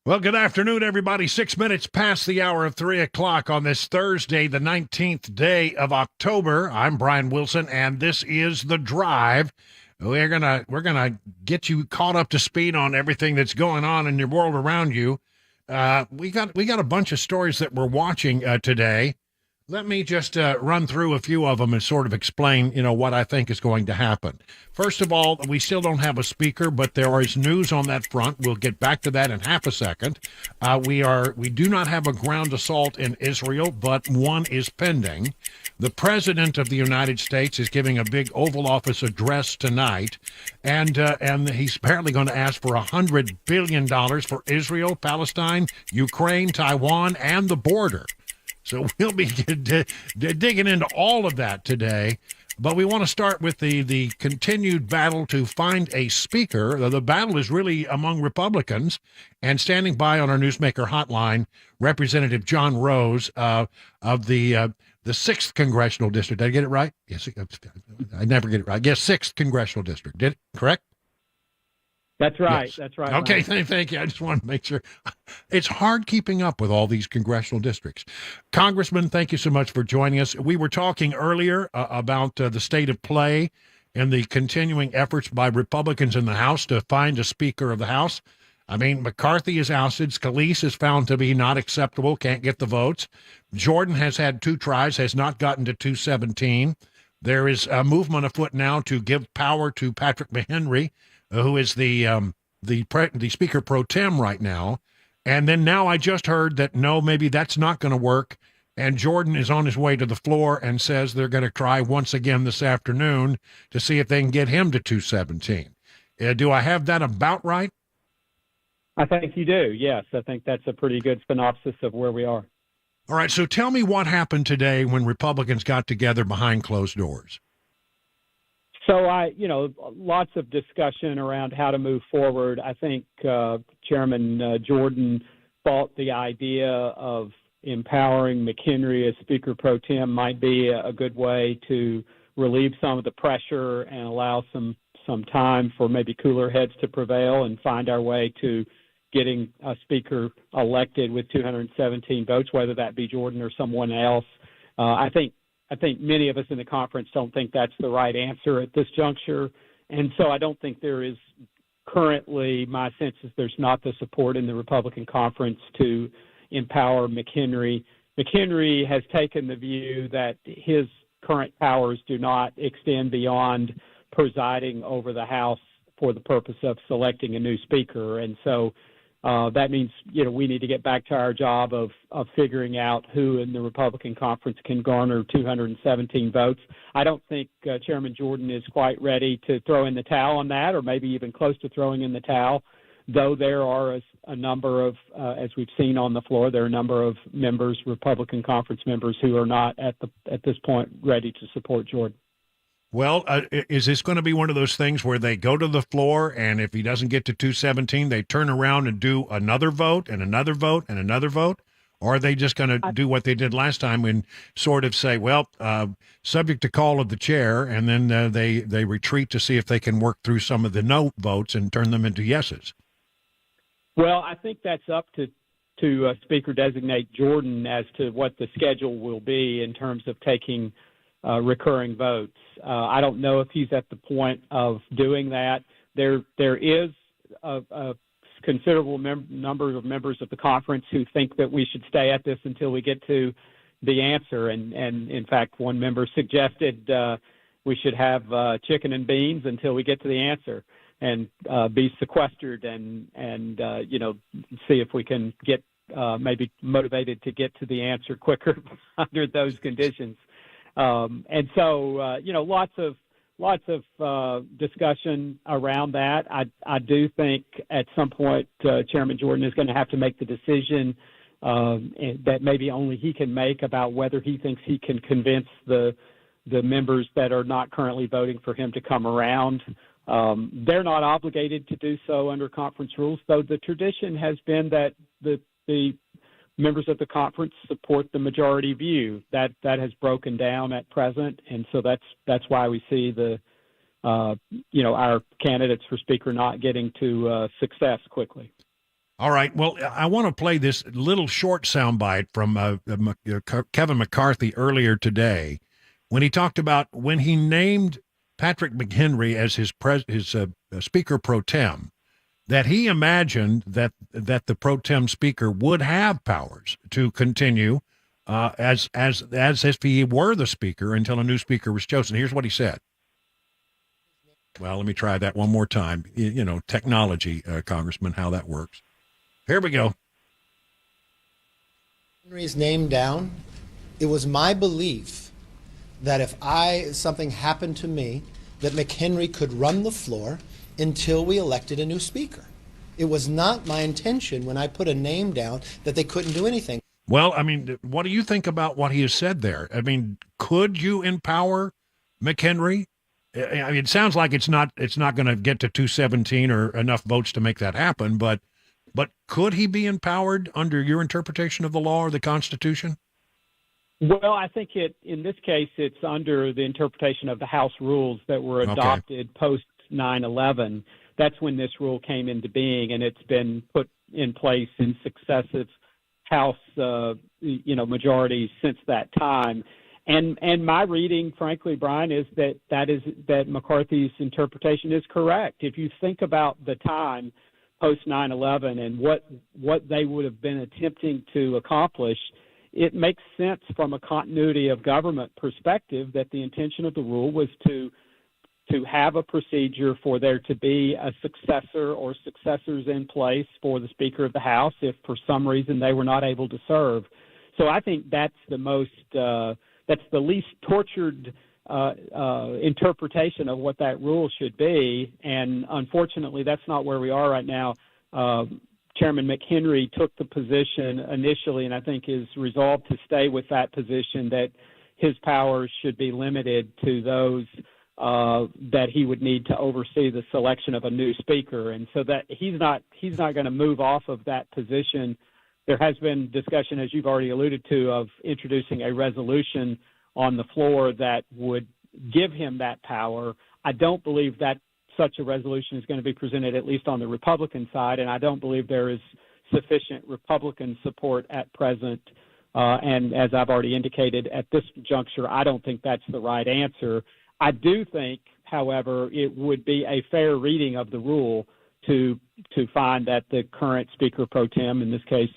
Well, good afternoon, everybody. 6 minutes past the hour of 3 o'clock on this Thursday, the 19th day of October. I'm Brian Wilson, and this is The Drive. We're gonna get you caught up to speed on everything that's going on in your world around you. We got a bunch of stories that we're watching today. Let me just run through a few of them and sort of explain, what I think is going to happen. First of all, we still don't have a speaker, but there is news on that front. We'll get back to that in half a second. We do not have a ground assault in Israel, but one is pending. The President of the United States is giving a big Oval Office address tonight, and he's apparently going to ask for $100 billion for Israel, Palestine, Ukraine, Taiwan, and the border. So we'll be digging into all of that today. But we want to start with the continued battle to find a speaker. The battle is really among Republicans. And standing by on our Newsmaker hotline, Representative John Rose of the 6th Congressional District. Did I get it right? Yes, I never get it right. Yes, 6th Congressional District. Did it correct? That's right. Yes. That's right. Okay, thank you. I just want to make sure. It's hard keeping up with all these congressional districts. Congressman, thank you so much for joining us. We were talking earlier about the state of play and the continuing efforts by Republicans in the House to find a Speaker of the House. I mean, McCarthy is ousted. Scalise is found to be not acceptable, can't get the votes. Jordan has had 2 tries, has not gotten to 217. There is a movement afoot now to give power to Patrick McHenry, who is the Speaker pro tem right now. And then now I just heard that, no, maybe that's not going to work. And Jordan is on his way to the floor and says they're going to try once again this afternoon to see if they can get him to 217. Do I have that about right? I think you do, yes. I think that's a pretty good synopsis of where we are. All right, so tell me what happened today when Republicans got together behind closed doors. So lots of discussion around how to move forward. I think Chairman Jordan thought the idea of empowering McHenry as Speaker pro tem might be a good way to relieve some of the pressure and allow some time for maybe cooler heads to prevail and find our way to getting a Speaker elected with 217 votes, whether that be Jordan or someone else. I think many of us in the conference don't think that's the right answer at this juncture. And so I don't think there is currently, my sense is there's not the support in the Republican conference to empower McHenry. McHenry has taken the view that his current powers do not extend beyond presiding over the House for the purpose of selecting a new speaker. And so that means, we need to get back to our job of figuring out who in the Republican conference can garner 217 votes. I don't think Chairman Jordan is quite ready to throw in the towel on that, or maybe even close to throwing in the towel, though there are a number of, as we've seen on the floor, there are a number of members, Republican conference members, who are not at this point ready to support Jordan. Well, is this going to be one of those things where they go to the floor, and if he doesn't get to 217, they turn around and do another vote and another vote and another vote? Or are they just going to do what they did last time and sort of say, well, subject to call of the chair, and then they retreat to see if they can work through some of the no votes and turn them into yeses? Well, I think that's up to Speaker-designate Jordan as to what the schedule will be in terms of taking recurring votes. I don't know if he's at the point of doing that. There is a considerable number of members of the conference who think that we should stay at this until we get to the answer. And in fact, one member suggested we should have chicken and beans until we get to the answer and be sequestered and see if we can get maybe motivated to get to the answer quicker under those conditions. And so, lots of discussion around that. I do think at some point Chairman Jordan is going to have to make the decision that maybe only he can make about whether he thinks he can convince the members that are not currently voting for him to come around. They're not obligated to do so under conference rules, though the tradition has been that the members of the conference support the majority view. That has broken down at present, and so that's why we see our candidates for Speaker not getting to success quickly. All right. Well, I want to play this little short soundbite from Kevin McCarthy earlier today when he talked about when he named Patrick McHenry as his Speaker pro tem, that he imagined that the pro tem speaker would have powers to continue as if he were the speaker until a new speaker was chosen. Here's what he said. Well, let me try that one more time. You know, technology, Congressman, how that works. Here we go. Henry's name down. It was my belief that if something happened to me, that McHenry could run the floor until we elected a new speaker. It was not my intention when I put a name down that they couldn't do anything. Well, I mean, what do you think about what he has said there? I mean, could you empower McHenry? I mean, it sounds like it's not going to get to 217 or enough votes to make that happen, but could he be empowered under your interpretation of the law or the Constitution? Well, I think in this case, it's under the interpretation of the House rules that were adopted post 9/11. That's when this rule came into being, and it's been put in place in successive House, majorities since that time. And my reading, frankly, Brian, is that McCarthy's interpretation is correct. If you think about the time post 9/11 and what they would have been attempting to accomplish, it makes sense from a continuity of government perspective that the intention of the rule was to have a procedure for there to be a successor or successors in place for the Speaker of the House if for some reason they were not able to serve. So I think that's the least tortured interpretation of what that rule should be. And unfortunately, that's not where we are right now. Chairman McHenry took the position initially, and I think is resolved to stay with that position, that his powers should be limited to those that he would need to oversee the selection of a new speaker. And so that he's not going to move off of that position. There has been discussion, as you've already alluded to, of introducing a resolution on the floor that would give him that power. I don't believe that such a resolution is going to be presented, at least on the Republican side, and I don't believe there is sufficient Republican support at present. And as I've already indicated, at this juncture, I don't think that's the right answer. I do think, however, it would be a fair reading of the rule to find that the current Speaker pro tem, in this case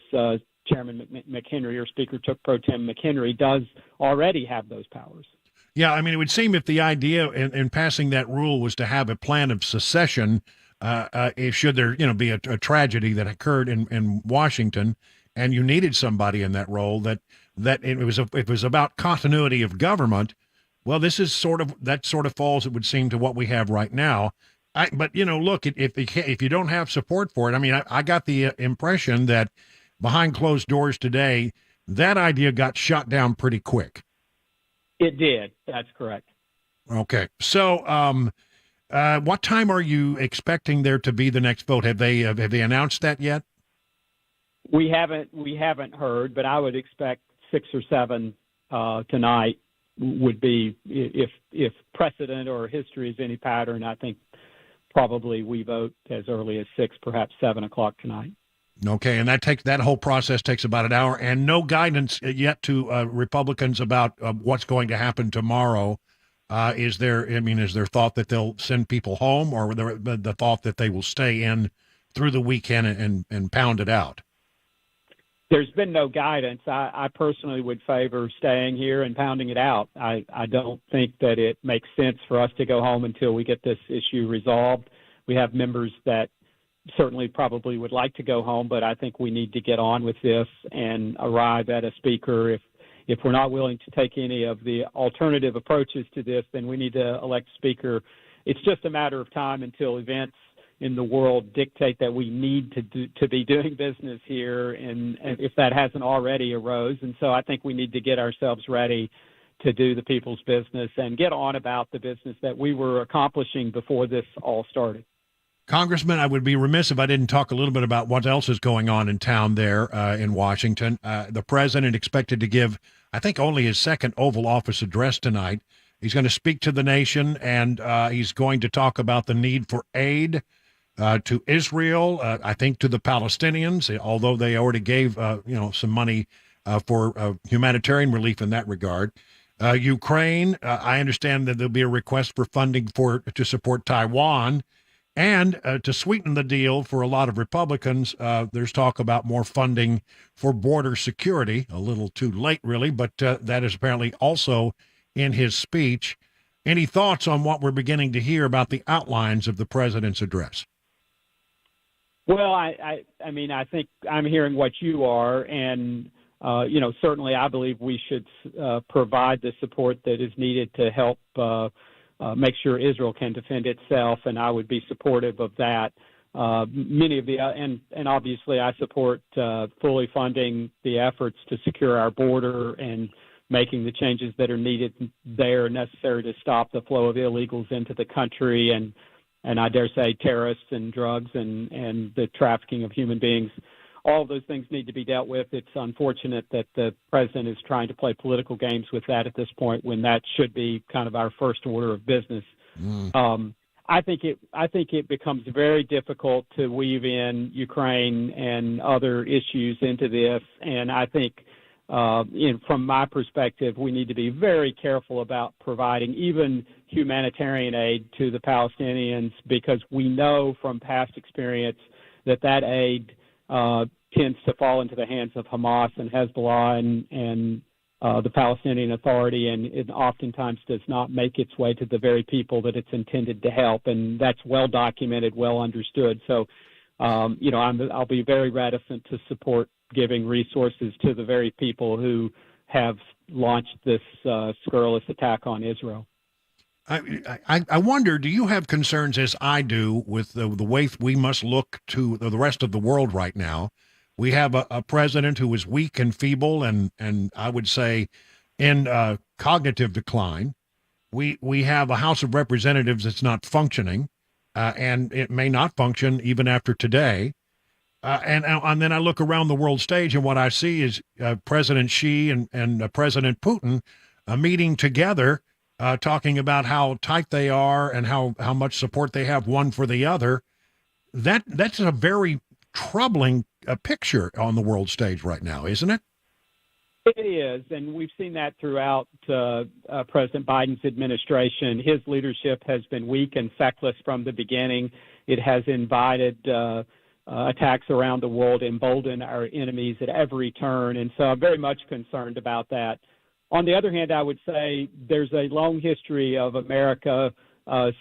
Chairman McHenry or Speaker pro tem McHenry, does already have those powers. Yeah, I mean, it would seem if the idea in passing that rule was to have a plan of secession, should there be a tragedy that occurred in Washington, and you needed somebody in that role, that it was about continuity of government. Well, this is sort of falls, it would seem, to what we have right now. But look, if you don't have support for it, I mean, I got the impression that behind closed doors today, that idea got shot down pretty quick. It did. That's correct. Okay. So, what time are you expecting there to be the next vote? Have they announced that yet? We haven't heard, but I would expect 6 or 7 tonight would be, if precedent or history is any pattern. I think probably we vote as early as 6, perhaps 7 o'clock tonight. Okay, and that whole process takes about an hour, and no guidance yet to Republicans about what's going to happen tomorrow. Is there thought that they'll send people home, or the thought that they will stay in through the weekend and pound it out? There's been no guidance. I personally would favor staying here and pounding it out. I don't think that it makes sense for us to go home until we get this issue resolved. We have members that certainly probably would like to go home, but I think we need to get on with this and arrive at a speaker. If we're not willing to take any of the alternative approaches to this, then we need to elect a speaker. It's just a matter of time until events in the world dictate that we need to be doing business here, and if that hasn't already arose. And so I think we need to get ourselves ready to do the people's business and get on about the business that we were accomplishing before this all started. Congressman, I would be remiss if I didn't talk a little bit about what else is going on in town there in Washington. The president expected to give, I think, only his second Oval Office address tonight. He's going to speak to the nation, and he's going to talk about the need for aid to Israel, I think to the Palestinians, although they already gave some money for humanitarian relief in that regard. Ukraine, I understand that there'll be a request for funding to support Taiwan. And to sweeten the deal for a lot of Republicans, there's talk about more funding for border security. A little too late, really, but that is apparently also in his speech. Any thoughts on what we're beginning to hear about the outlines of the president's address? Well, I mean, I think I'm hearing what you are, and certainly I believe we should provide the support that is needed to help make sure Israel can defend itself, and I would be supportive of that. Many of the and obviously I support fully funding the efforts to secure our border and making the changes that are needed there necessary to stop the flow of illegals into the country and I dare say terrorists and drugs and the trafficking of human beings. All of those things need to be dealt with. It's unfortunate that the president is trying to play political games with that at this point when that should be kind of our first order of business. I think it becomes very difficult to weave in Ukraine and other issues into this, and I think from my perspective, we need to be very careful about providing even humanitarian aid to the Palestinians because we know from past experience that aid tends to fall into the hands of Hamas and Hezbollah and the Palestinian Authority, and it oftentimes does not make its way to the very people that it's intended to help, and that's well documented, well understood. So, I'll be very reticent to support giving resources to the very people who have launched this scurrilous attack on Israel. I wonder, do you have concerns, as I do, with the way we must look to the rest of the world right now? We have a president who is weak and feeble and I would say in cognitive decline. We have a House of Representatives that's not functioning, and it may not function even after today. And then I look around the world stage, and what I see is President Xi and President Putin meeting together, talking about how tight they are and how much support they have one for the other. That's a very troubling picture on the world stage right now, isn't it? It is, and we've seen that throughout President Biden's administration. His leadership has been weak and feckless from the beginning. It has invited attacks around the world, emboldened our enemies at every turn, and so I'm very much concerned about that. On the other hand, I would say there's a long history of America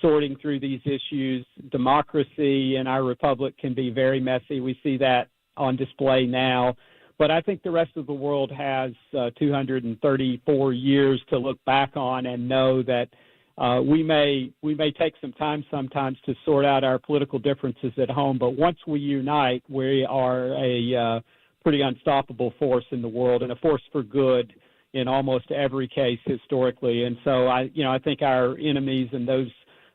sorting through these issues. Democracy in our republic can be very messy. We see that on display now. But I think the rest of the world has 234 years to look back on and know that we may take some time sometimes to sort out our political differences at home. But once we unite, we are a pretty unstoppable force in the world and a force for good in almost every case historically. And so I think our enemies and those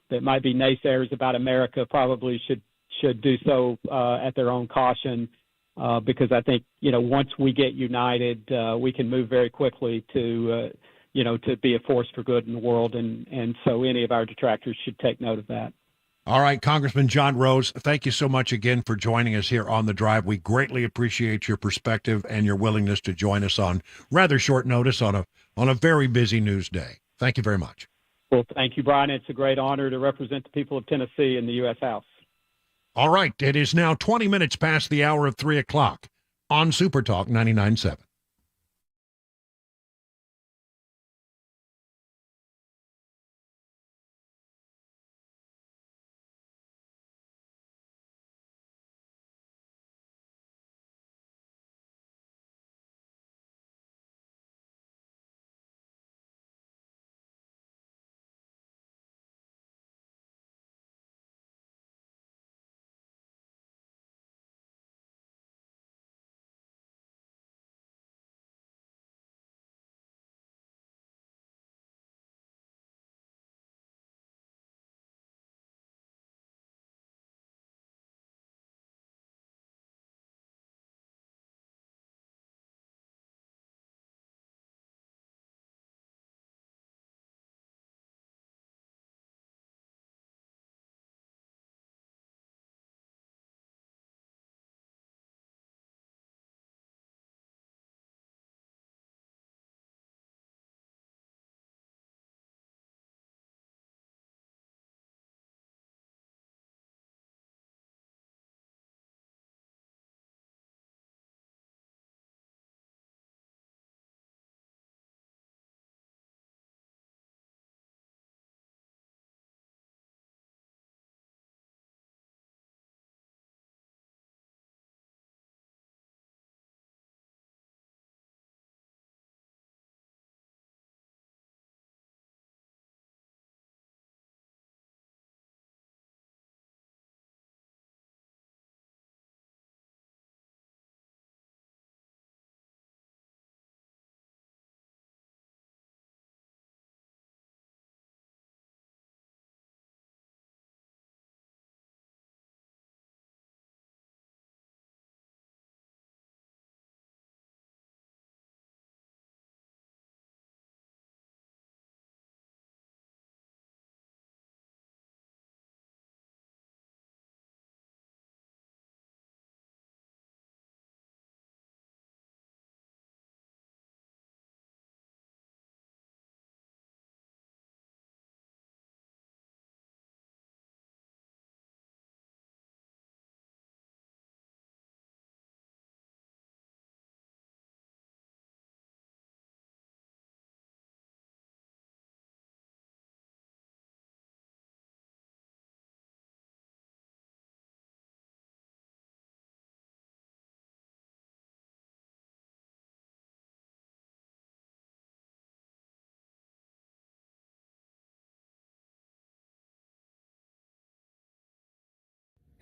that might be naysayers about America probably should do so at their own caution. Because I think, once we get united, we can move very quickly to be a force for good in the world. And so any of our detractors should take note of that. All right, Congressman John Rose, thank you so much again for joining us here on The Drive. We greatly appreciate your perspective and your willingness to join us on rather short notice on a very busy news day. Thank you very much. Well, thank you, Brian. It's a great honor to represent the people of Tennessee in the U.S. House. All right, it is now 20 minutes past the hour of 3 o'clock on Super Talk 99.7.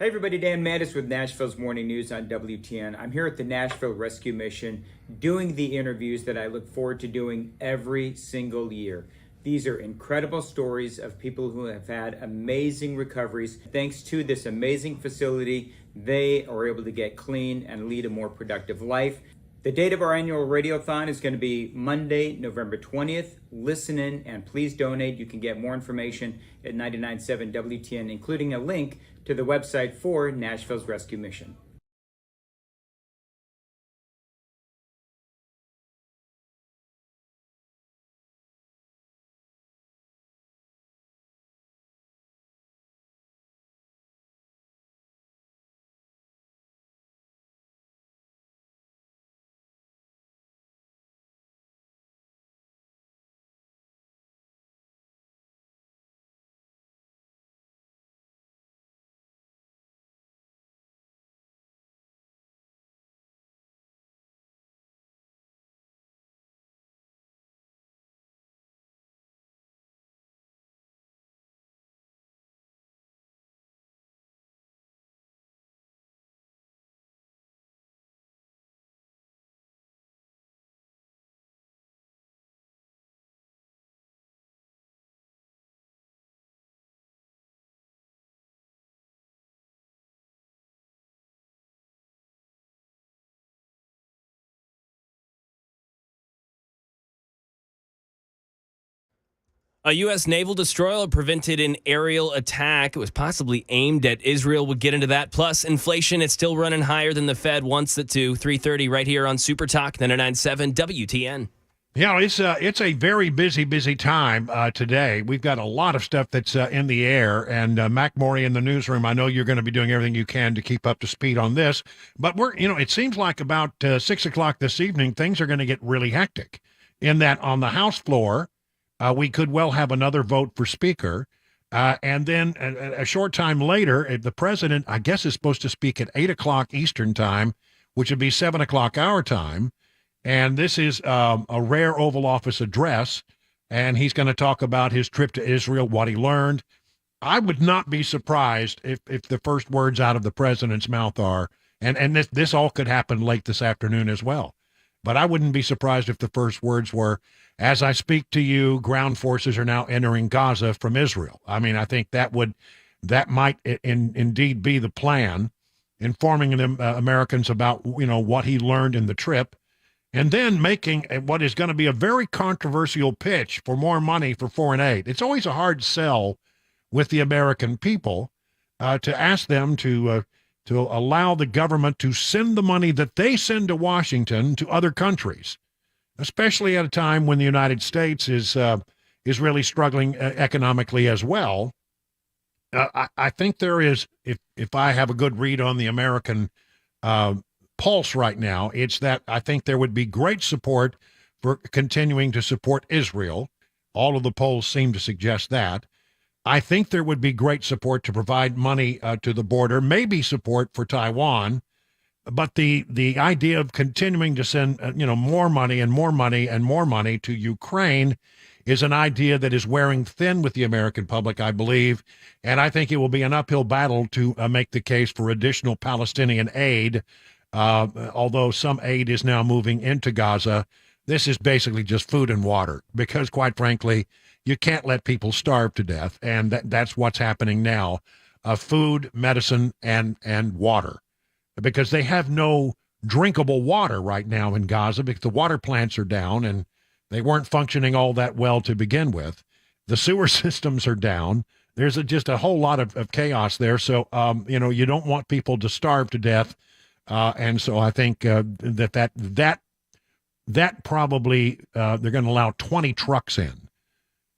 Hey everybody, Dan Mattis with Nashville's Morning News on WTN. I'm here at the Nashville Rescue Mission doing the interviews that I look forward to doing every single year. These are incredible stories of people who have had amazing recoveries. Thanks to this amazing facility, they are able to get clean and lead a more productive life. The date of our annual radiothon is going to be Monday, November 20th. Listen in and please donate. You can get more information at 99.7 WTN, including a link to the website for Nashville's Rescue Mission. A U.S. naval destroyer prevented an aerial attack. It was possibly aimed at Israel. We'll get into that. Plus, inflation, it's still running higher than the Fed wants it to. 3:30 right here on Super Talk 99.7 WTN. Yeah, it's a very busy time today. We've got a lot of stuff that's in the air, and Mac Morey in the newsroom. I know you're going to be doing everything you can to keep up to speed on this, but it seems like about 6 o'clock this evening, things are going to get really hectic. In that, on the House floor, we could well have another vote for Speaker, and then a short time later, the president, I guess, is supposed to speak at 8 o'clock Eastern time, which would be 7 o'clock our time. And this is a rare Oval Office address, and he's going to talk about his trip to Israel, what he learned. I would not be surprised if the first words out of the president's mouth are, and this all could happen late this afternoon as well, but I wouldn't be surprised if the first words were, as I speak to you, ground forces are now entering Gaza from Israel. I mean, I think that might indeed be the plan, informing them Americans about, what he learned in the trip. And then making what is going to be a very controversial pitch for more money for foreign aid. It's always a hard sell with the American people to ask them to allow the government to send the money that they send to Washington to other countries, especially at a time when the United States is really struggling economically as well. I think there is, if I have a good read on the American pulse right now, it's that I think there would be great support for continuing to support Israel. All of the polls seem to suggest that. I think there would be great support to provide money to the border, maybe support for Taiwan, but the idea of continuing to send more money and more money and more money to Ukraine is an idea that is wearing thin with the American public, I believe, and I think it will be an uphill battle to make the case for additional Palestinian aid. Although some aid is now moving into Gaza, this is basically just food and water because, quite frankly, you can't let people starve to death, and that's what's happening now. Food, medicine, and water, because they have no drinkable water right now in Gaza because the water plants are down and they weren't functioning all that well to begin with. The sewer systems are down. There's just a whole lot of chaos there. So, you don't want people to starve to death. And so I think that probably they're going to allow 20 trucks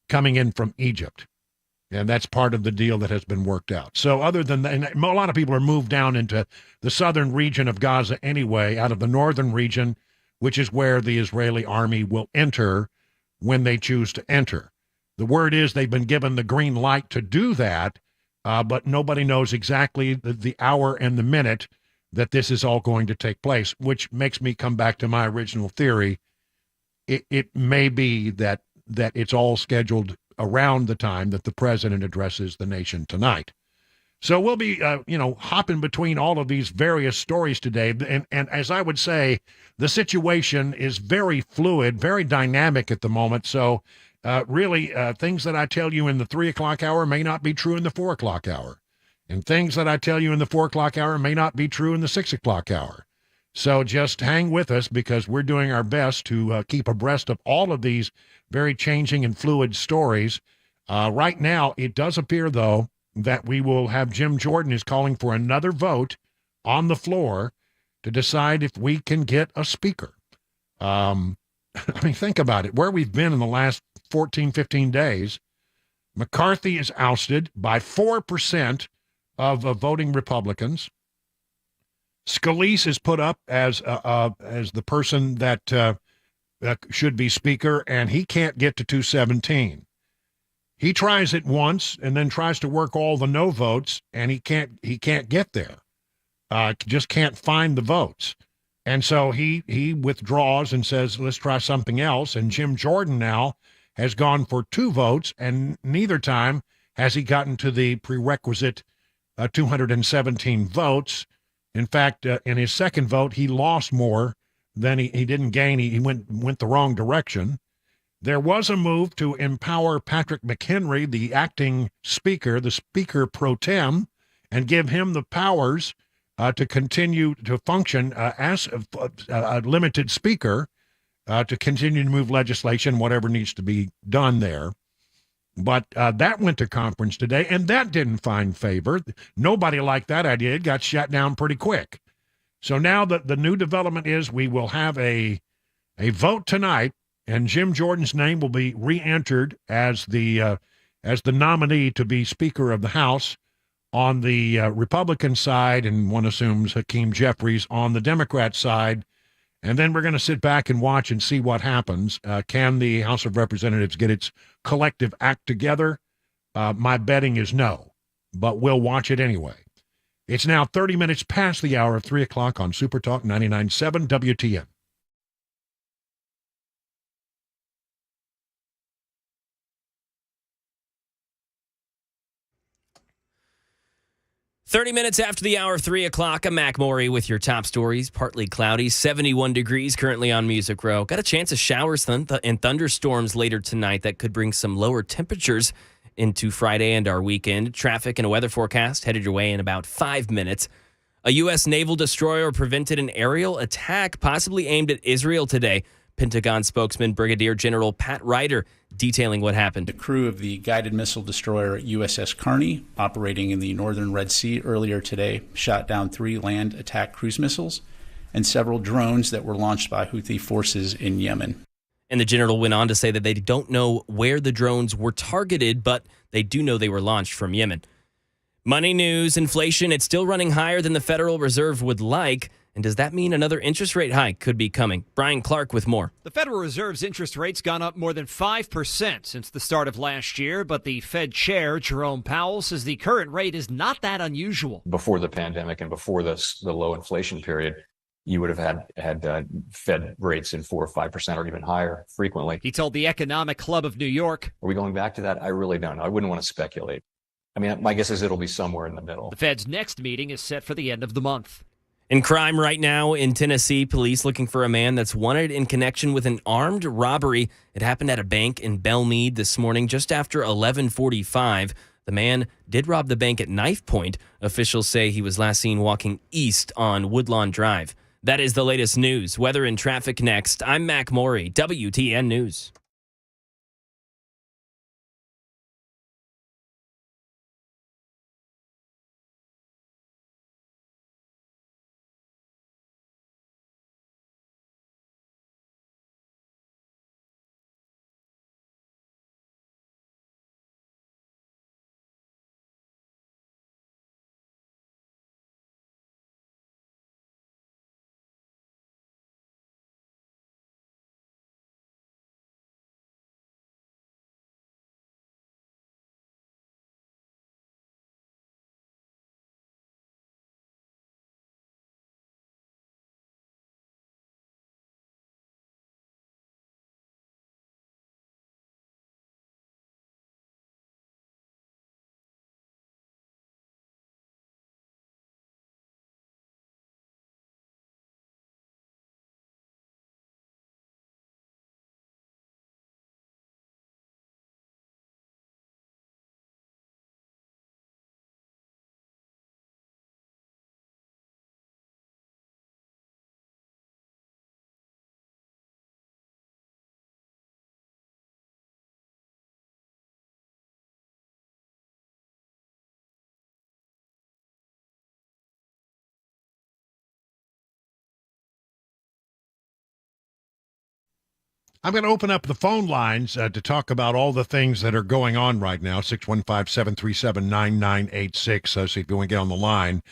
coming in from Egypt. And that's part of the deal that has been worked out. So other than that, and a lot of people are moved down into the southern region of Gaza anyway, out of the northern region, which is where the Israeli army will enter when they choose to enter. The word is they've been given the green light to do that, but nobody knows exactly the hour and the minute that this is all going to take place, which makes me come back to my original theory. It may be that it's all scheduled around the time that the president addresses the nation tonight. So we'll be, hopping between all of these various stories today. And as I would say, the situation is very fluid, very dynamic at the moment. So really, things that I tell you in the 3 o'clock hour may not be true in the 4 o'clock hour. And things that I tell you in the 4 o'clock hour may not be true in the 6 o'clock hour. So just hang with us because we're doing our best to keep abreast of all of these very changing and fluid stories. Right now, it does appear, though, that we will have Jim Jordan is calling for another vote on the floor to decide if we can get a speaker. I mean, think about it. Where we've been in the last 14, 15 days, McCarthy is ousted by 4% of voting Republicans. Scalise is put up as the person that should be speaker, and he can't get to 217. He tries it once and then tries to work all the no votes, and he can't get there. Just can't find the votes. And so he withdraws and says, let's try something else. And Jim Jordan now has gone for 2 votes, and neither time has he gotten to the prerequisite 217 votes. In fact, in his second vote, he lost more than he didn't gain. He went the wrong direction. There was a move to empower Patrick McHenry, the acting speaker, the speaker pro tem, and give him the powers to continue to function as a limited speaker to continue to move legislation, whatever needs to be done there. But that went to conference today, and that didn't find favor. Nobody liked that idea. It got shut down pretty quick. So now the new development is we will have a vote tonight, and Jim Jordan's name will be re-entered as the nominee to be Speaker of the House on the Republican side, and one assumes Hakeem Jeffries on the Democrat side. And then we're going to sit back and watch and see what happens. Can the House of Representatives get its collective act together? My betting is no, but we'll watch it anyway. It's now 30 minutes past the hour of 3 o'clock on Super Talk 99.7 WTN. Thirty minutes after the hour, 3 o'clock. I'm Mac Morey with your top stories. Partly cloudy, 71 degrees currently on Music Row. Got a chance of showers and thunderstorms later tonight that could bring some lower temperatures into Friday and our weekend. Traffic and a weather forecast headed your way in about 5 minutes. A U.S. naval destroyer prevented an aerial attack possibly aimed at Israel today. Pentagon spokesman Brigadier General Pat Ryder detailing what happened. The crew of the guided missile destroyer USS Carney, operating in the northern Red Sea earlier today, shot down 3 land attack cruise missiles and several drones that were launched by Houthi forces in Yemen. And the general went on to say that they don't know where the drones were targeted, but they do know they were launched from Yemen. Money news, inflation, it's still running higher than the Federal Reserve would like. And does that mean another interest rate hike could be coming? Brian Clark with more. The Federal Reserve's interest rate's gone up more than 5% since the start of last year, but the Fed chair, Jerome Powell, says the current rate is not that unusual. Before the pandemic and before the low inflation period, you would have had Fed rates in 4 or 5% or even higher frequently. He told the Economic Club of New York. Are we going back to that? I really don't know. I wouldn't want to speculate. I mean, my guess is it'll be somewhere in the middle. The Fed's next meeting is set for the end of the month. In crime right now in Tennessee, police looking for a man that's wanted in connection with an armed robbery. It happened at a bank in Belmead this morning just after 11:45. The man did rob the bank at knife point. Officials say he was last seen walking east on Woodlawn Drive. That is the latest news. Weather and traffic next. I'm Mac Morey, WTN News. I'm going to open up the phone lines to talk about all the things that are going on right now. 615-737-9986. So if you want to get on the line,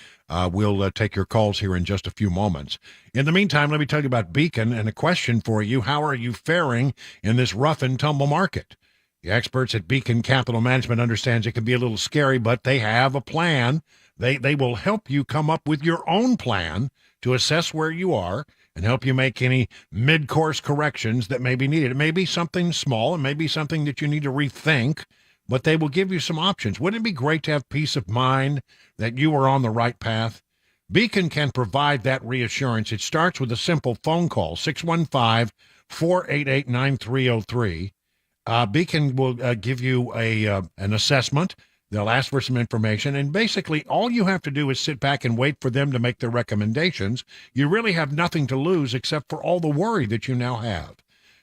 we'll take your calls here in just a few moments. In the meantime, let me tell you about Beacon and a question for you. How are you faring in this rough and tumble market? The experts at Beacon Capital Management understands it can be a little scary, but they have a plan. They will help you come up with your own plan to assess where you are and help you make any mid-course corrections that may be needed. It may be something small, it may be something that you need to rethink, but they will give you some options. Wouldn't it be great to have peace of mind that you are on the right path? Beacon can provide that reassurance. It starts with a simple phone call, 615-488-9303. Beacon will give you an assessment. They'll ask for some information, and basically all you have to do is sit back and wait for them to make their recommendations. You really have nothing to lose except for all the worry that you now have.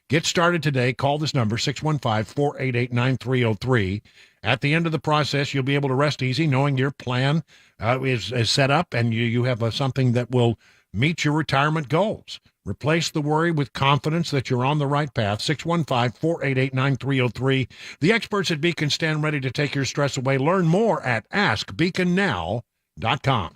Get started today. Call this number, 615-488-9303. At the end of the process, you'll be able to rest easy knowing your plan is set up and you have something that will meet your retirement goals. Replace the worry with confidence that you're on the right path. 615-488-9303. The experts at Beacon stand ready to take your stress away. Learn more at askbeaconnow.com.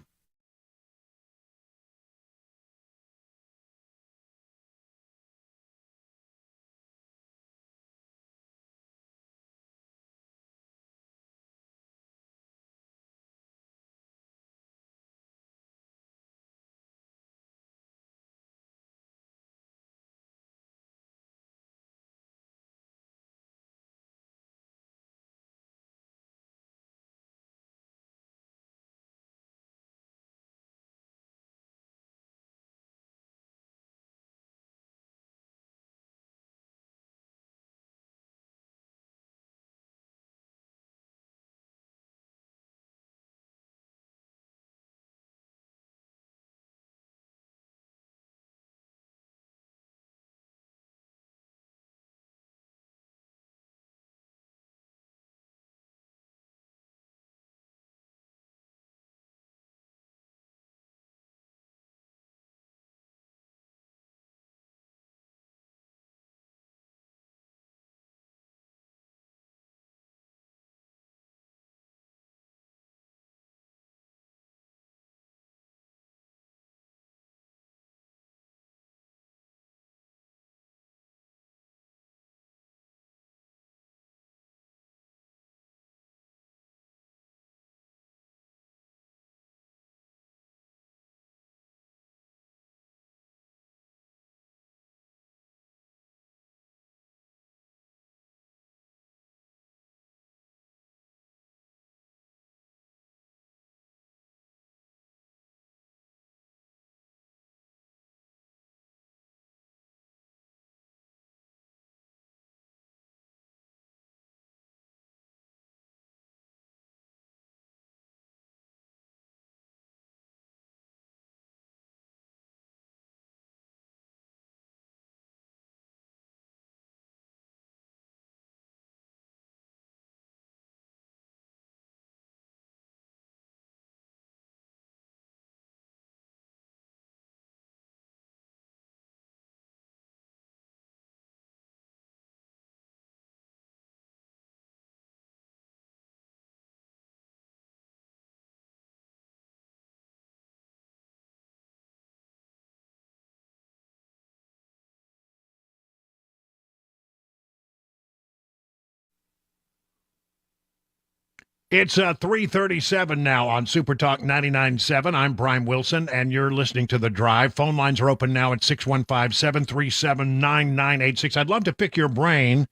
It's 3:37 now on Super Talk 99.7. I'm Brian Wilson, and you're listening to The Drive. Phone lines are open now at 615-737-9986. I'd love to pick your brain,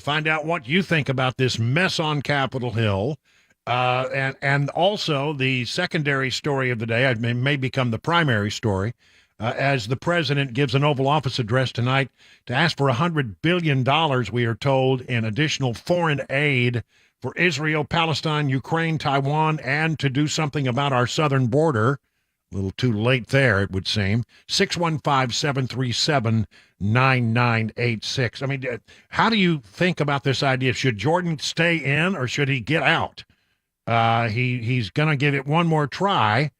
find out what you think about this mess on Capitol Hill, and also the secondary story of the day. It may become the primary story, as the president gives an Oval Office address tonight to ask for $100 billion, we are told, in additional foreign aid for Israel, Palestine, Ukraine, Taiwan, and to do something about our southern border. A little too late there, it would seem. 615-737-9986. I mean, how do you think about this idea? Should Jordan stay in or should he get out? He's going to give it one more try.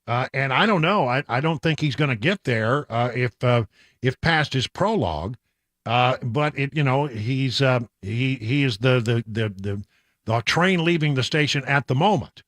And I don't know. I don't think he's going to get there if past his prologue. But he's he is the train leaving the station at the moment.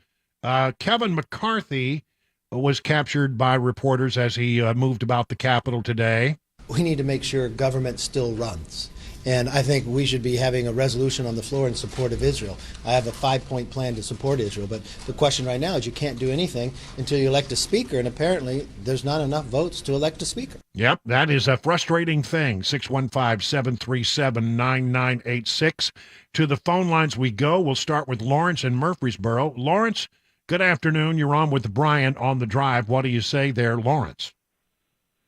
Kevin McCarthy was captured by reporters as he moved about the Capitol today. We need to make sure government still runs. And I think we should be having a resolution on the floor in support of Israel. I have a 5-point plan to support Israel, but the question right now is you can't do anything until you elect a speaker, and apparently there's not enough votes to elect a speaker. Yep, that is a frustrating thing. 615-737-9986. To the phone lines we go. We'll start with Lawrence in Murfreesboro. Lawrence, good afternoon. You're on with Brian on the drive. What do you say there, Lawrence?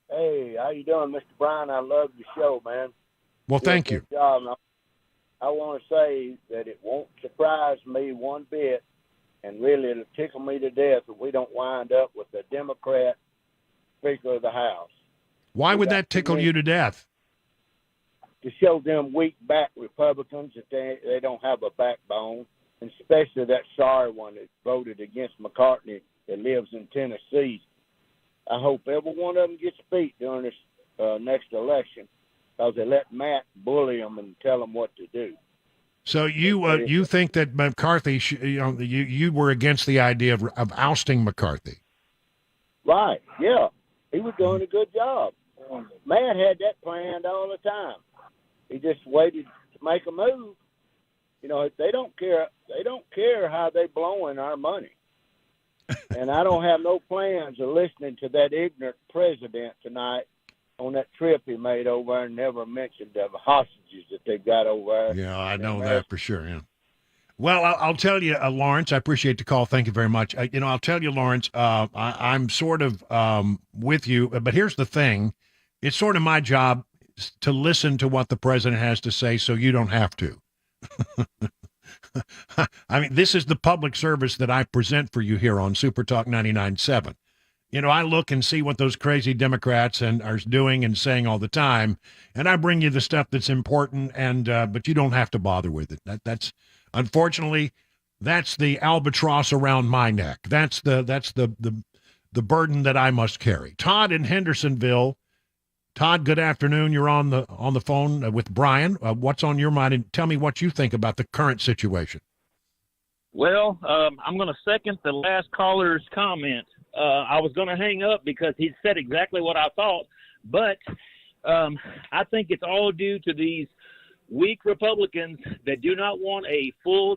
Hey, how you doing, Mr. Brian? I love your show, man. Well, thank you. Good job. I want to say that it won't surprise me one bit, and really it'll tickle me to death if we don't wind up with a Democrat Speaker of the House. Why would that tickle you to death? To show them weak-back Republicans that they don't have a backbone, and especially that sorry one that voted against McCartney that lives in Tennessee. I hope every one of them gets beat during this next election, because they let Matt bully them and tell them what to do. So you think that McCarthy, you were against the idea of ousting McCarthy? Right, yeah. He was doing a good job. Matt had that planned all the time. He just waited to make a move. They don't care. They don't care how they blowing our money. And I don't have no plans of listening to that ignorant president tonight on that trip he made over there and never mentioned the hostages that they've got over there. Yeah, I know that for sure, yeah. Well, I'll tell you, Lawrence, I appreciate the call. Thank you very much. I'll tell you, Lawrence, I'm sort of with you, but here's the thing. It's sort of my job to listen to what the president has to say so you don't have to. I mean, this is the public service that I present for you here on Super Talk 99.7. I look and see what those crazy Democrats are doing and saying all the time, and I bring you the stuff that's important, but you don't have to bother with it. That's unfortunately, that's the albatross around my neck. That's the burden that I must carry. Todd in Hendersonville. Todd, good afternoon. You're on the phone with Brian. What's on your mind? And tell me what you think about the current situation. Well, I'm going to second the last caller's comment. I was going to hang up because he said exactly what I thought, but I think it's all due to these weak Republicans that do not want a fully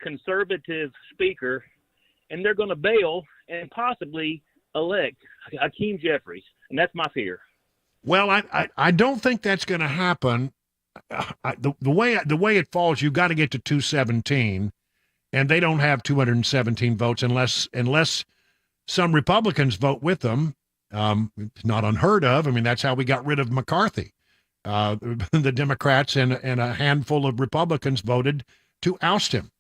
conservative speaker, and they're going to bail and possibly elect Hakeem Jeffries, and that's my fear. Well, I don't think that's going to happen. The way it falls, you got to get to 217. And they don't have 217 votes unless some Republicans vote with them. It's not unheard of. I mean, that's how we got rid of McCarthy. The Democrats and a handful of Republicans voted to oust him.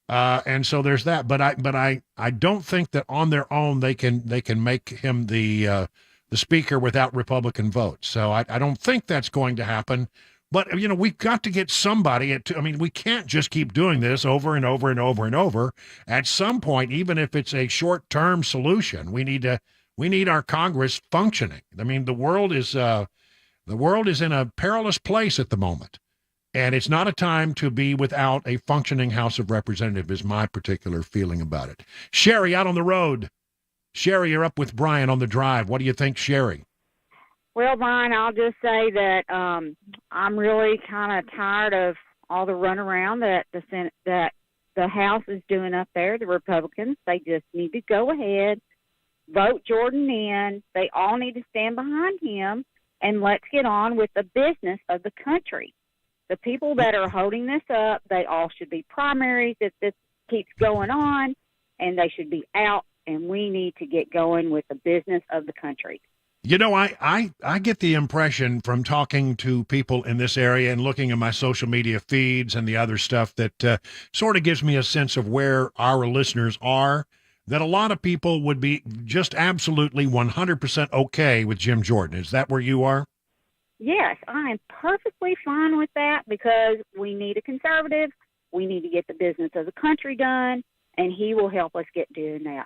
And so there's that. But I don't think that on their own they can make him the speaker without Republican votes. So I don't think that's going to happen. But, we've got to get somebody we can't just keep doing this over and over and over and over. At some point, even if it's a short-term solution, we need our Congress functioning. I mean, the world is in a perilous place at the moment. And it's not a time to be without a functioning House of Representatives is my particular feeling about it. Sherry, out on the road. Sherry, you're up with Brian on the drive. What do you think, Sherry? Well, Brian, I'll just say that I'm really kind of tired of all the runaround that the House is doing up there, the Republicans. They just need to go ahead, vote Jordan in. They all need to stand behind him, and let's get on with the business of the country. The people that are holding this up, they all should be primaries if this keeps going on, and they should be out, and we need to get going with the business of the country. I get the impression from talking to people in this area and looking at my social media feeds and the other stuff that sort of gives me a sense of where our listeners are, that a lot of people would be just absolutely 100% okay with Jim Jordan. Is that where you are? Yes, I am perfectly fine with that because we need a conservative. We need to get the business of the country done, and he will help us get doing that.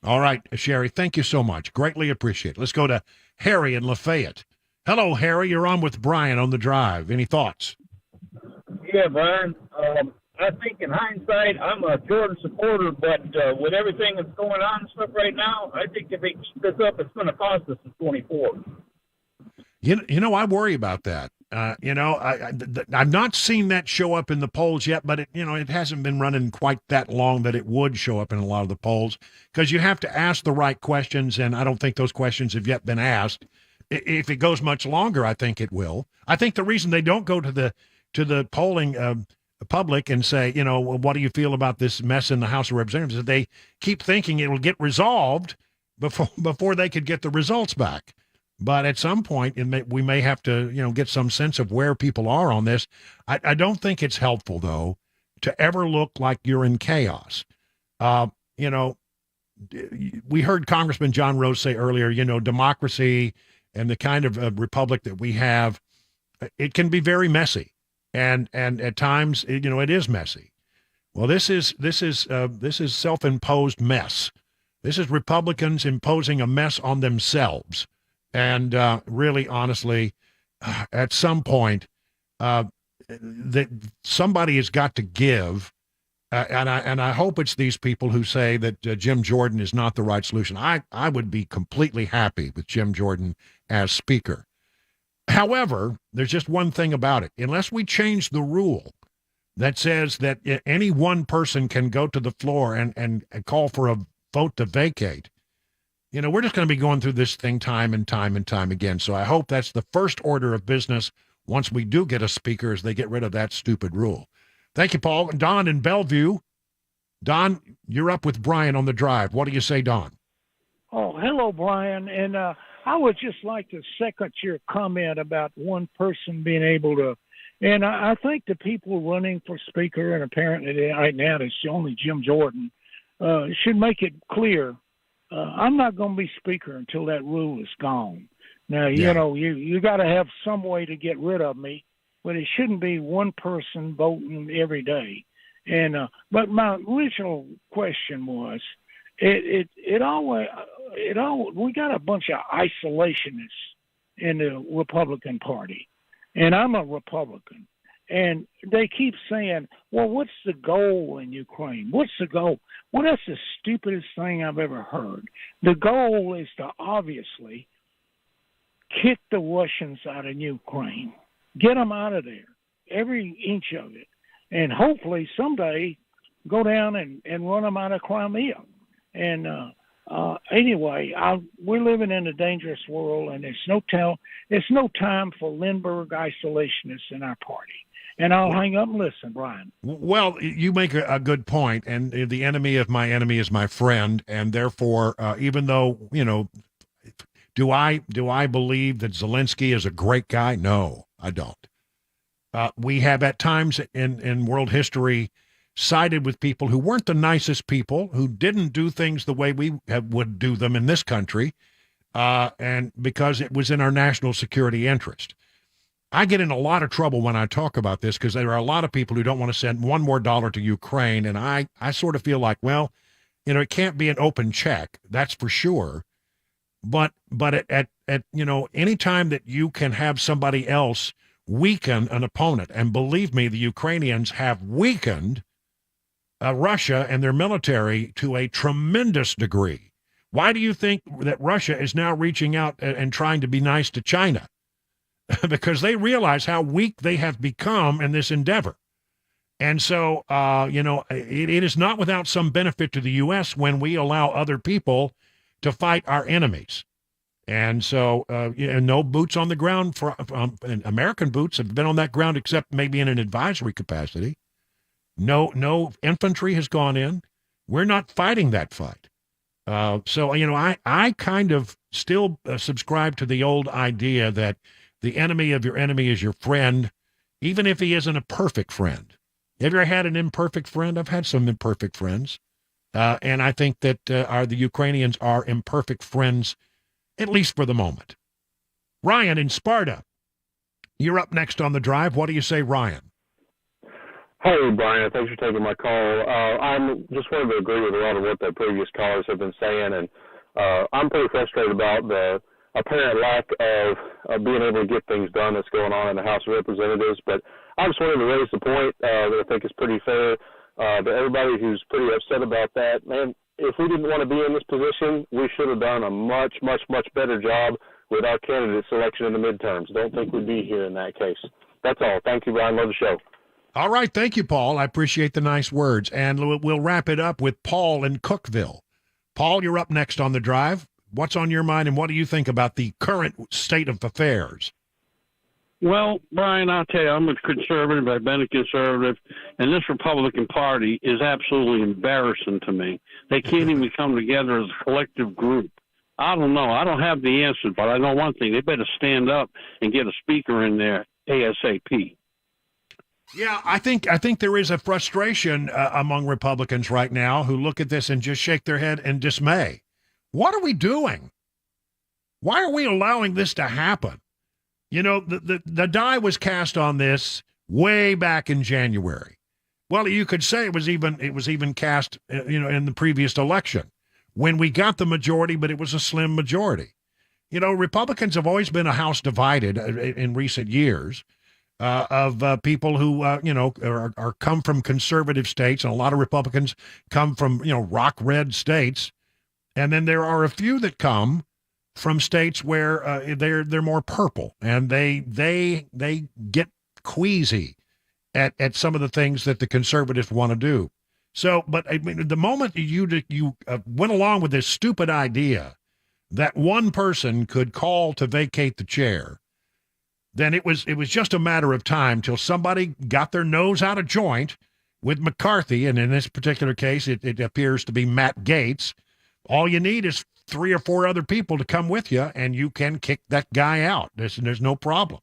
All right, Sherry, thank you so much. Greatly appreciate it. Let's go to Harry in Lafayette. Hello, Harry. You're on with Brian on the drive. Any thoughts? Yeah, Brian. I think in hindsight, I'm a Jordan supporter, but with everything that's going on and stuff right now, I think if they keep this up, it's going to cost us in 24. You know, I worry about that. I've not seen that show up in the polls yet, but it hasn't been running quite that long that it would show up in a lot of the polls, because you have to ask the right questions, and I don't think those questions have yet been asked. If it goes much longer, I think it will. I think the reason they don't go to the polling public and say, well, what do you feel about this mess in the House of Representatives, is they keep thinking it will get resolved before they could get the results back. But at some point, we may have to, get some sense of where people are on this. I don't think it's helpful, though, to ever look like you're in chaos. We heard Congressman John Rose say earlier, democracy and the kind of republic that we have, it can be very messy, and at times, it is messy. Well, this is self-imposed mess. This is Republicans imposing a mess on themselves. And really, honestly, at some point, that somebody has got to give. And I hope it's these people who say that Jim Jordan is not the right solution. I would be completely happy with Jim Jordan as Speaker. However, there's just one thing about it. Unless we change the rule that says that any one person can go to the floor and call for a vote to vacate, we're just going to be going through this thing time and time and time again. So I hope that's the first order of business once we do get a speaker, is they get rid of that stupid rule. Thank you, Paul. Don in Bellevue. Don, you're up with Brian on the drive. What do you say, Don? Oh, hello, Brian. And I would just like to second your comment about one person being able to, and I think the people running for speaker, and apparently right now it's only Jim Jordan, should make it clear, I'm not going to be speaker until that rule is gone. Now, you got to have some way to get rid of me, but it shouldn't be one person voting every day. And but my original question was, we got a bunch of isolationists in the Republican Party, and I'm a Republican, and they keep saying, well, what's the goal in Ukraine? What's the goal? Well, that's the stupidest thing I've ever heard. The goal is to obviously kick the Russians out of Ukraine, get them out of there, every inch of it, and hopefully someday go down and run them out of Crimea. And anyway, we're living in a dangerous world, and it's no time for Lindbergh isolationists in our party. And I'll hang up and listen, Brian. Well, you make a good point, and the enemy of my enemy is my friend, and therefore, even though, do I believe that Zelensky is a great guy? No, I don't. We have at times in world history sided with people who weren't the nicest people, who didn't do things the way we would do them in this country, and because it was in our national security interest. I get in a lot of trouble when I talk about this because there are a lot of people who don't want to send one more dollar to Ukraine, and I sort of feel like, well, it can't be an open check, that's for sure. But at any time that you can have somebody else weaken an opponent, and believe me, the Ukrainians have weakened Russia and their military to a tremendous degree. Why do you think that Russia is now reaching out and trying to be nice to China? Because they realize how weak they have become in this endeavor. And so, it is not without some benefit to the U.S. when we allow other people to fight our enemies. And so, no boots on the ground American boots have been on that ground except maybe in an advisory capacity. No infantry has gone in. We're not fighting that fight. So, I kind of still subscribe to the old idea that the enemy of your enemy is your friend, even if he isn't a perfect friend. Have you ever had an imperfect friend? I've had some imperfect friends. And I think that the Ukrainians are imperfect friends, at least for the moment. Ryan in Sparta, you're up next on the drive. What do you say, Ryan? Hey, Brian. Thanks for taking my call. I'm just wanted to agree with a lot of what the previous callers have been saying, and I'm pretty frustrated about the apparent lack of being able to get things done that's going on in the House of Representatives. But I just wanted to raise the point that I think is pretty fair to everybody who's pretty upset about that. Man, if we didn't want to be in this position, we should have done a much, much, much better job with our candidate selection in the midterms. Don't think we'd be here in that case. That's all. Thank you, Brian. Love the show. All right. Thank you, Paul. I appreciate the nice words. And we'll wrap it up with Paul in Cookeville. Paul, you're up next on the drive. What's on your mind, and what do you think about the current state of affairs? Well, Brian, I'll tell you, I'm a conservative. I've been a conservative, and this Republican Party is absolutely embarrassing to me. They can't even come together as a collective group. I don't know. I don't have the answers, but I know one thing. They better stand up and get a speaker in there ASAP. Yeah, I think there is a frustration among Republicans right now who look at this and just shake their head in dismay. What are we doing? Why are we allowing this to happen? You know, the die was cast on this way back in January. Well, you could say it was even cast, in the previous election when we got the majority, but it was a slim majority. You know, Republicans have always been a house divided in recent years of people who, are come from conservative states, and a lot of Republicans come from, rock red states. And then there are a few that come from states where they're more purple, and they get queasy at some of the things that the conservatives want to do. So, but I mean, the moment you went along with this stupid idea that one person could call to vacate the chair, then it was just a matter of time till somebody got their nose out of joint with McCarthy, and in this particular case, it appears to be Matt Gaetz. All you need is 3 or 4 other people to come with you, and you can kick that guy out. There's no problem.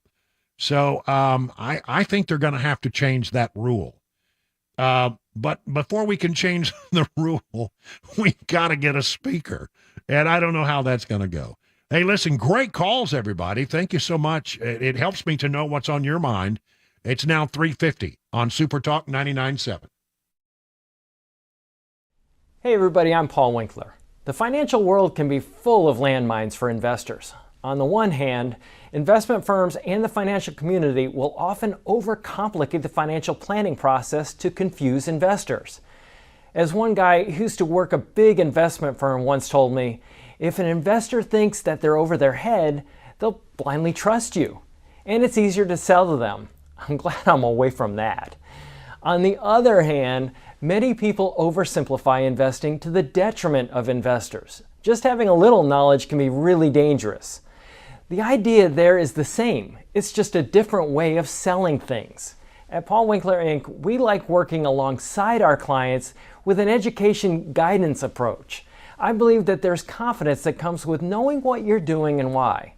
So I think they're going to have to change that rule. But before we can change the rule, we got to get a speaker, and I don't know how that's going to go. Hey, listen, great calls, everybody. Thank you so much. It helps me to know what's on your mind. It's now 3:50 on Super Talk 99.7. Hey, everybody, I'm Paul Winkler. The financial world can be full of landmines for investors. On the one hand, investment firms and the financial community will often overcomplicate the financial planning process to confuse investors. As one guy who used to work a big investment firm once told me, if an investor thinks that they're over their head, they'll blindly trust you. And it's easier to sell to them. I'm glad I'm away from that. On the other hand, many people oversimplify investing to the detriment of investors. Just having a little knowledge can be really dangerous. The idea there is the same. It's just a different way of selling things. At Paul Winkler Inc., we like working alongside our clients with an education guidance approach. I believe that there's confidence that comes with knowing what you're doing and why.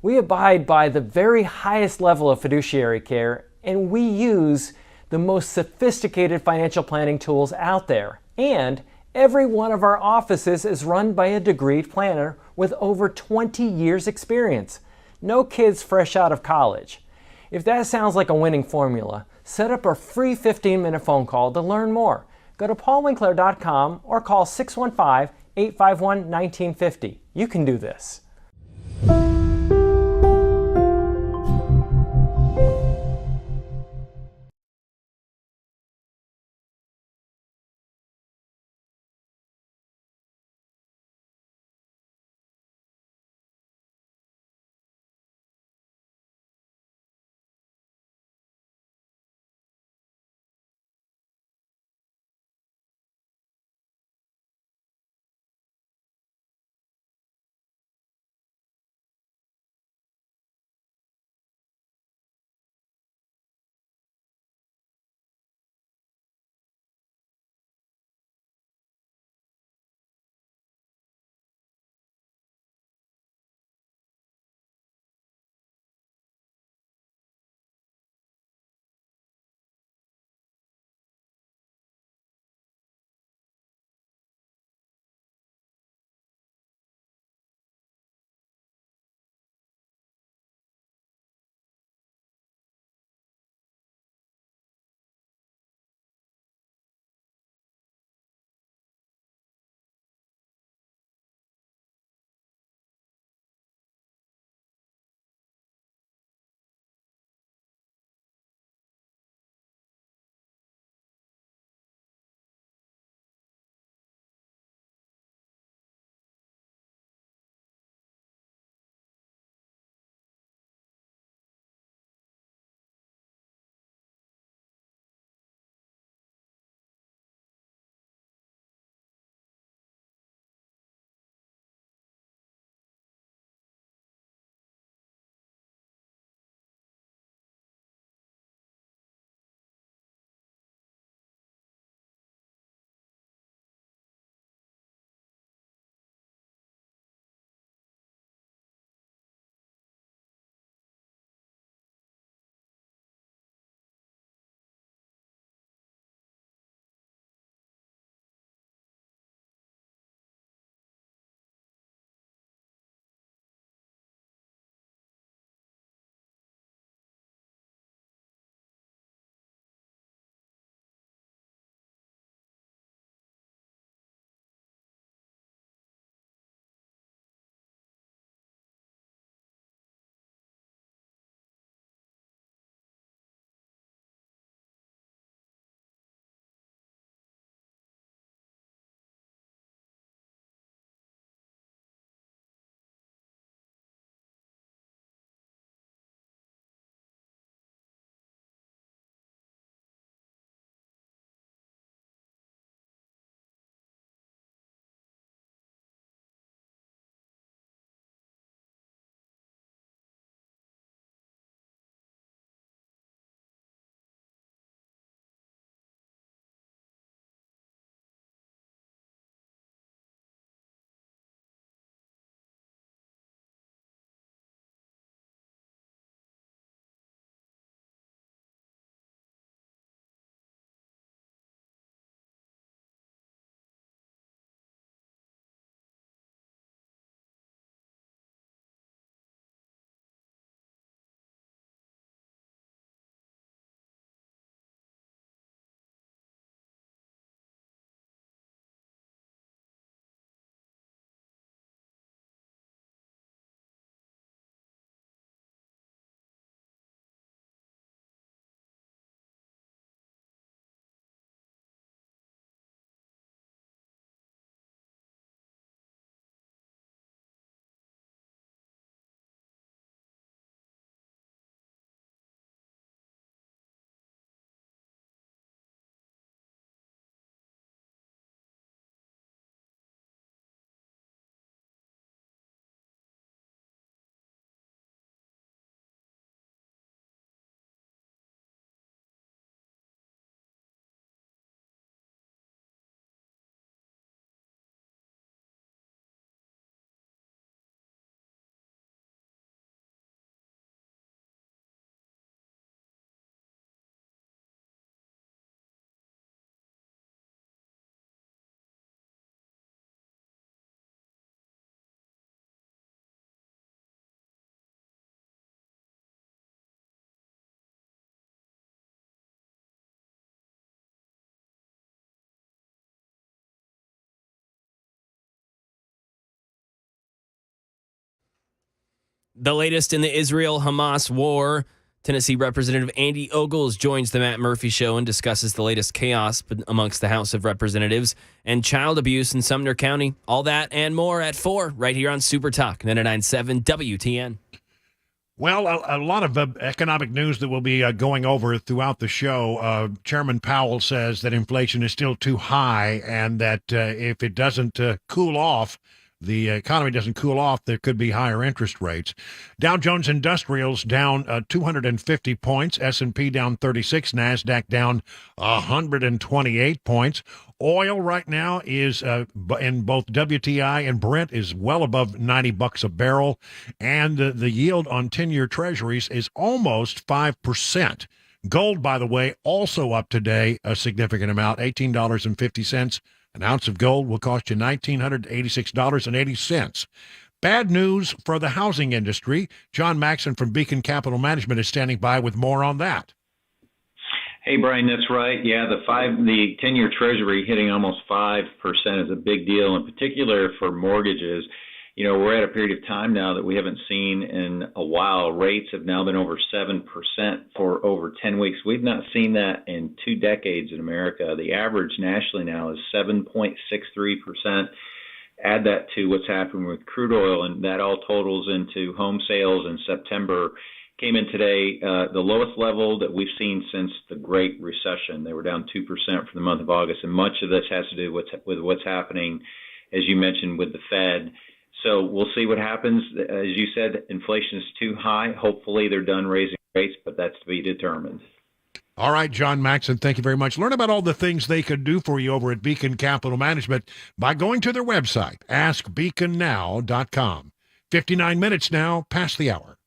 We abide by the very highest level of fiduciary care, and we use the most sophisticated financial planning tools out there. And every one of our offices is run by a degreed planner with over 20 years experience. No kids fresh out of college. If that sounds like a winning formula, set up a free 15-minute phone call to learn more. Go to paulwinkler.com or call 615-851-1950. You can do this. The latest in the Israel-Hamas war. Tennessee Representative Andy Ogles joins the Matt Murphy Show and discusses the latest chaos amongst the House of Representatives and child abuse in Sumner County. All that and more at 4 right here on Super Talk 99.7 WTN. Well, a lot of economic news that we'll be going over throughout the show. Chairman Powell says that inflation is still too high and that if it doesn't cool off, the economy doesn't cool off, there could be higher interest rates. Dow Jones Industrials down 250 points, S&P down 36, NASDAQ down 128 points. Oil right now is in both WTI and Brent is well above $90 a barrel, and the yield on 10-year treasuries is almost 5%. Gold, by the way, also up today a significant amount, $18.50. An ounce of gold will cost you $1,986.80. Bad news for the housing industry. John Maxon from Beacon Capital Management is standing by with more on that. Hey, Brian, that's right. Yeah, the 10-year Treasury hitting almost 5% is a big deal, in particular for mortgages. You know, we're at a period of time now that we haven't seen in a while. Rates have now been over 7% for over 10 weeks. We've not seen that in 2 decades in America. The average nationally now is 7.63%. Add that to what's happened with crude oil, and that all totals into home sales in September. Came in today, the lowest level that we've seen since the Great Recession. They were down 2% for the month of August, and much of this has to do with what's happening, as you mentioned, with the Fed. So we'll see what happens. As you said, inflation is too high. Hopefully they're done raising rates, but that's to be determined. All right, John Maxon, thank you very much. Learn about all the things they could do for you over at Beacon Capital Management by going to their website, askbeaconnow.com. 59 minutes now past the hour.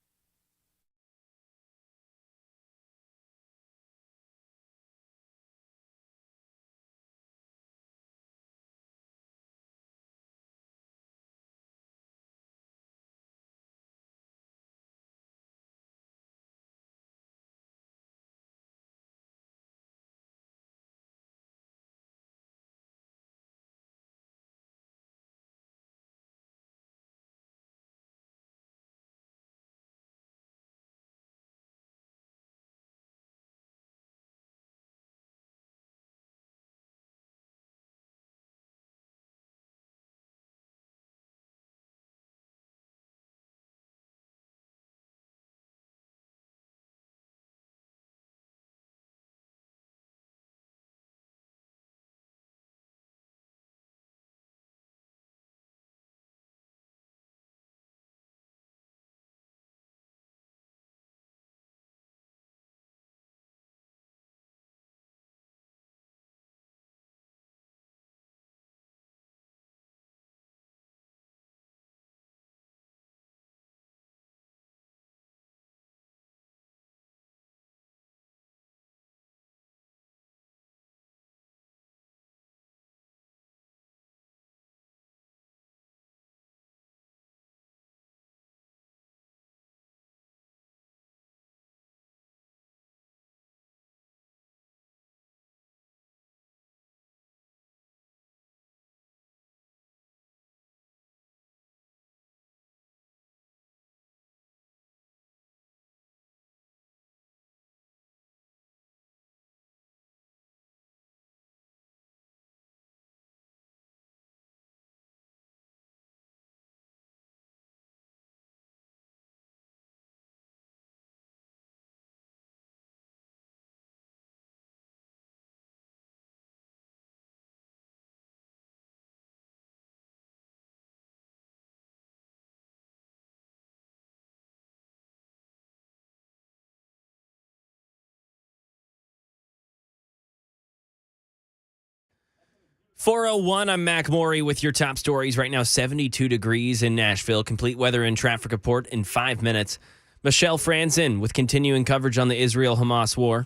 .401, I'm Mac Morey with your top stories. Right now, 72 degrees in Nashville. Complete weather and traffic report in 5 minutes. Michelle Franzen with continuing coverage on the Israel-Hamas war.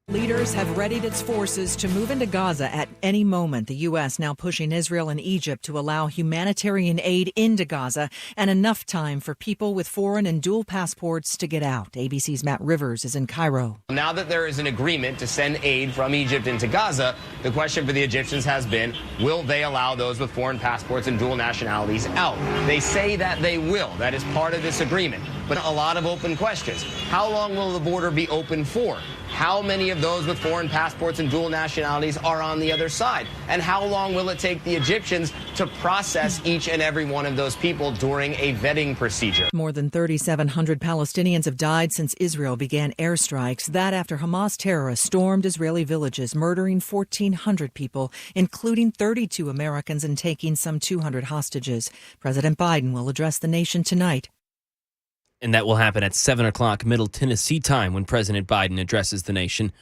Leaders have readied its forces to move into Gaza at any moment. The U.S. now pushing Israel and Egypt to allow humanitarian aid into Gaza and enough time for people with foreign and dual passports to get out. ABC's Matt Rivers is in Cairo. Now that there is an agreement to send aid from Egypt into Gaza, the question for the Egyptians has been, will they allow those with foreign passports and dual nationalities out? They say that they will. That is part of this agreement. But a lot of open questions. How long will the border be open for? How many of those with foreign passports and dual nationalities are on the other side? And how long will it take the Egyptians to process each and every one of those people during a vetting procedure? More than 3,700 Palestinians have died since Israel began airstrikes. That after Hamas terrorists stormed Israeli villages, murdering 1,400 people, including 32 Americans, and taking some 200 hostages. President Biden will address the nation tonight. And that will happen at 7 o'clock Middle Tennessee time when President Biden addresses the nation.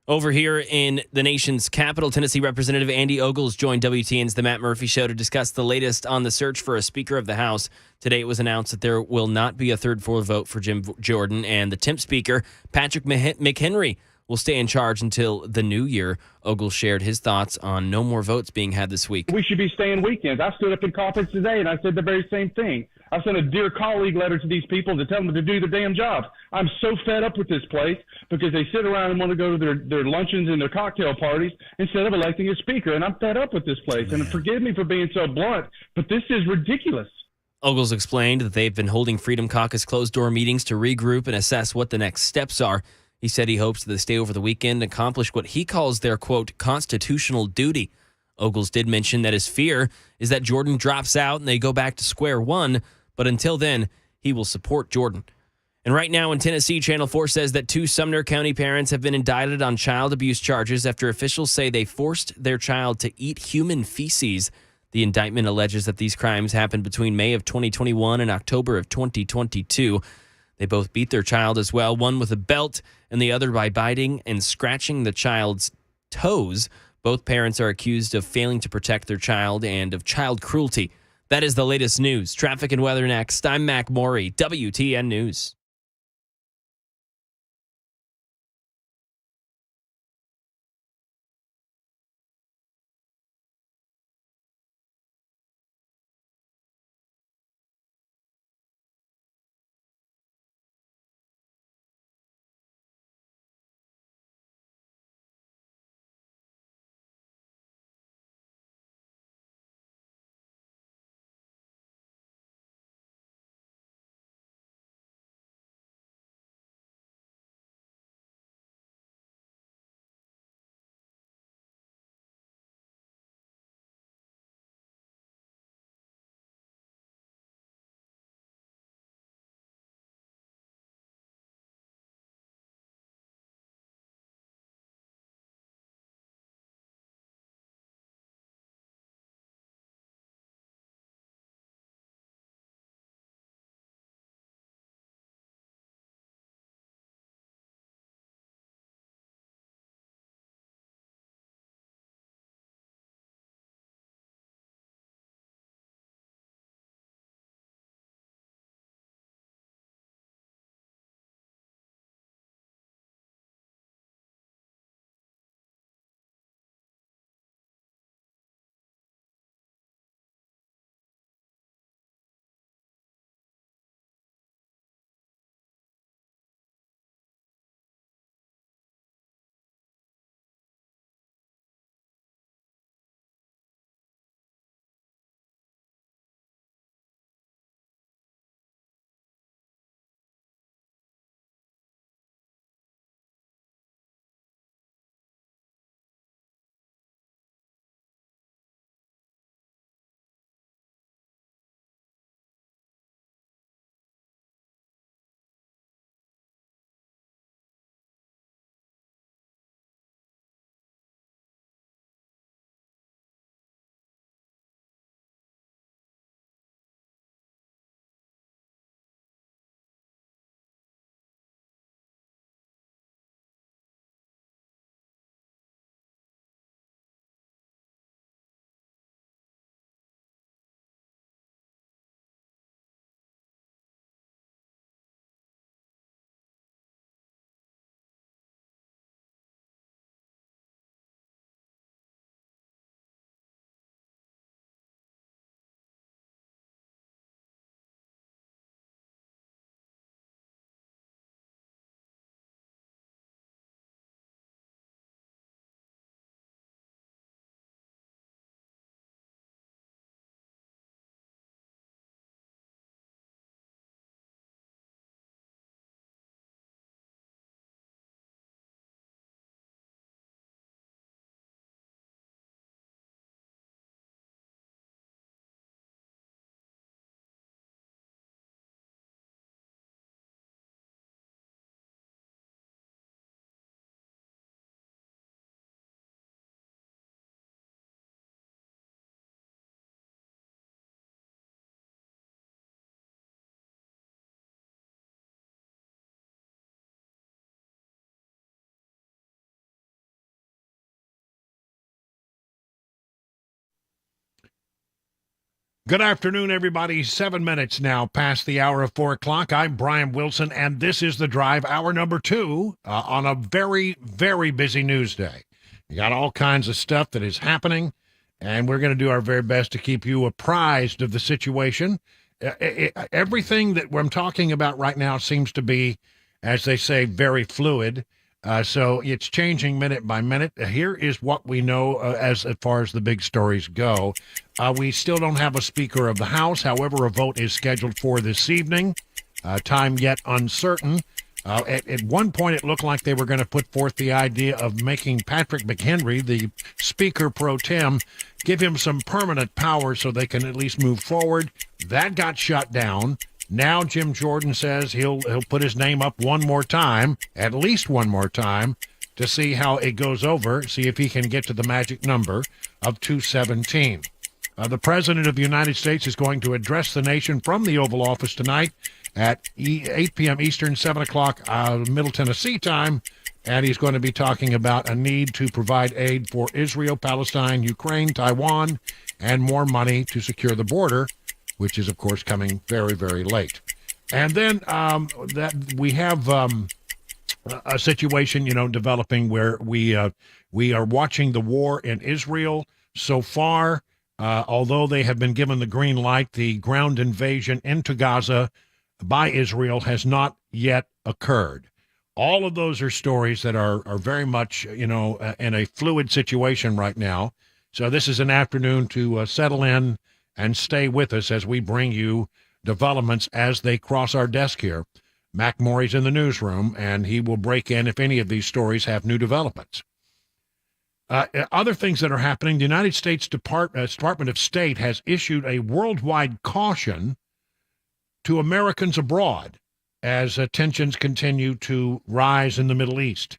Over here in the nation's capital, Tennessee Representative Andy Ogles joined WTN's The Matt Murphy Show to discuss the latest on the search for a Speaker of the House. Today it was announced that there will not be a third floor vote for Jim Jordan, and the temp Speaker, Patrick McHenry, will stay in charge until the new year. Ogles shared his thoughts on no more votes being had this week. We should be staying weekends. I stood up in conference today and I said the very same thing. I sent a dear colleague letter to these people to tell them to do their damn jobs. I'm so fed up with this place because they sit around and want to go to their luncheons and their cocktail parties instead of electing a speaker. And I'm fed up with this place. And forgive me for being so blunt, but this is ridiculous. Ogles explained that they've been holding Freedom Caucus closed-door meetings to regroup and assess what the next steps are. He said he hopes that they stay over the weekend and accomplish what he calls their, quote, constitutional duty. Ogles did mention that his fear is that Jordan drops out and they go back to square one, but until then, he will support Jordan. And right now in Tennessee, Channel 4 says that 2 Sumner County parents have been indicted on child abuse charges after officials say they forced their child to eat human feces. The indictment alleges that these crimes happened between May of 2021 and October of 2022. They both beat their child as well, one with a belt and the other by biting and scratching the child's toes. Both parents are accused of failing to protect their child and of child cruelty. That is the latest news. Traffic and weather next. I'm Mac Morey, WTN News. Good afternoon, everybody. 7 minutes now past the hour of 4 o'clock. I'm Brian Wilson, and this is The Drive, hour number 2, on a very, very busy news day. You got all kinds of stuff that is happening, and we're going to do our very best to keep you apprised of the situation. Everything that I'm talking about right now seems to be, as they say, very fluid. So it's changing minute by minute. Here is what we know as far as the big stories go. We still don't have a Speaker of the House. However, a vote is scheduled for this evening. Time yet uncertain. At one point, it looked like they were going to put forth the idea of making Patrick McHenry, the Speaker pro tem, give him some permanent power so they can at least move forward. That got shut down. Now Jim Jordan says he'll put his name up one more time, at least one more time, to see how it goes over, see if he can get to the magic number of 217. The President of the United States is going to address the nation from the Oval Office tonight at 8 p.m. Eastern, 7 o'clock Middle Tennessee time, and he's going to be talking about a need to provide aid for Israel, Palestine, Ukraine, Taiwan, and more money to secure the border, which is, of course, coming very, very late. And then that we have a situation, developing where we are watching the war in Israel. So far, although they have been given the green light, the ground invasion into Gaza by Israel has not yet occurred. All of those are stories that are very much, in a fluid situation right now. So this is an afternoon to settle in and stay with us as we bring you developments as they cross our desk here. Mac Morey's in the newsroom, and he will break in if any of these stories have new developments. Other things that are happening, the United States Department of State has issued a worldwide caution to Americans abroad as tensions continue to rise in the Middle East.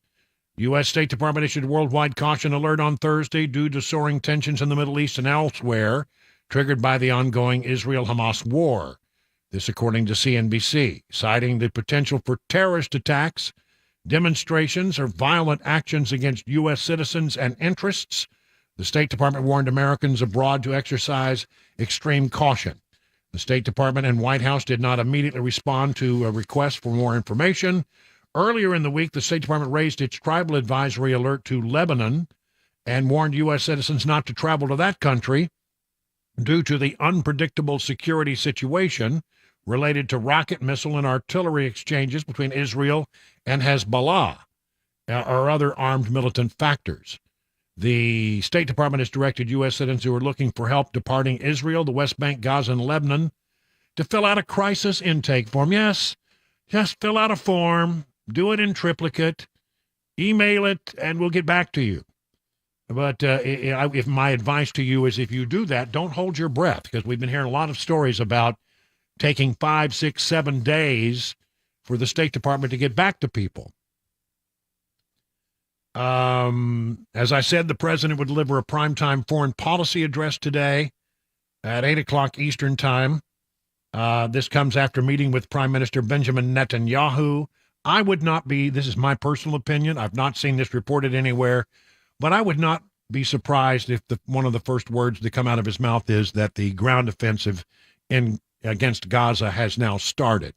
U.S. State Department issued a worldwide caution alert on Thursday due to soaring tensions in the Middle East and elsewhere, triggered by the ongoing Israel-Hamas war. This according to CNBC, citing the potential for terrorist attacks, demonstrations, or violent actions against U.S. citizens and interests. The State Department warned Americans abroad to exercise extreme caution. The State Department and White House did not immediately respond to a request for more information. Earlier in the week, the State Department raised its tribal advisory alert to Lebanon and warned U.S. citizens not to travel to that country due to the unpredictable security situation related to rocket, missile, and artillery exchanges between Israel and Hezbollah or other armed militant factors. The State Department has directed U.S. citizens who are looking for help departing Israel, the West Bank, Gaza, and Lebanon to fill out a crisis intake form. Yes, just fill out a form, do it in triplicate, email it, and we'll get back to you. But if my advice to you is if you do that, don't hold your breath, because we've been hearing a lot of stories about taking 5, 6, 7 days for the State Department to get back to people. As I said, the president would deliver a primetime foreign policy address today at 8 o'clock Eastern time. This comes after meeting with Prime Minister Benjamin Netanyahu. I would not be, this is my personal opinion, I've not seen this reported anywhere, but I would not be surprised if one of the first words that come out of his mouth is that the ground offensive against Gaza has now started.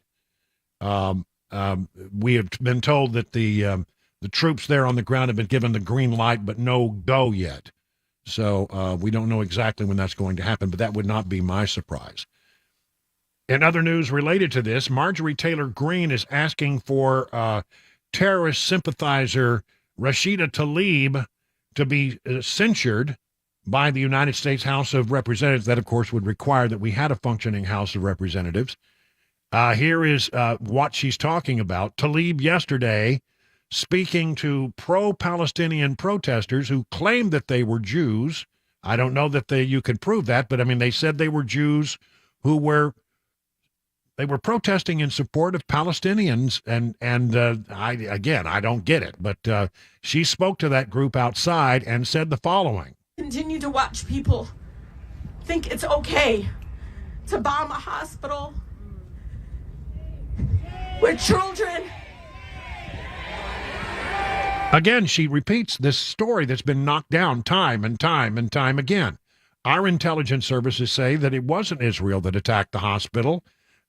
We have been told that the troops there on the ground have been given the green light, but no go yet. So we don't know exactly when that's going to happen, but that would not be my surprise. In other news related to this, Marjorie Taylor Greene is asking for terrorist sympathizer Rashida Tlaib to be censured by the United States House of Representatives. That, of course, would require that we had a functioning House of Representatives. Here is what she's talking about. Tlaib yesterday speaking to pro-Palestinian protesters who claimed that they were Jews. I don't know that you could prove that, but I mean, they said they were Jews who were protesting in support of Palestinians, and I don't get it. But she spoke to that group outside and said the following. Continue to watch people think it's okay to bomb a hospital with children. Again, she repeats this story that's been knocked down time and time and time again. Our intelligence services say that it wasn't Israel that attacked the hospital.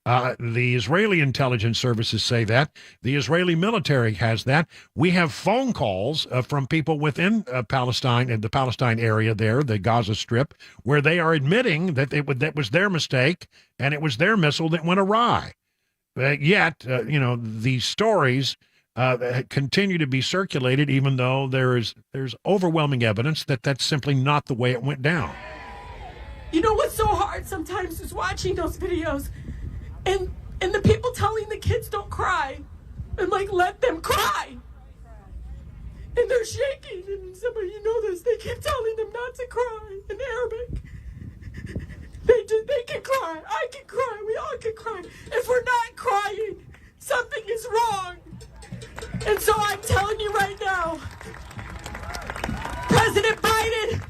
The Israeli intelligence services say that. The Israeli military has that. We have phone calls from people within Palestine and the Palestine area there, the Gaza Strip, where they are admitting that that was their mistake and it was their missile that went awry. Yet, these stories continue to be circulated, even though there's overwhelming evidence that that's simply not the way it went down. You know what's so hard sometimes is watching those videos and the people telling the kids don't cry and like let them cry. And they're shaking, and somebody, you know this, they keep telling them not to cry in Arabic. They can cry, I can cry, we all can cry. If we're not crying, something is wrong. And so I'm telling you right now, President Biden,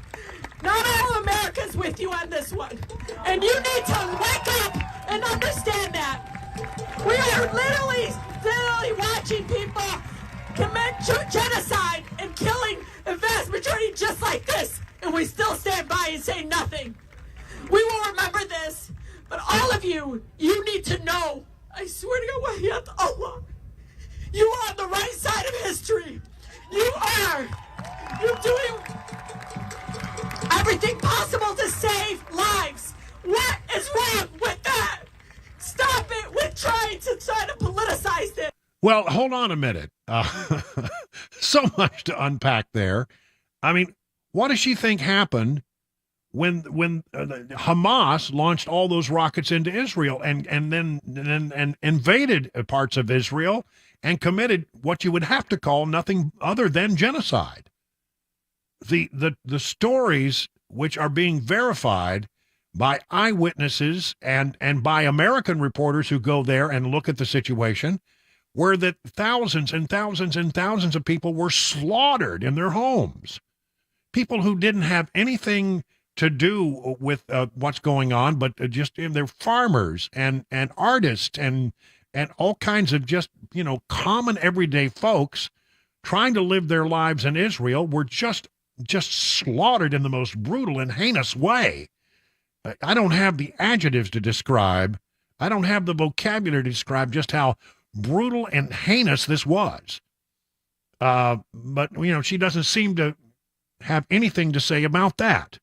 not all America's with you on this one. And you need to wake up and understand that. We are literally watching people commit genocide and killing a vast majority just like this. And we still stand by and say nothing. We will remember this. But all of you, you need to know, I swear to God, Wahyat Allah, you are on the right side of history. You are. You're doing everything possible to save lives. What is wrong with that? Stop it with trying to politicize it. Well, hold on a minute. So much to unpack there. I mean, what does she think happened when Hamas launched all those rockets into Israel and then invaded parts of Israel and committed what you would have to call nothing other than genocide? The stories which are being verified by eyewitnesses and by American reporters who go there and look at the situation were that thousands and thousands and thousands of people were slaughtered in their homes. People who didn't have anything to do with what's going on, but just they're farmers and artists and all kinds of just, common everyday folks trying to live their lives in Israel were just slaughtered in the most brutal and heinous way. I don't have the adjectives to describe. I don't have the vocabulary to describe just how brutal and heinous this was. But, she doesn't seem to have anything to say about that.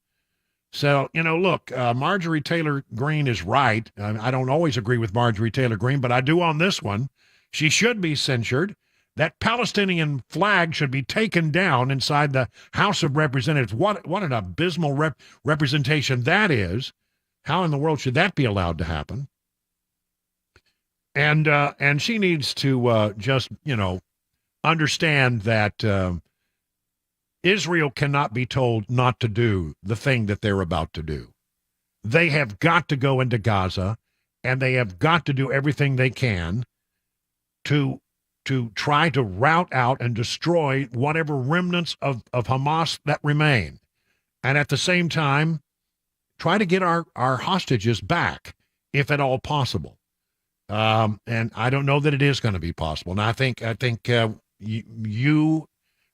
So, look, Marjorie Taylor Greene is right. I don't always agree with Marjorie Taylor Greene, but I do on this one. She should be censured. That Palestinian flag should be taken down inside the House of Representatives. What an abysmal representation that is. How in the world should that be allowed to happen? And she needs to just, understand that Israel cannot be told not to do the thing that they're about to do. They have got to go into Gaza, and they have got to do everything they can to try to rout out and destroy whatever remnants of Hamas that remain. And at the same time, try to get our hostages back, if at all possible. And I don't know that it is going to be possible. And I think you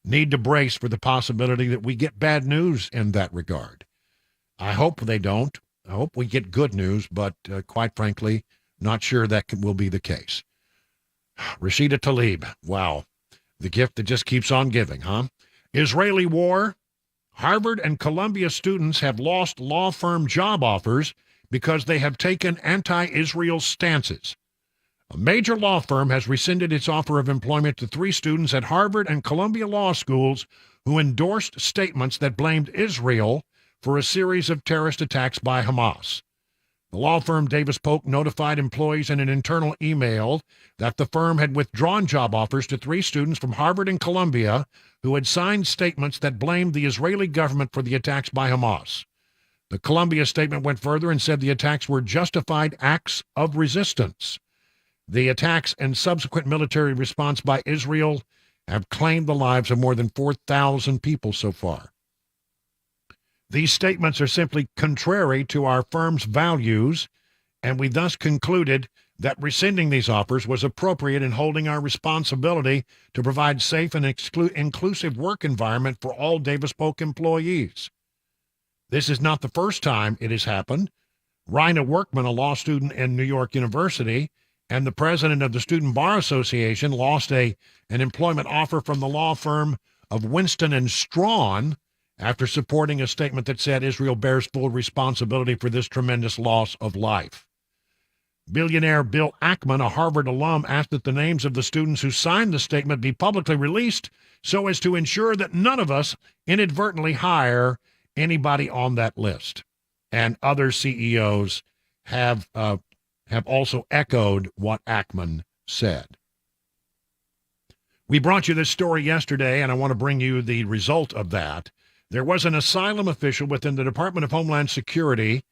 need to brace for the possibility that we get bad news in that regard. I hope they don't. I hope we get good news, but quite frankly, not sure that will be the case. Rashida Tlaib, wow, the gift that just keeps on giving, huh? Israeli war. Harvard and Columbia students have lost law firm job offers because they have taken anti-Israel stances. A major law firm has rescinded its offer of employment to 3 students at Harvard and Columbia law schools who endorsed statements that blamed Israel for a series of terrorist attacks by Hamas. The law firm Davis Polk notified employees in an internal email that the firm had withdrawn job offers to 3 students from Harvard and Columbia who had signed statements that blamed the Israeli government for the attacks by Hamas. The Columbia statement went further and said the attacks were justified acts of resistance. The attacks and subsequent military response by Israel have claimed the lives of more than 4,000 people so far. These statements are simply contrary to our firm's values, and we thus concluded that rescinding these offers was appropriate in holding our responsibility to provide safe and inclusive work environment for all Davis Polk employees. This is not the first time it has happened. Rina Workman, a law student in New York University, and the president of the Student Bar Association lost an employment offer from the law firm of Winston and Strawn after supporting a statement that said Israel bears full responsibility for this tremendous loss of life. Billionaire Bill Ackman, a Harvard alum, asked that the names of the students who signed the statement be publicly released so as to ensure that none of us inadvertently hire anybody on that list. And other CEOs have also echoed what Ackman said. We brought you this story yesterday, and I want to bring you the result of that. There was an asylum official within the Department of Homeland Security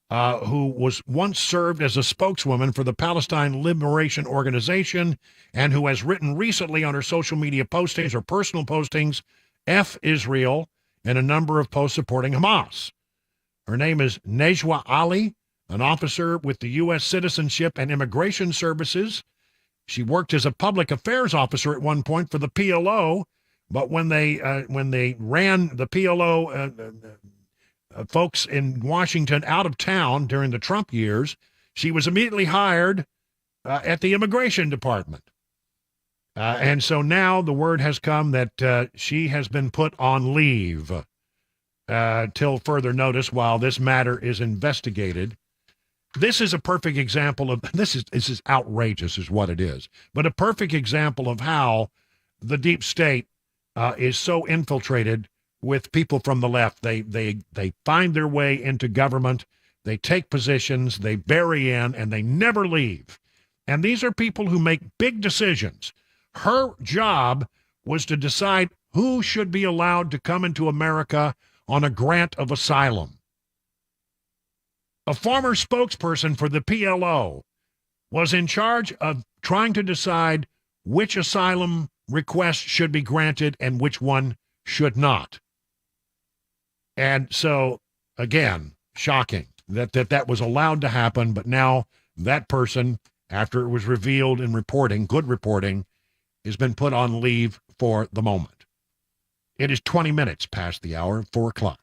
who was once served as a spokeswoman for the Palestine Liberation Organization and who has written recently on her social media postings or personal postings, F Israel, and a number of posts supporting Hamas. Her name is Nejwa Ali, an officer with the U.S. Citizenship and Immigration Services. She worked as a public affairs officer at one point for the PLO, but when they ran the PLO folks in Washington out of town during the Trump years, she was immediately hired at the Immigration Department. And so now the word has come that she has been put on leave till further notice while this matter is investigated. This is a perfect example of, this is outrageous is what it is, but a perfect example of how the deep state is so infiltrated with people from the left. They find their way into government, they take positions, they bury in, and they never leave. And these are people who make big decisions. Her job was to decide who should be allowed to come into America on a grant of asylum. A former spokesperson for the PLO was in charge of trying to decide which asylum request should be granted and which one should not. And so, again, shocking that was allowed to happen, but now that person, after it was revealed in reporting, good reporting, has been put on leave for the moment. It is 20 minutes past the hour, 4 o'clock.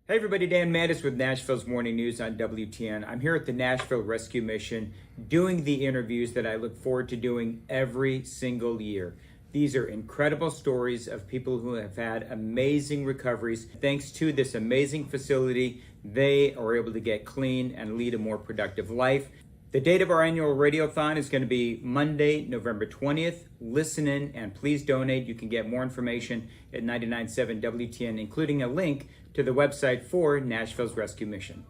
Hey everybody, Dan Mattis with Nashville's Morning News on WTN. I'm here at the Nashville Rescue Mission doing the interviews that I look forward to doing every single year. These are incredible stories of people who have had amazing recoveries. Thanks to this amazing facility, they are able to get clean and lead a more productive life. The date of our annual radiothon is going to be Monday, November 20th. Listen in and please donate. You can get more information at 99.7 WTN, including a link to the website for Nashville's Rescue Mission.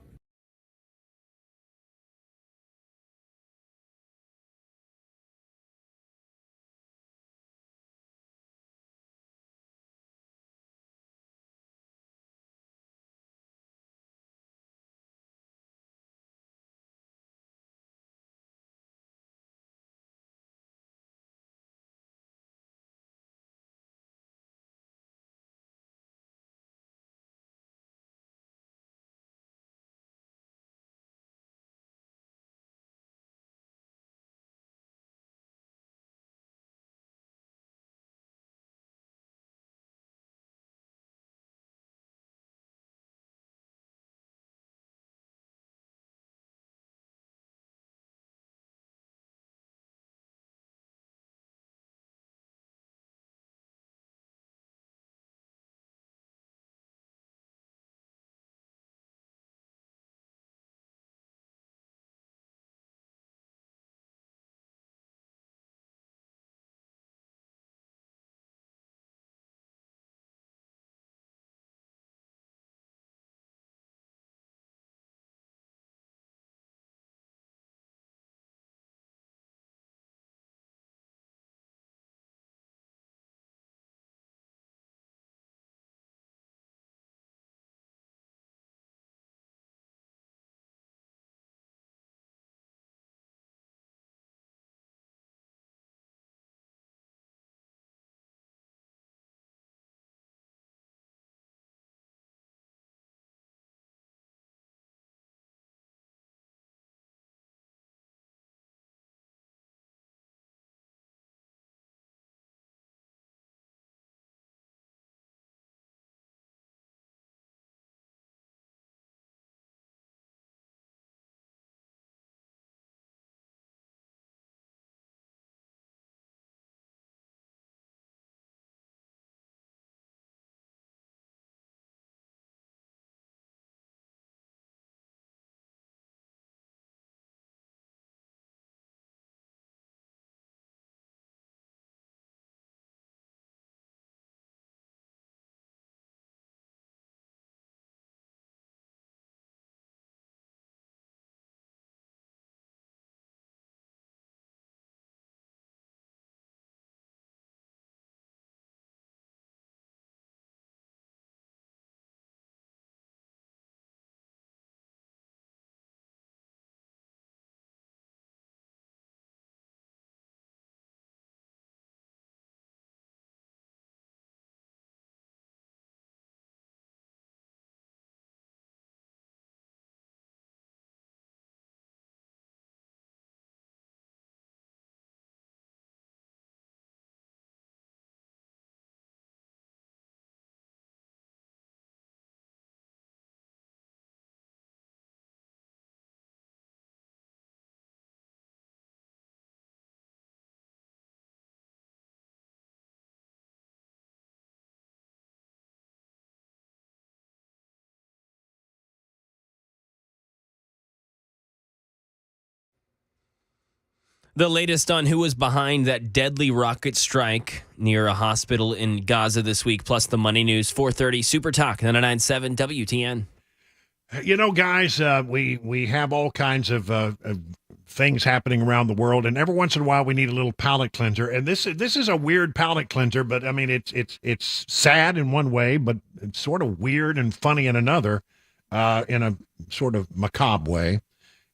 The latest on who was behind that deadly rocket strike near a hospital in Gaza this week, plus the money news. 4:30 Super Talk 99.7 WTN. You know, guys, we have all kinds of things happening around the world, and every once in a while we need a little palate cleanser. And this is a weird palate cleanser, but I mean it's sad in one way, but it's sort of weird and funny in another, in a sort of macabre way.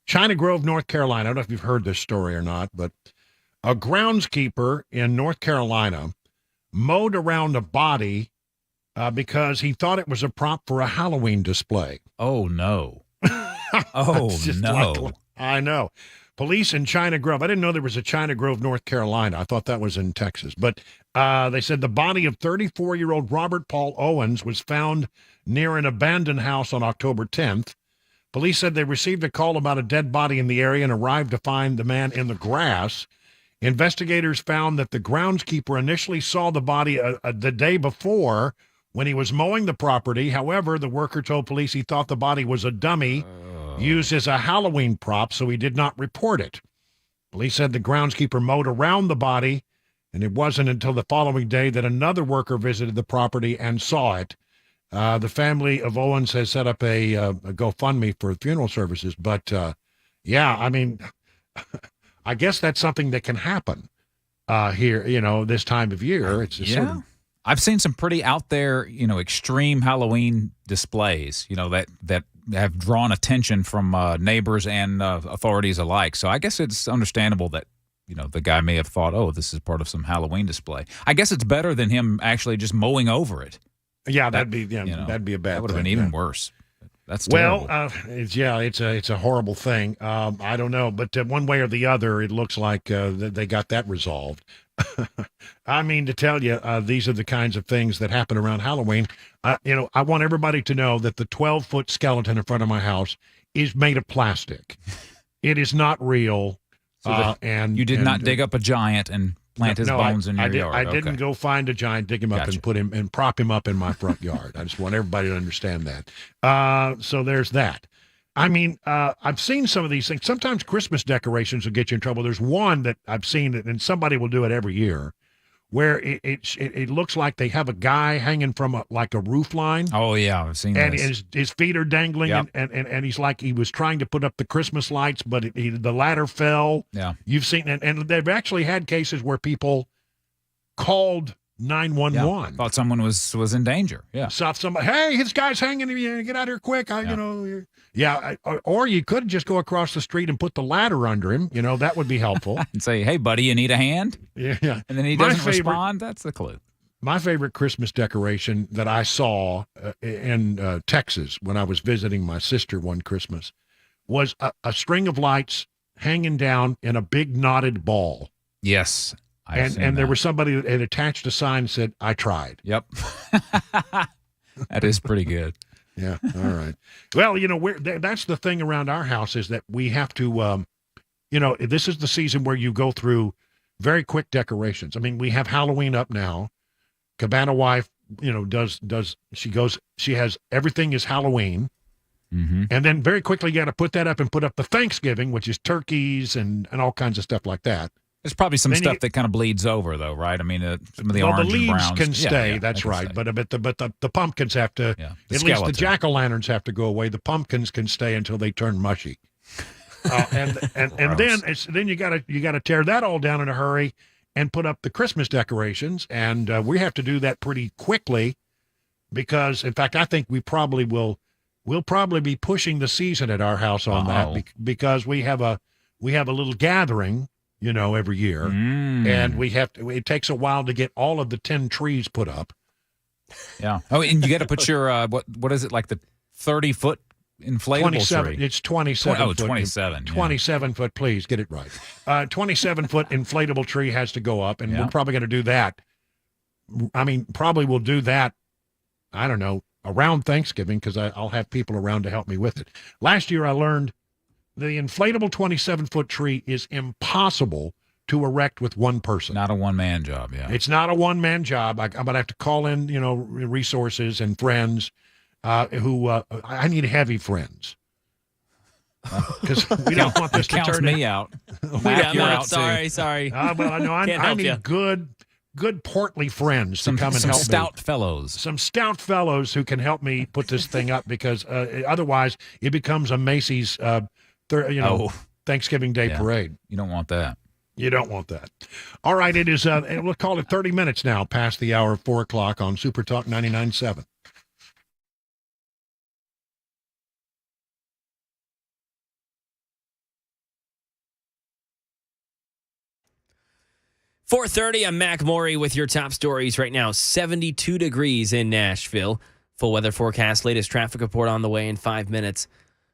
China Grove, North Carolina. I don't know if you've heard this story or not, but a groundskeeper in North Carolina mowed around a body because he thought it was a prop for a Halloween display. Oh, no. Oh, no. I know. Police in China Grove. I didn't know there was a China Grove, North Carolina. I thought that was in Texas. But they said the body of 34-year-old Robert Paul Owens was found near an abandoned house on October 10th. Police said they received a call about a dead body in the area and arrived to find the man in the grass. Investigators found that the groundskeeper initially saw the body the day before when he was mowing the property. However, the worker told police he thought the body was a dummy used as a Halloween prop, so he did not report it. Police said the groundskeeper mowed around the body, and it wasn't until the following day that another worker visited the property and saw it. The family of Owens has set up a GoFundMe for funeral services. But, yeah, I mean, I guess that's something that can happen here, this time of year. It's just sort of... I've seen some pretty out there, extreme Halloween displays, that have drawn attention from neighbors and authorities alike. So I guess it's understandable that, the guy may have thought, oh, this is part of some Halloween display. I guess it's better than him actually just mowing over it. Yeah, that'd be a bad thing. That would have been even worse. That's terrible. Well, it's a horrible thing. I don't know, but one way or the other, it looks like they got that resolved. I mean, to tell you, these are the kinds of things that happen around Halloween. I want everybody to know that the 12-foot skeleton in front of my house is made of plastic. It is not real. And you did not dig up a giant and plant his bones in your yard. I didn't go find a giant, dig him up, and put him and prop him up in my front yard. I just want everybody to understand that. So there's that. I mean, I've seen some of these things. Sometimes Christmas decorations will get you in trouble. There's one that I've seen, and somebody will do it every year, where it looks like they have a guy hanging from a roof line. Oh yeah, I've seen and this. his feet are dangling, and he's like he was trying to put up the Christmas lights, but the ladder fell. Yeah, you've seen, and they've actually had cases where people called 911. Thought someone was in danger. Yeah, saw somebody. Hey, this guy's hanging. Get out here quick! Or you could just go across the street and put the ladder under him. That would be helpful. And say, hey, buddy, you need a hand? Yeah. And then he doesn't respond. That's the clue. My favorite Christmas decoration that I saw in Texas when I was visiting my sister one Christmas was a string of lights hanging down in a big knotted ball. Yes. And there was somebody that had attached a sign that said, I tried. Yep. That is pretty good. Yeah. All right. Well, that's the thing around our house is that we have to, this is the season where you go through very quick decorations. I mean, we have Halloween up now. Cabana wife, she has everything is Halloween. Mm-hmm. And then very quickly you got to put that up and put up the Thanksgiving, which is turkeys and all kinds of stuff like that. There's probably some stuff that kind of bleeds over, though, right? I mean, some of the orange the leaves and browns can stay. That's right. But the pumpkins have to. Yeah, at least the jack-o'-lanterns have to go away. The pumpkins can stay until they turn mushy. And then you got to tear that all down in a hurry and put up the Christmas decorations, and we have to do that pretty quickly because, in fact, I think we'll probably be pushing the season at our house on that because we have a little gathering. Every year. And it takes a while to get all of the 10 trees put up. Yeah. Oh, and you got to put your, what is it, like the 30-foot inflatable tree? It's 27 foot. 27. 27 foot, please, get it right. 27-foot inflatable tree has to go up, and we're probably going to do that. I mean, probably we'll do that, I don't know, around Thanksgiving because I'll have people around to help me with it. Last year I learned the inflatable 27-foot tree is impossible to erect with one person. Not a one-man job, yeah. It's not a one-man job. I'm going to have to call in, resources and friends who I need heavy friends. Because we don't want this to turn me out. Mac, you're Mac, out sorry. Well, no, Can't I help need you. good portly friends to come and some help stout me. fellows. Some stout fellows who can help me put this thing up because otherwise it becomes a Macy's, Thanksgiving Day parade. You don't want that. You don't want that. All right, it is, we'll call it 30 minutes now past the hour of 4 o'clock on Super Talk 99.7. .30, I'm Mac Maury with your top stories right now. 72 degrees in Nashville. Full weather forecast, latest traffic report on the way in 5 minutes.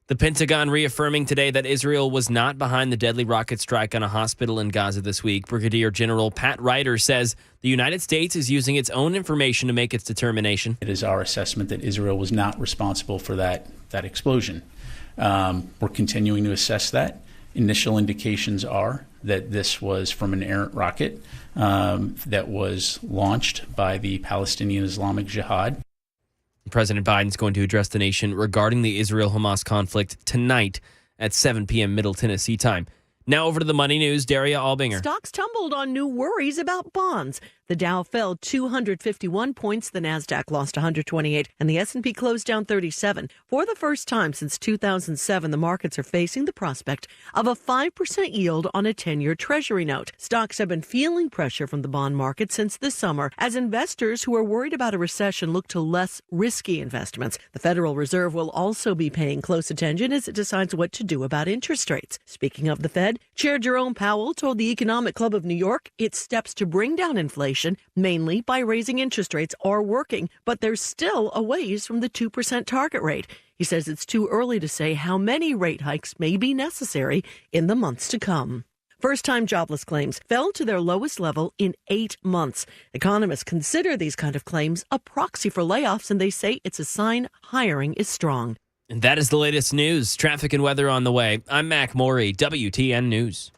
The Pentagon reaffirming today that Israel was not behind the deadly rocket strike on a hospital in Gaza this week. Brigadier General Pat Ryder says the United States is using its own information to make its determination. It is our assessment that Israel was not responsible for that explosion. We're continuing to assess that. Initial indications are that this was from an errant rocket that was launched by the Palestinian Islamic Jihad. President Biden's going to address the nation regarding the Israel-Hamas conflict tonight at 7 p.m. Middle Tennessee time. Now over to the money news, Daria Albinger. Stocks tumbled on new worries about bonds. The Dow fell 251 points, the Nasdaq lost 128, and the S&P closed down 37. For the first time since 2007, the markets are facing the prospect of a 5% yield on a 10-year Treasury note. Stocks have been feeling pressure from the bond market since this summer as investors who are worried about a recession look to less risky investments. The Federal Reserve will also be paying close attention as it decides what to do about interest rates. Speaking of the Fed, Chair Jerome Powell told the Economic Club of New York its steps to bring down inflation, mainly by raising interest rates, are working, but there's still a ways from the 2% target rate. He says it's too early to say how many rate hikes may be necessary in the months to come. First-time jobless claims fell to their lowest level in 8 months. Economists consider these kind of claims a proxy for layoffs, and they say it's a sign hiring is strong. And that is the latest news. Traffic and weather on the way. I'm Mac Maury, WTN News.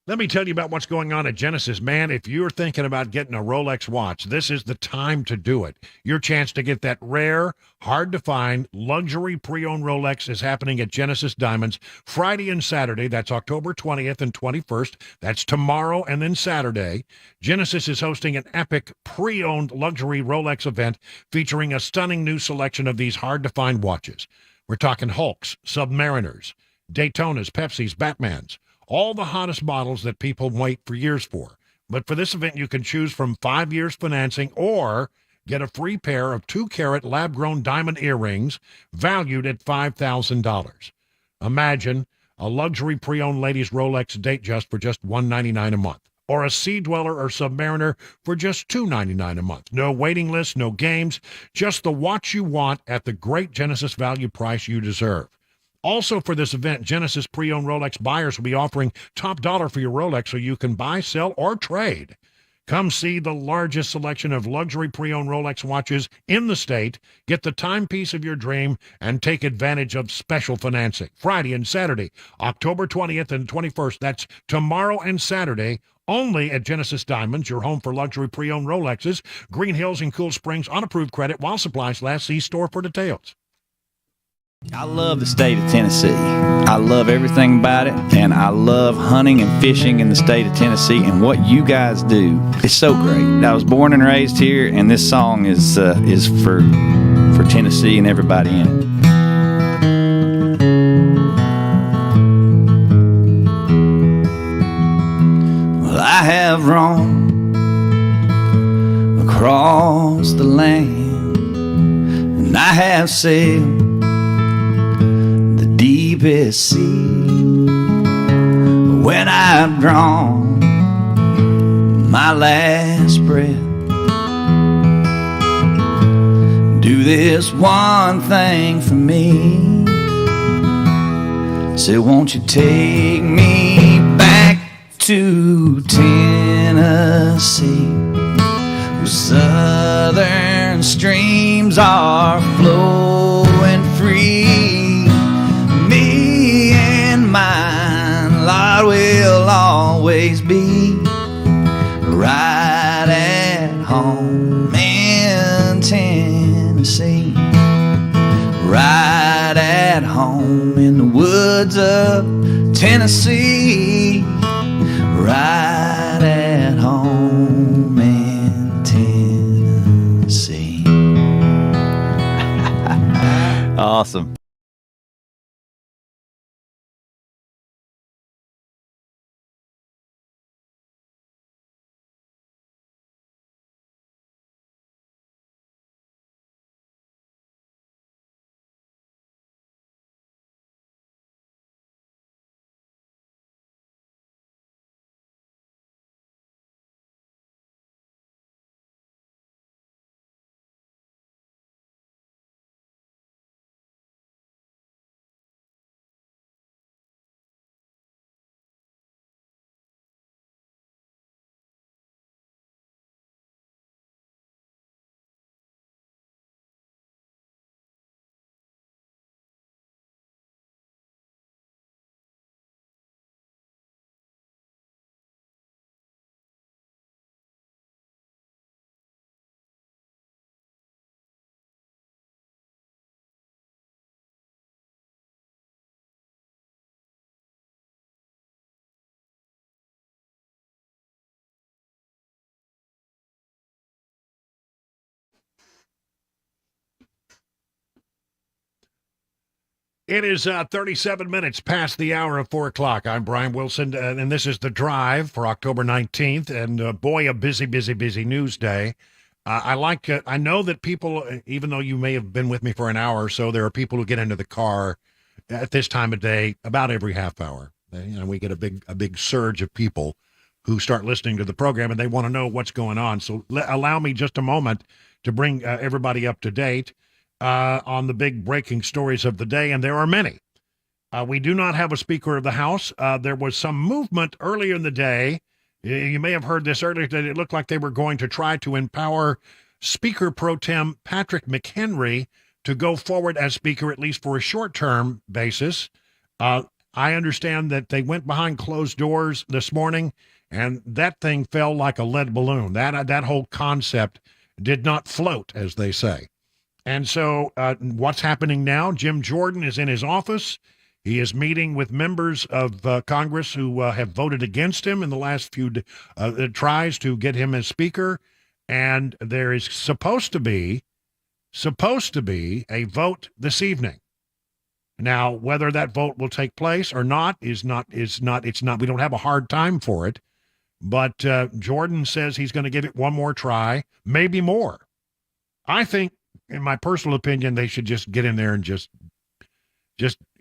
Let me tell you about what's going on at Genesis. Man, if you're thinking about getting a Rolex watch, this is the time to do it. Your chance to get that rare, hard-to-find, luxury pre-owned Rolex is happening at Genesis Diamonds Friday and Saturday. That's October 20th and 21st. That's tomorrow and then Saturday. Genesis is hosting an epic pre-owned luxury Rolex event featuring a stunning new selection of these hard-to-find watches. We're talking Hulks, Submariners, Daytonas, Pepsis, Batmans. All the hottest models that people wait for years for. But for this event, you can choose from 5 years financing or get a free pair of 2-carat lab-grown diamond earrings valued at $5,000. Imagine a luxury pre-owned ladies Rolex Datejust for just $199 a month, or a Sea Dweller or Submariner for just $299 a month. No waiting list, no games, just the watch you want at the great Genesis value price you deserve. Also for this event, Genesis pre-owned Rolex buyers will be offering top dollar for your Rolex so you can buy, sell, or trade. Come see the largest selection of luxury pre-owned Rolex watches in the state, get the timepiece of your dream, and take advantage of special financing. Friday and Saturday, October 20th and 21st. That's tomorrow and Saturday, only at Genesis Diamonds, your home for luxury pre-owned Rolexes, Green Hills and Cool Springs on approved credit while supplies last. See store for details. I love the state of Tennessee. I love everything about it, and I love hunting and fishing in the state of Tennessee, and what you guys do is so great. I was born and raised here, and this song is for Tennessee and everybody in it. Well, I have roamed across the land, and I have sailed deepest sea. When I've drawn my last breath, do this one thing for me. Say, won't you take me back to Tennessee, where southern streams are flowing free. Me and mine, Lord, will always be right at home in Tennessee, right at home in the woods of Tennessee, right at home in Tennessee. Awesome. It is 37 minutes past the hour of 4 o'clock. I'm Brian Wilson, and this is The Drive for October 19th. And boy, a busy, busy, busy news day. I know that people, even though you may have been with me for an hour or so, there are people who get into the car at this time of day about every half hour. And we get a big surge of people who start listening to the program, and they want to know what's going on. So allow me just a moment to bring everybody up to date on the big breaking stories of the day, and there are many. We do not have a Speaker of the House. There was some movement earlier in the day. You may have heard this earlier, that it looked like they were going to try to empower Speaker Pro Tem Patrick McHenry to go forward as Speaker, at least for a short-term basis. I understand that they went behind closed doors this morning, and that thing fell like a lead balloon. That whole concept did not float, as they say. And so what's happening now? Jim Jordan is in his office. He is meeting with members of Congress who have voted against him in the last few tries to get him as Speaker. And there is supposed to be a vote this evening. Now, whether that vote will take place or not it's not, we don't have a hard time for it. But Jordan says he's going to give it one more try, maybe more. I think, in my personal opinion, they should just get in there and just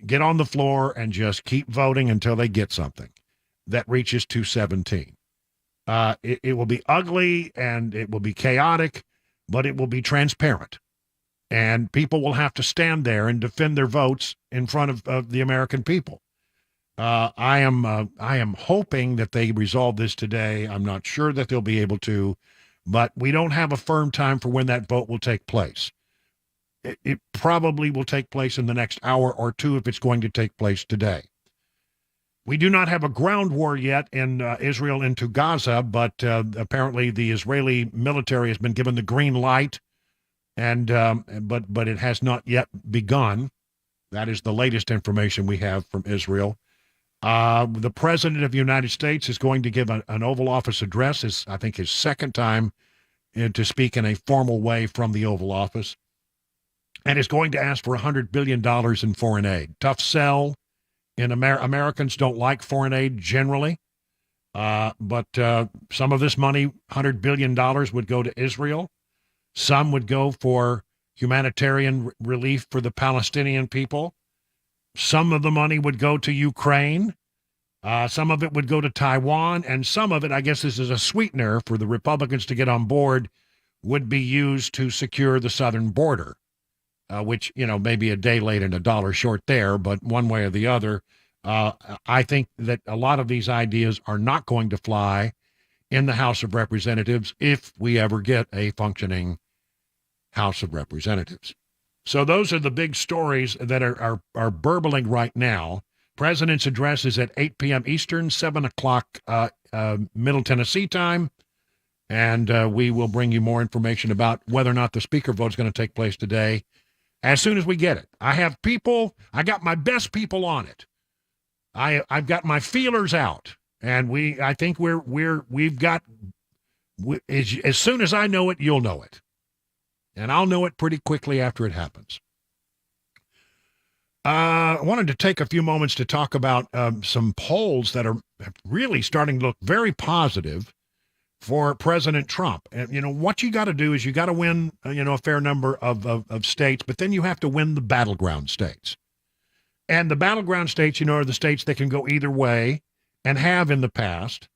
get on the floor and just keep voting until they get something that reaches 217. It will be ugly and it will be chaotic, but it will be transparent. And people will have to stand there and defend their votes in front of the American people. I am hoping that they resolve this today. I'm not sure that they'll be able to, but we don't have a firm time for when that vote will take place. It probably will take place in the next hour or two if it's going to take place today. We do not have a ground war yet in Israel into Gaza, but apparently the Israeli military has been given the green light, and but it has not yet begun. That is the latest information we have from Israel. The President of the United States is going to give an Oval Office address, I think his second time to speak in a formal way from the Oval Office, and is going to ask for $100 billion in foreign aid. Tough sell. Americans don't like foreign aid generally, but some of this money, $100 billion, would go to Israel. Some would go for humanitarian relief for the Palestinian people. Some of the money would go to Ukraine. Some of it would go to Taiwan. And some of it, I guess this is a sweetener for the Republicans to get on board, would be used to secure the southern border, which, maybe a day late and a dollar short there, but one way or the other, I think that a lot of these ideas are not going to fly in the House of Representatives if we ever get a functioning House of Representatives. So those are the big stories that are burbling right now. President's address is at 8 p.m. Eastern, 7 o'clock Middle Tennessee time, and we will bring you more information about whether or not the speaker vote is going to take place today as soon as we get it. I got my best people on it. I've got my feelers out, and I think we've got, as soon as I know it, you'll know it. And I'll know it pretty quickly after it happens. I wanted to take a few moments to talk about some polls that are really starting to look very positive for President Trump. And, what you got to do is you got to win, a fair number of states, but then you have to win the battleground states. And the battleground states, are the states that can go either way and have in the past.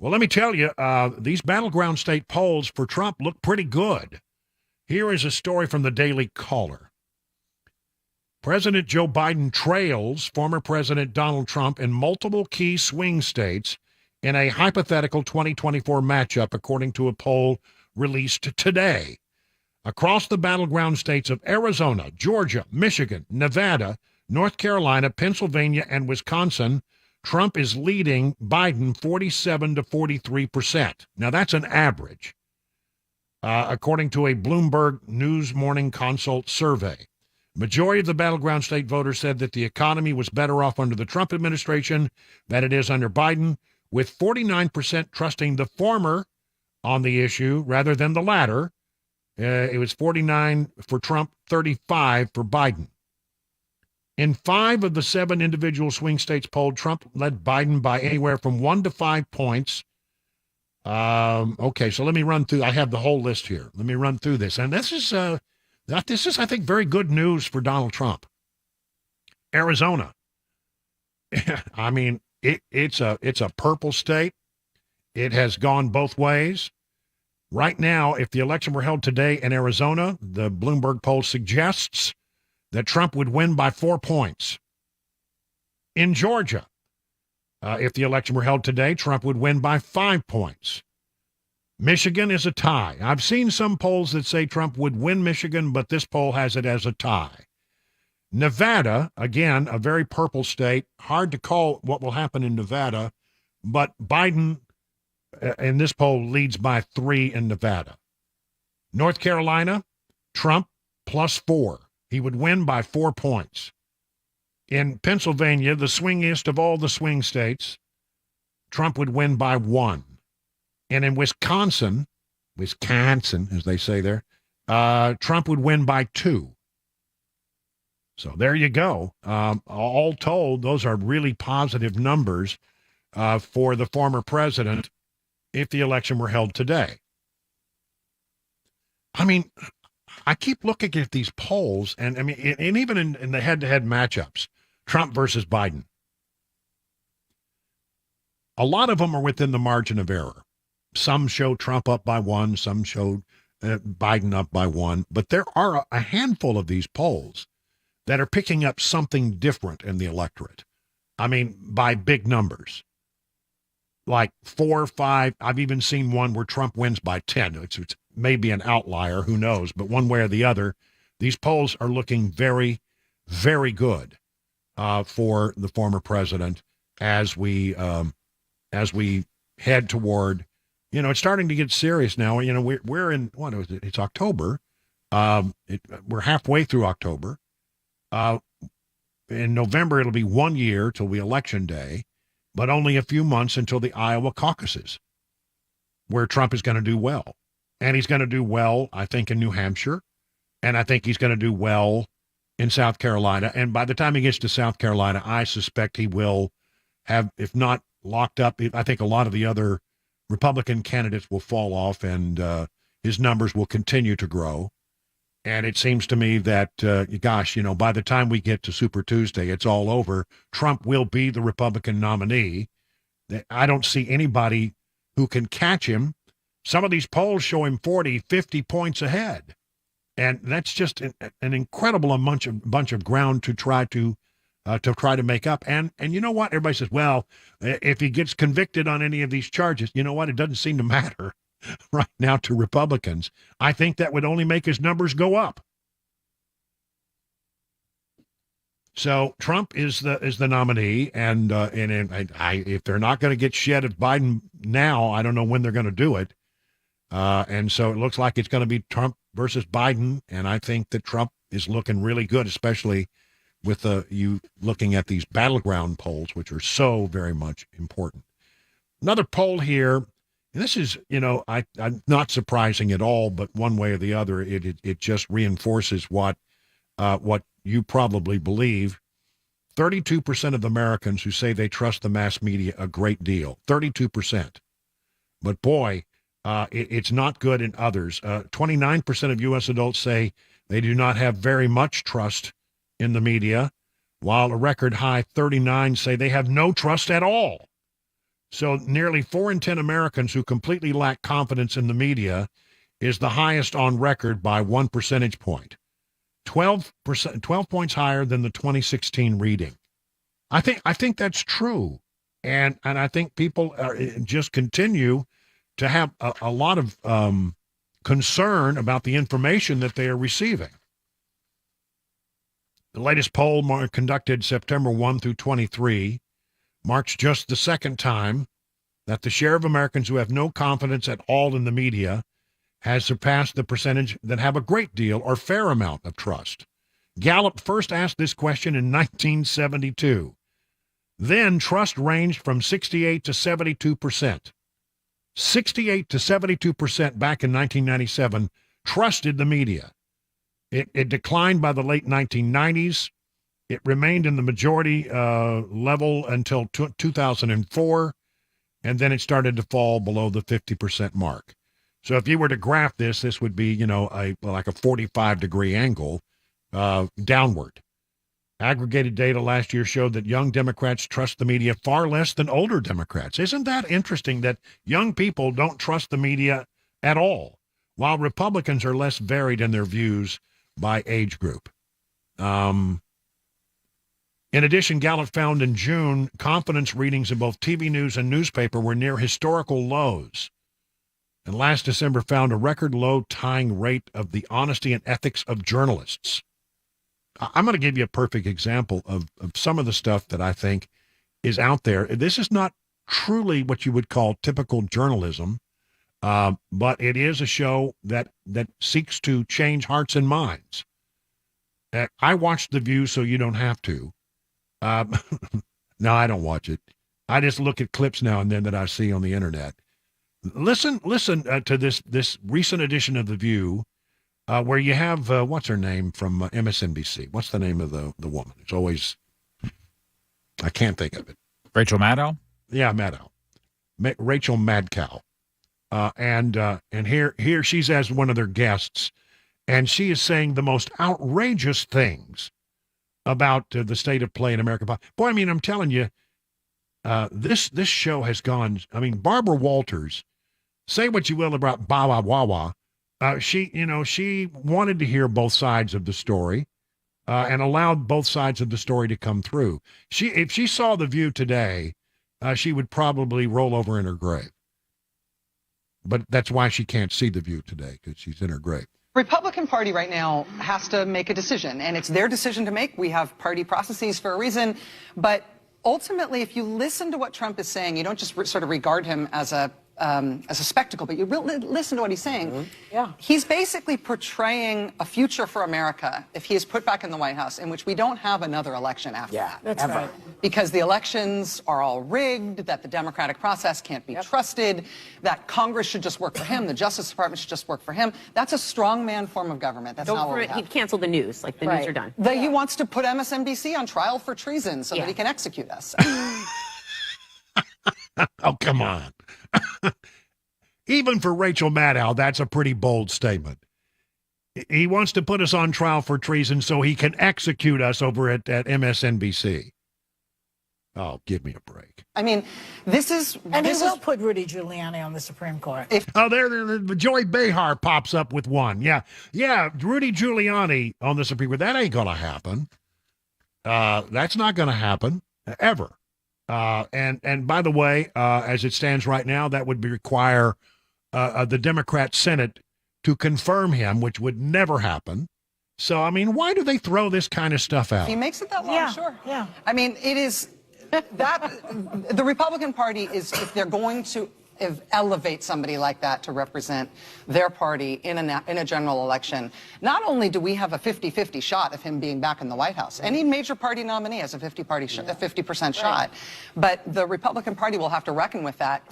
Well, let me tell you, these battleground state polls for Trump look pretty good. Here is a story from the Daily Caller. President Joe Biden trails former President Donald Trump in multiple key swing states in a hypothetical 2024 matchup, according to a poll released today. Across the battleground states of Arizona, Georgia, Michigan, Nevada, North Carolina, Pennsylvania, and Wisconsin, Trump is leading Biden 47 to 43%. Now, that's an average, according to a Bloomberg News Morning Consult survey. Majority of the battleground state voters said that the economy was better off under the Trump administration than it is under Biden, with 49% trusting the former on the issue rather than the latter. It was 49 for Trump, 35 for Biden. In 5 of the 7 individual swing states polled, Trump led Biden by anywhere from 1 to 5 points. Okay, so let me run through. I have the whole list here. Let me run through this. And this is, I think, very good news for Donald Trump. Arizona. I mean, it's a purple state. It has gone both ways. Right now, if the election were held today in Arizona, the Bloomberg poll suggests that Trump would win by 4 points. In Georgia, if the election were held today, Trump would win by 5 points. Michigan is a tie. I've seen some polls that say Trump would win Michigan, but this poll has it as a tie. Nevada, again, a very purple state. Hard to call what will happen in Nevada, but Biden in this poll leads by 3 in Nevada. North Carolina, Trump +4. He would win by 4 points. In Pennsylvania, the swingiest of all the swing states, Trump would win by 1. And in Wisconsin, as they say there, Trump would win by 2. So there you go. All told, those are really positive numbers for the former president if the election were held today. I mean, I keep looking at these polls, and even in the head-to-head matchups, Trump versus Biden, a lot of them are within the margin of error. Some show Trump up by 1, some show Biden up by 1, but there are a handful of these polls that are picking up something different in the electorate. I mean, by big numbers. Like 4 or 5, I've even seen one where Trump wins by 10. It's maybe an outlier, who knows, but one way or the other, these polls are looking very, very good for the former president as we head toward, it's starting to get serious now. We're in, what is it? It's October. We're halfway through October. in November, it'll be 1 year till the election day, but only a few months until the Iowa caucuses, where Trump is going to do well. And he's going to do well, I think, in New Hampshire. And I think he's going to do well in South Carolina. And by the time he gets to South Carolina, I suspect he will have, if not locked up, I think a lot of the other Republican candidates will fall off, and his numbers will continue to grow. And it seems to me that, by the time we get to Super Tuesday, it's all over. Trump will be the Republican nominee. I don't see anybody who can catch him. Some of these polls show him 40, 50 points ahead. And that's just an incredible bunch of ground to try to make up. And you know what? Everybody says, well, if he gets convicted on any of these charges, you know what? It doesn't seem to matter right now to Republicans. I think that would only make his numbers go up. So Trump is the nominee, and if they're not going to get shed of Biden now, I don't know when they're going to do it. And so it looks like it's going to be Trump versus Biden, and I think that Trump is looking really good, especially with you looking at these battleground polls, which are so very much important. Another poll here, and this is, I'm not surprising at all, but one way or the other, it just reinforces what you probably believe. 32% of Americans who say they trust the mass media a great deal. 32%. But boy, it's not good in others. 29% of U.S. adults say they do not have very much trust in the media, while a record high 39 say they have no trust at all. So nearly 4 in 10 Americans who completely lack confidence in the media is the highest on record by 1 percentage point. 12 points higher than the 2016 reading. I think that's true. And I think people just continue to have a lot of concern about the information that they are receiving. The latest poll conducted September 1 through 23 marks just the second time that the share of Americans who have no confidence at all in the media has surpassed the percentage that have a great deal or fair amount of trust. Gallup first asked this question in 1972. Then trust ranged from 68 to 72%. 68 to 72% back in 1997 trusted the media. It declined by the late 1990s. It remained in the majority level until 2004, and then it started to fall below the 50% mark. So if you were to graph this would be, like a 45-degree angle downward. Aggregated data last year showed that young Democrats trust the media far less than older Democrats. Isn't that interesting that young people don't trust the media at all, while Republicans are less varied in their views by age group? In addition, Gallup found in June confidence readings in both TV news and newspaper were near historical lows. And last December found a record low tying rate of the honesty and ethics of journalists. I'm going to give you a perfect example of some of the stuff that I think is out there. This is not truly what you would call typical journalism, but it is a show that seeks to change hearts and minds. I watch The View so you don't have to. No, I don't watch it. I just look at clips now and then that I see on the internet. Listen to this recent edition of The View, where you have, what's her name from MSNBC? What's the name of the woman? It's always, I can't think of it. Rachel Maddow? Yeah, Maddow. Rachel Madcow. And here she's as one of their guests, and she is saying the most outrageous things about the state of play in American politics. Boy, I mean, I'm telling you, this show has gone. I mean, Barbara Walters, say what you will about Bawa Wawa, she wanted to hear both sides of the story, and allowed both sides of the story to come through. If she saw The View today, she would probably roll over in her grave. But that's why she can't see The View today, because she's in her grave. Republican Party right now has to make a decision, and it's their decision to make. We have party processes for a reason. But ultimately, if you listen to what Trump is saying, you don't just sort of regard him as a as a spectacle, but you really listen to what he's saying. Mm-hmm. Yeah. He's basically portraying a future for America if he is put back in the White House in which we don't have another election after that. That's ever. Right. Because the elections are all rigged, that the democratic process can't be trusted, that Congress should just work for him, the Justice Department should just work for him. That's a strongman form of government. That's not what we have. He'd cancel the news, like the news are done. He wants to put MSNBC on trial for treason so that he can execute us. Oh, come on. Even for Rachel Maddow, that's a pretty bold statement. He wants to put us on trial for treason so he can execute us over at MSNBC. Oh, give me a break. I mean, this is... And he will put Rudy Giuliani on the Supreme Court. The Joy Behar pops up with one. Yeah, Rudy Giuliani on the Supreme Court. That ain't going to happen. That's not going to happen, ever. And by the way, as it stands right now, that would require the Democrat Senate to confirm him, which would never happen. So, I mean, why do they throw this kind of stuff out? If he makes it that long, sure. Yeah. I mean, it is that the Republican Party is, if they're going to elevate somebody like that to represent their party in a general election, not only do we have a 50-50 shot of him being back in the White House, any major party nominee has a 50% shot, but the Republican Party will have to reckon with that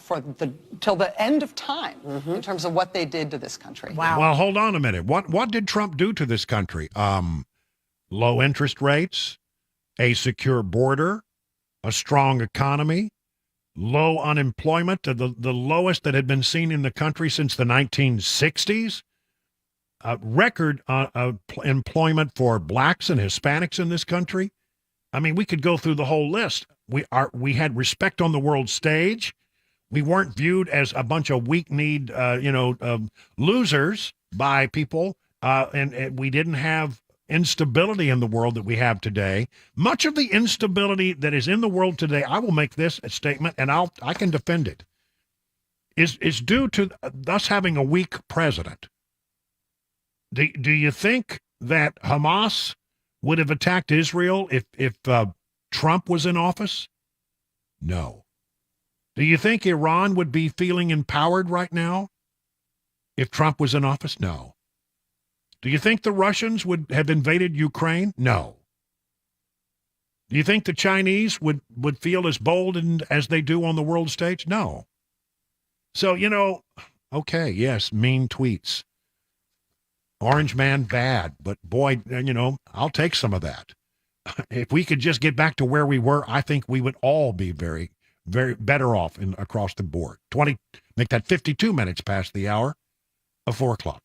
till the end of time in terms of what they did to this country. Wow. Well, hold on a minute. What did Trump do to this country? Low interest rates, a secure border, a strong economy, low unemployment, the lowest that had been seen in the country since the 1960s, record employment for blacks and Hispanics in this country. I mean, we could go through the whole list. We had respect on the world stage. We weren't viewed as a bunch of weak-kneed, losers by people, and we didn't have instability in the world that we have today. Much of the instability that is in the world today, I will make this a statement, and I can defend it, is due to us having a weak president. Do you think that Hamas would have attacked Israel if Trump was in office? No. Do you think Iran would be feeling empowered right now if Trump was in office? No. Do you think the Russians would have invaded Ukraine? No. Do you think the Chinese would feel as bold as they do on the world stage? No. So, okay, yes, mean tweets. Orange man bad, but boy, I'll take some of that. If we could just get back to where we were, I think we would all be very, very better off across the board. Make that 52 minutes past the hour of 4 o'clock.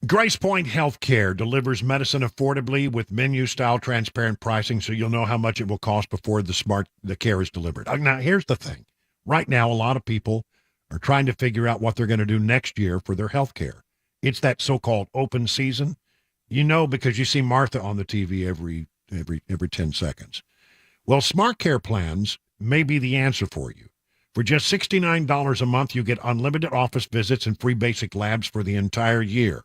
Grace Point Healthcare delivers medicine affordably with menu-style transparent pricing, so you'll know how much it will cost before the care is delivered. Now, here's the thing. Right now, a lot of people are trying to figure out what they're going to do next year for their health care. It's that so-called open season. Because you see Martha on the TV every 10 seconds. Well, Smart Care plans may be the answer for you. For just $69 a month, you get unlimited office visits and free basic labs for the entire year.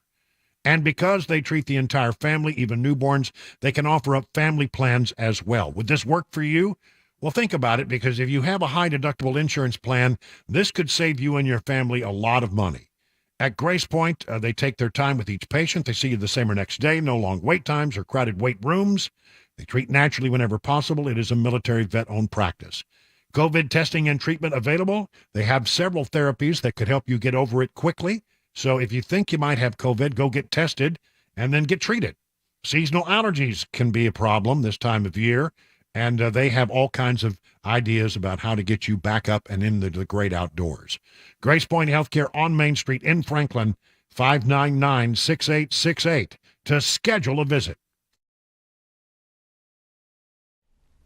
And because they treat the entire family, even newborns, they can offer up family plans as well. Would this work for you? Well, think about it, because if you have a high-deductible insurance plan, this could save you and your family a lot of money. At Grace Point, they take their time with each patient. They see you the same or next day. No long wait times or crowded wait rooms. They treat naturally whenever possible. It is a military vet-owned practice. COVID testing and treatment available. They have several therapies that could help you get over it quickly. So if you think you might have COVID, go get tested and then get treated. Seasonal allergies can be a problem this time of year, and they have all kinds of ideas about how to get you back up and in the great outdoors. Grace Point Healthcare on Main Street in Franklin, 599-6868 to schedule a visit.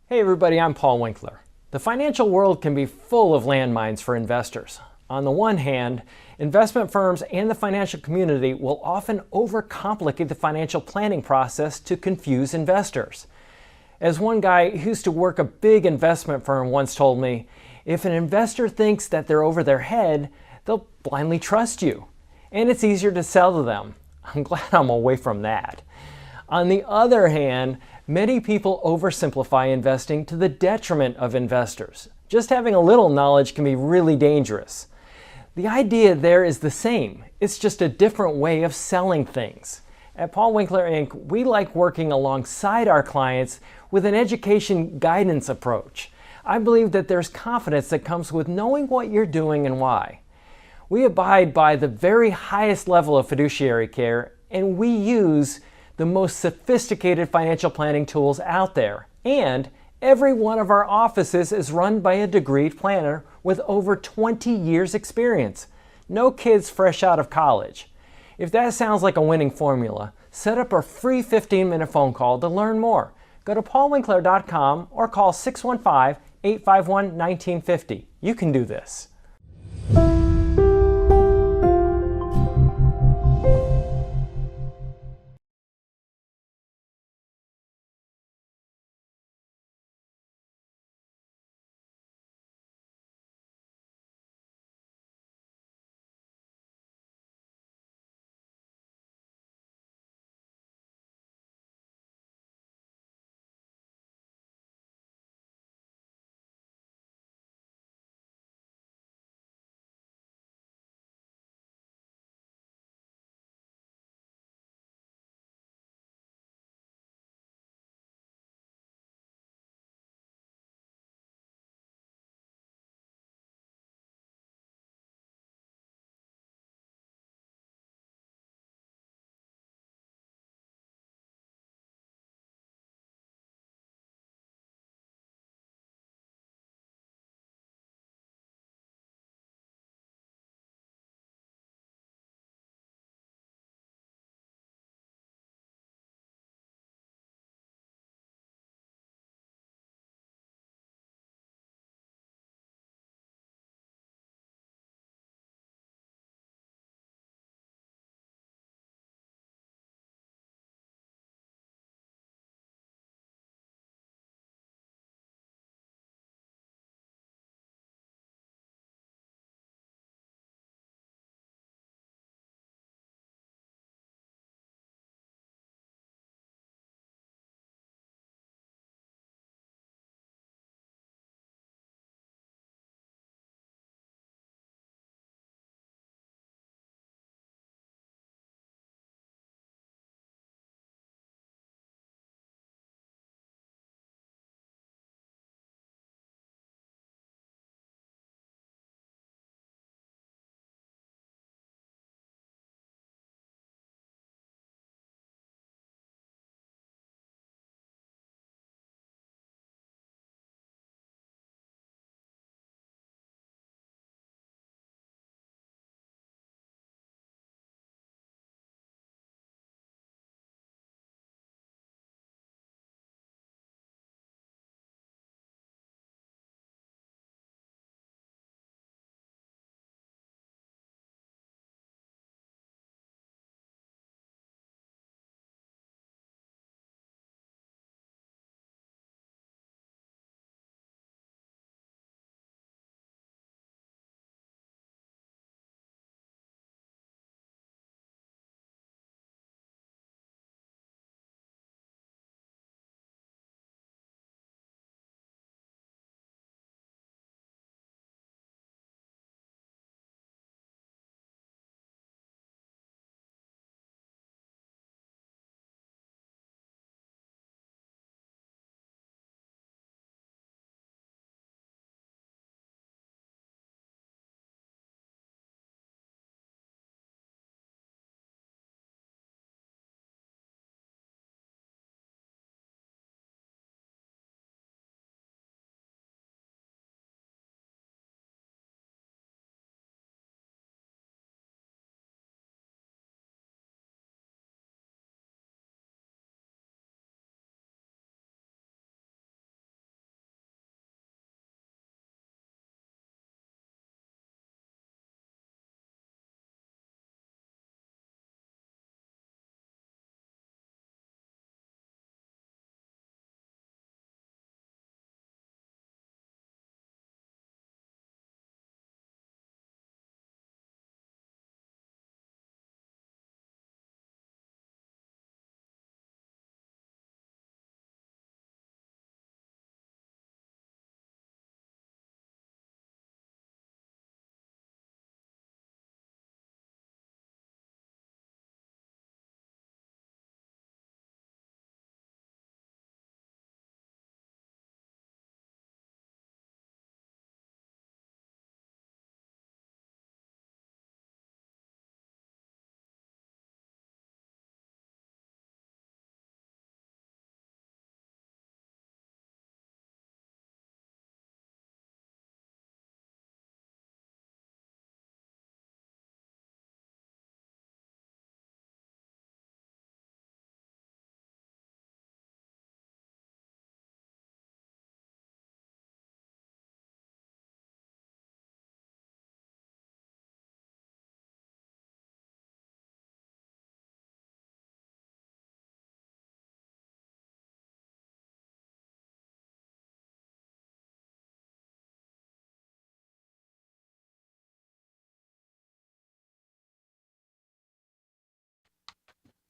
Hey everybody, I'm Paul Winkler. The financial world can be full of landmines for investors. On the one hand, investment firms and the financial community will often overcomplicate the financial planning process to confuse investors. As one guy who used to work a big investment firm once told me, if an investor thinks that they're over their head, they'll blindly trust you. And it's easier to sell to them. I'm glad I'm away from that. On the other hand, many people oversimplify investing to the detriment of investors. Just having a little knowledge can be really dangerous. The idea there is the same. It's just a different way of selling things. At Paul Winkler Inc., we like working alongside our clients with an education guidance approach. I believe that there's confidence that comes with knowing what you're doing and why. We abide by the very highest level of fiduciary care, and we use the most sophisticated financial planning tools out there. And every one of our offices is run by a degreed planner with over 20 years experience. No kids fresh out of college. If that sounds like a winning formula, set up a free 15-minute phone call to learn more. Go to paulwinkler.com or call 615-851-1950. You can do this.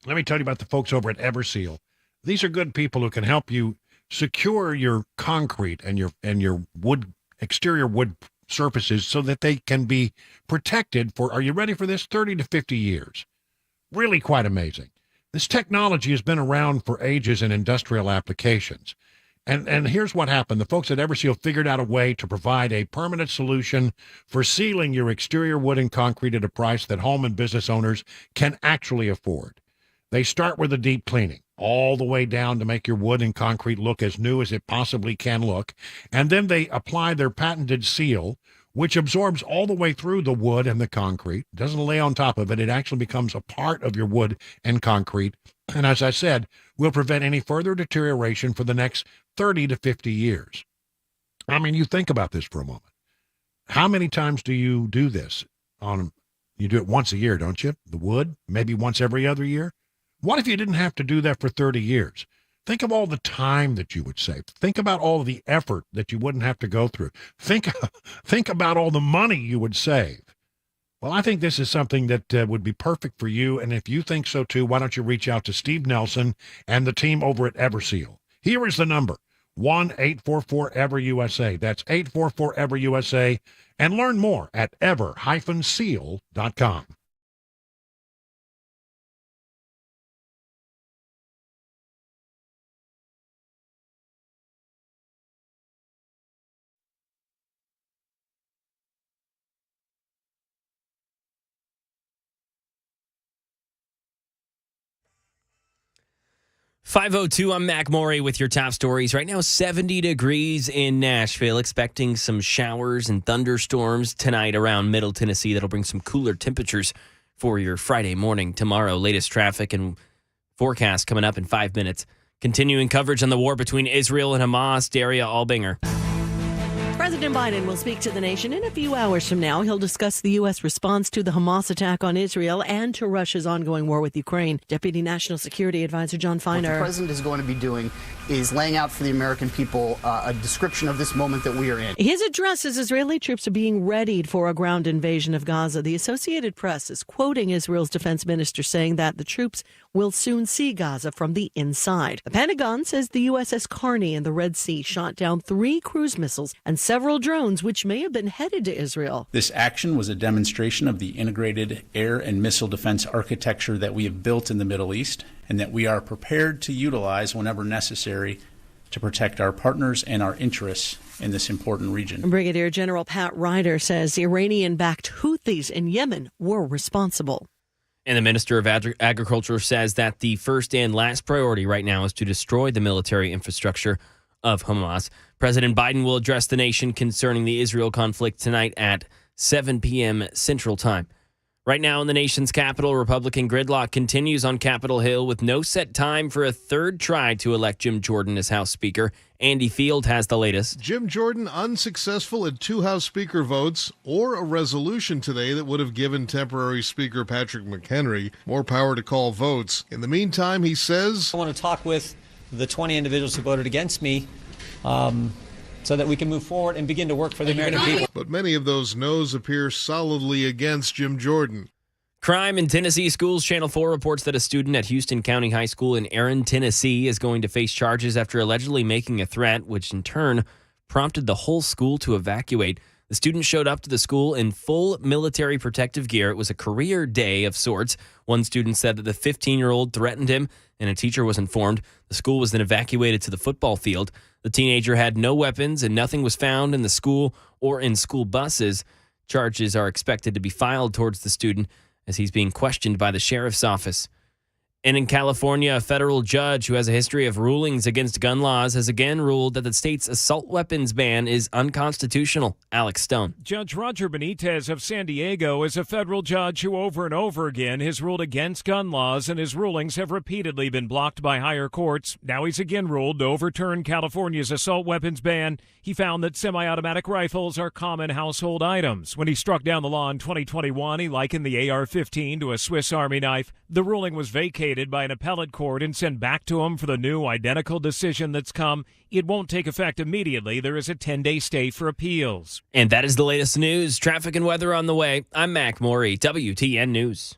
Let me tell you about the folks over at Everseal. These are good people who can help you secure your concrete and your wood exterior wood surfaces so that they can be protected for, are you ready for this, 30 to 50 years. Really quite amazing. This technology has been around for ages in industrial applications. And here's what happened. The folks at Everseal figured out a way to provide a permanent solution for sealing your exterior wood and concrete at a price that home and business owners can actually afford. They start with a deep cleaning, all the way down to make your wood and concrete look as new as it possibly can look. And then they apply their patented seal, which absorbs all the way through the wood and the concrete. It doesn't lay on top of it. It actually becomes a part of your wood and concrete. And as I said, will prevent any further deterioration for the next 30 to 50 years. I mean, you think about this for a moment. How many times do you do this? You do it once a year, don't you? The wood, maybe once every other year. What if you didn't have to do that for 30 years? Think of all the time that you would save. Think about all of the effort that you wouldn't have to go through. Think about all the money you would save. Well, I think this is something that would be perfect for you. And if you think so too, why don't you reach out to Steve Nelson and the team over at Everseal? Here is the number, 1-844-EVER-USA. That's 844-EVER-USA. And learn more at ever-seal.com. .502, I'm Mac Morey with your top stories. Right now, 70 degrees in Nashville. Expecting some showers and thunderstorms tonight around Middle Tennessee. That'll bring some cooler temperatures for your Friday morning. Tomorrow, latest traffic and forecast coming up in 5 minutes. Continuing coverage on the war between Israel and Hamas. Daria Albinger. President Biden will speak to the nation in a few hours from now. He'll discuss the U.S. response to the Hamas attack on Israel and to Russia's ongoing war with Ukraine. Deputy National Security Advisor John Feiner. What the president is going to be doing is laying out for the American people a description of this moment that we are in. His address as Israeli troops are being readied for a ground invasion of Gaza. The Associated Press is quoting Israel's defense minister saying that the troops will soon see Gaza from the inside. The Pentagon says the USS Carney in the Red Sea shot down 3 cruise missiles and several drones, which may have been headed to Israel. This action was a demonstration of the integrated air and missile defense architecture that we have built in the Middle East and that we are prepared to utilize whenever necessary to protect our partners and our interests in this important region. Brigadier General Pat Ryder says Iranian-backed Houthis in Yemen were responsible. And the Minister of Agriculture says that the first and last priority right now is to destroy the military infrastructure of Hamas. President Biden will address the nation concerning the Israel conflict tonight at 7 p.m. Central Time. Right now in the nation's capital, Republican gridlock continues on Capitol Hill with no set time for a third try to elect Jim Jordan as House Speaker. Andy Field has the latest. Jim Jordan unsuccessful at 2 House Speaker votes or a resolution today that would have given temporary Speaker Patrick McHenry more power to call votes. In the meantime, he says, I want to talk with the 20 individuals who voted against me so that we can move forward and begin to work for the American people. But many of those no's appear solidly against Jim Jordan. Crime in Tennessee schools. Channel 4 reports that a student at Houston County High School in Aaron, Tennessee is going to face charges after allegedly making a threat, which in turn prompted the whole school to evacuate. The student showed up to the school in full military protective gear. It was a career day of sorts. One student said that the 15-year-old threatened him, and a teacher was informed. The school was then evacuated to the football field. The teenager had no weapons, and nothing was found in the school or in school buses. Charges are expected to be filed towards the student as he's being questioned by the sheriff's office. And in California, a federal judge who has a history of rulings against gun laws has again ruled that the state's assault weapons ban is unconstitutional. Alex Stone. Judge Roger Benitez of San Diego is a federal judge who over and over again has ruled against gun laws, and his rulings have repeatedly been blocked by higher courts. Now he's again ruled to overturn California's assault weapons ban. He found that semi-automatic rifles are common household items. When he struck down the law in 2021, he likened the AR-15 to a Swiss Army knife. The ruling was vacated by an appellate court and sent back to him for the new identical decision that's come. It won't take effect immediately. There is a 10-day stay for appeals. And that is the latest news. Traffic and weather on the way. I'm Mac Morey, WTN News.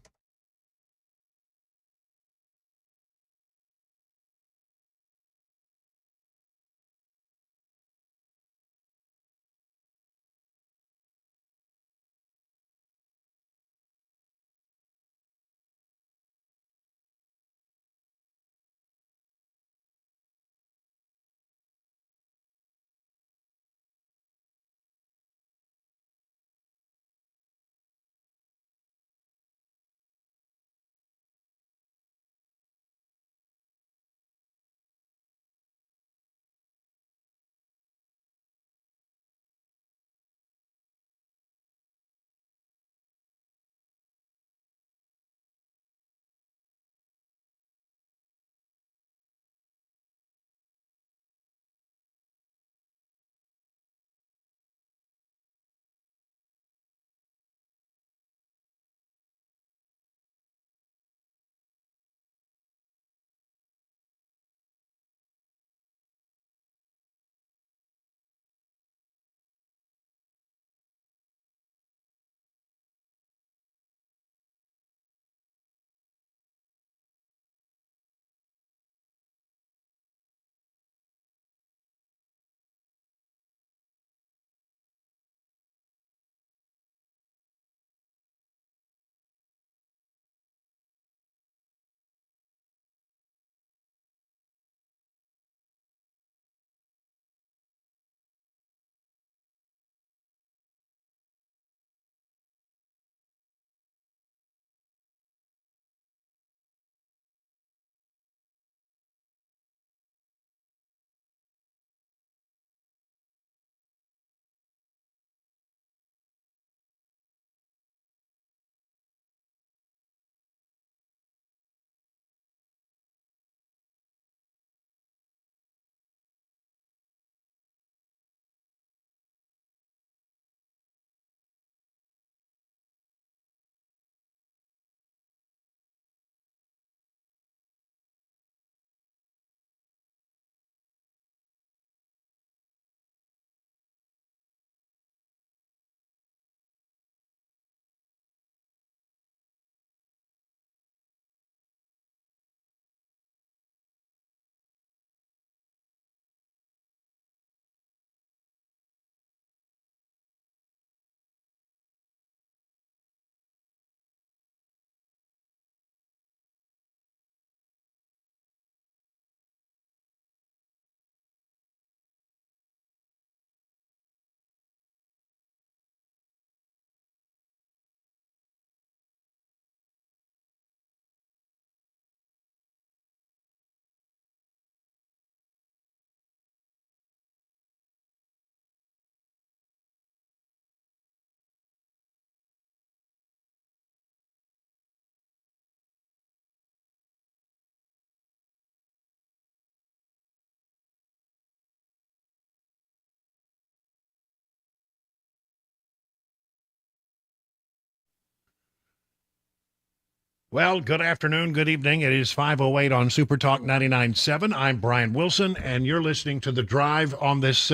Well, good afternoon, good evening. It is 5:08 on Super Talk 99.7. I'm Brian Wilson, and you're listening to The Drive on this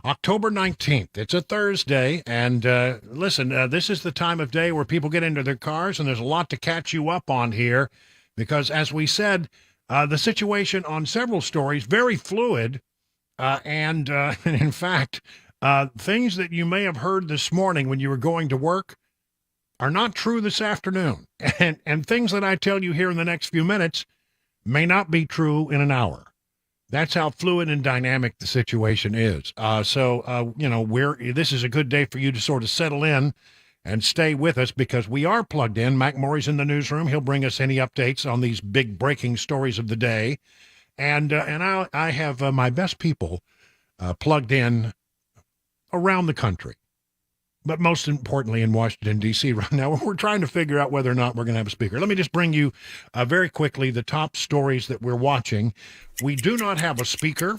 October 19th. It's a Thursday, and listen, this is the time of day where people get into their cars, and there's a lot to catch you up on here, because as we said, the situation on several stories, very fluid, and in fact, things that you may have heard this morning when you were going to work are not true this afternoon. And things that I tell you here in the next few minutes may not be true in an hour. That's how fluid and dynamic the situation is. This is a good day for you to sort of settle in and stay with us, because we are plugged in. Mac Morey's in the newsroom. He'll bring us any updates on these big breaking stories of the day. And I have my best people plugged in around the country, but most importantly in Washington, D.C. right now. We're trying to figure out whether or not we're going to have a speaker. Let me just bring you very quickly the top stories that we're watching. We do not have a speaker,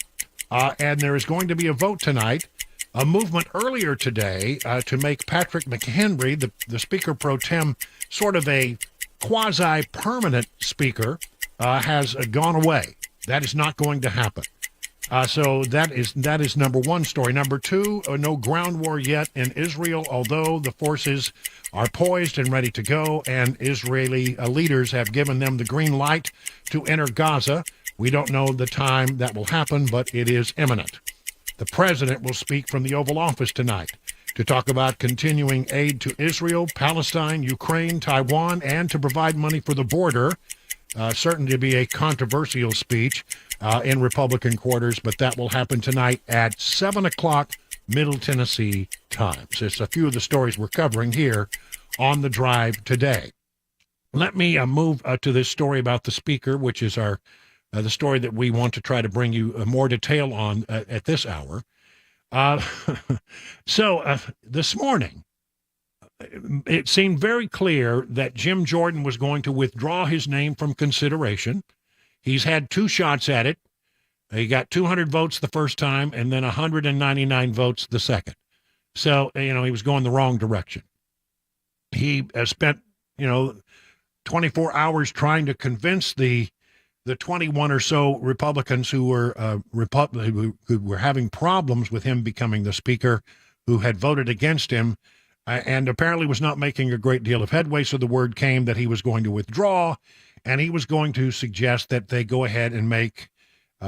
and there is going to be a vote tonight. A movement earlier today to make Patrick McHenry, the Speaker Pro Tem, sort of a quasi-permanent speaker, has gone away. That is not going to happen. So that is number one story. Number two, no ground war yet in Israel, although the forces are poised and ready to go, and Israeli leaders have given them the green light to enter Gaza. We don't know the time that will happen, but it is imminent. The president will speak from the Oval Office tonight to talk about continuing aid to Israel, Palestine, Ukraine, Taiwan, and to provide money for the border. Certain to be a controversial speech in Republican quarters, but that will happen tonight at 7 o'clock Middle Tennessee time. So it's a few of the stories we're covering here on The Drive today. Let me move to this story about the speaker, which is the story that we want to try to bring you more detail on at this hour. This morning, it seemed very clear that Jim Jordan was going to withdraw his name from consideration. He's had two shots at it. He got 200 votes the first time and then 199 votes the second. So, he was going the wrong direction. He spent, 24 hours trying to convince the 21 or so Republicans who were who were having problems with him becoming the speaker, who had voted against him, and apparently was not making a great deal of headway. So the word came that he was going to withdraw, and he was going to suggest that they go ahead and make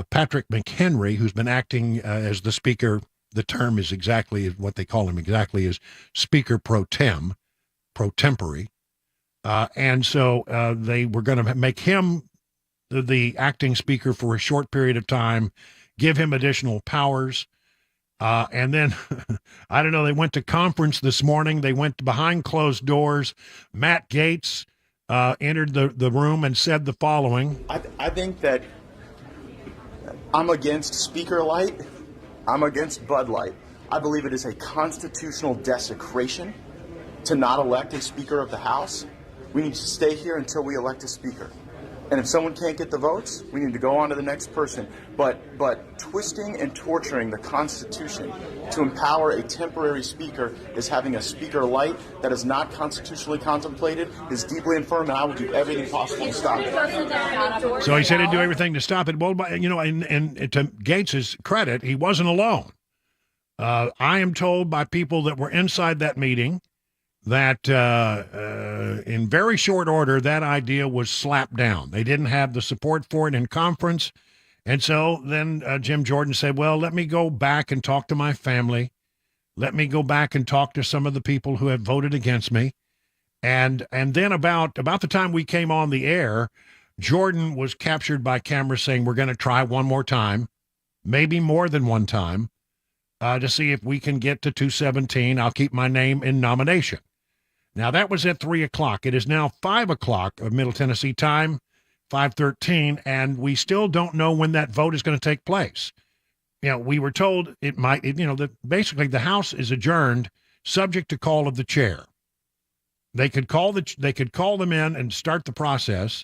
Patrick McHenry, who's been acting as the speaker. The term is exactly what they call him exactly, is Speaker Pro Tempore. And so they were going to make him the acting speaker for a short period of time, give him additional powers. And then, I don't know, they went to conference this morning. They went behind closed doors. Matt Gaetz entered the room and said the following. I think that I'm against Speaker Light. I'm against Bud Light. I believe it is a constitutional desecration to not elect a Speaker of the House. We need to stay here until we elect a Speaker. And if someone can't get the votes, we need to go on to the next person. But twisting and torturing the Constitution to empower a temporary speaker is having a speaker light that is not constitutionally contemplated, is deeply infirm, and I will do everything possible to stop it. So he said he'd do everything to stop it. Well, and to Gaetz's credit, he wasn't alone. I am told by people that were inside that meeting that in very short order, that idea was slapped down. They didn't have the support for it in conference. And so then Jim Jordan said, well, let me go back and talk to my family. Let me go back and talk to some of the people who have voted against me. And then about the time we came on the air, Jordan was captured by cameras saying, we're going to try one more time, maybe more than one time, to see if we can get to 217. I'll keep my name in nomination. Now, that was at 3 o'clock. It is now 5 o'clock of Middle Tennessee time, 5:13, and we still don't know when that vote is going to take place. We were told it might, that basically the House is adjourned subject to call of the chair. They could call them in and start the process.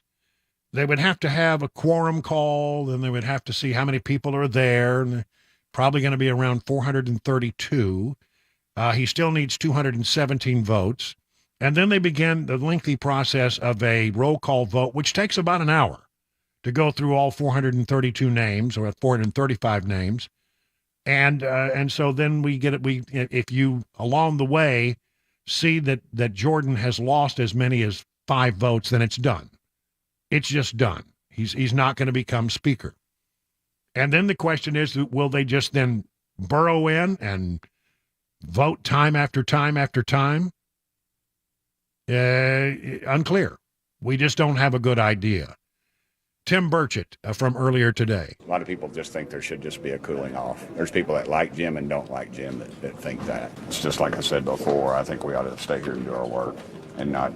They would have to have a quorum call, then they would have to see how many people are there, and probably going to be around 432. He still needs 217 votes. And then they begin the lengthy process of a roll call vote, which takes about an hour to go through all 432 names or 435 names. And so then if you along the way see that Jordan has lost as many as 5 votes, then it's done. It's just done. He's not going to become speaker. And then the question is, will they just then burrow in and vote time after time after time? Unclear. We just don't have a good idea. Tim Burchett from earlier today. A lot of people just think there should just be a cooling off. There's people that like Jim and don't like Jim that think that. It's just like I said before, I think we ought to stay here and do our work and not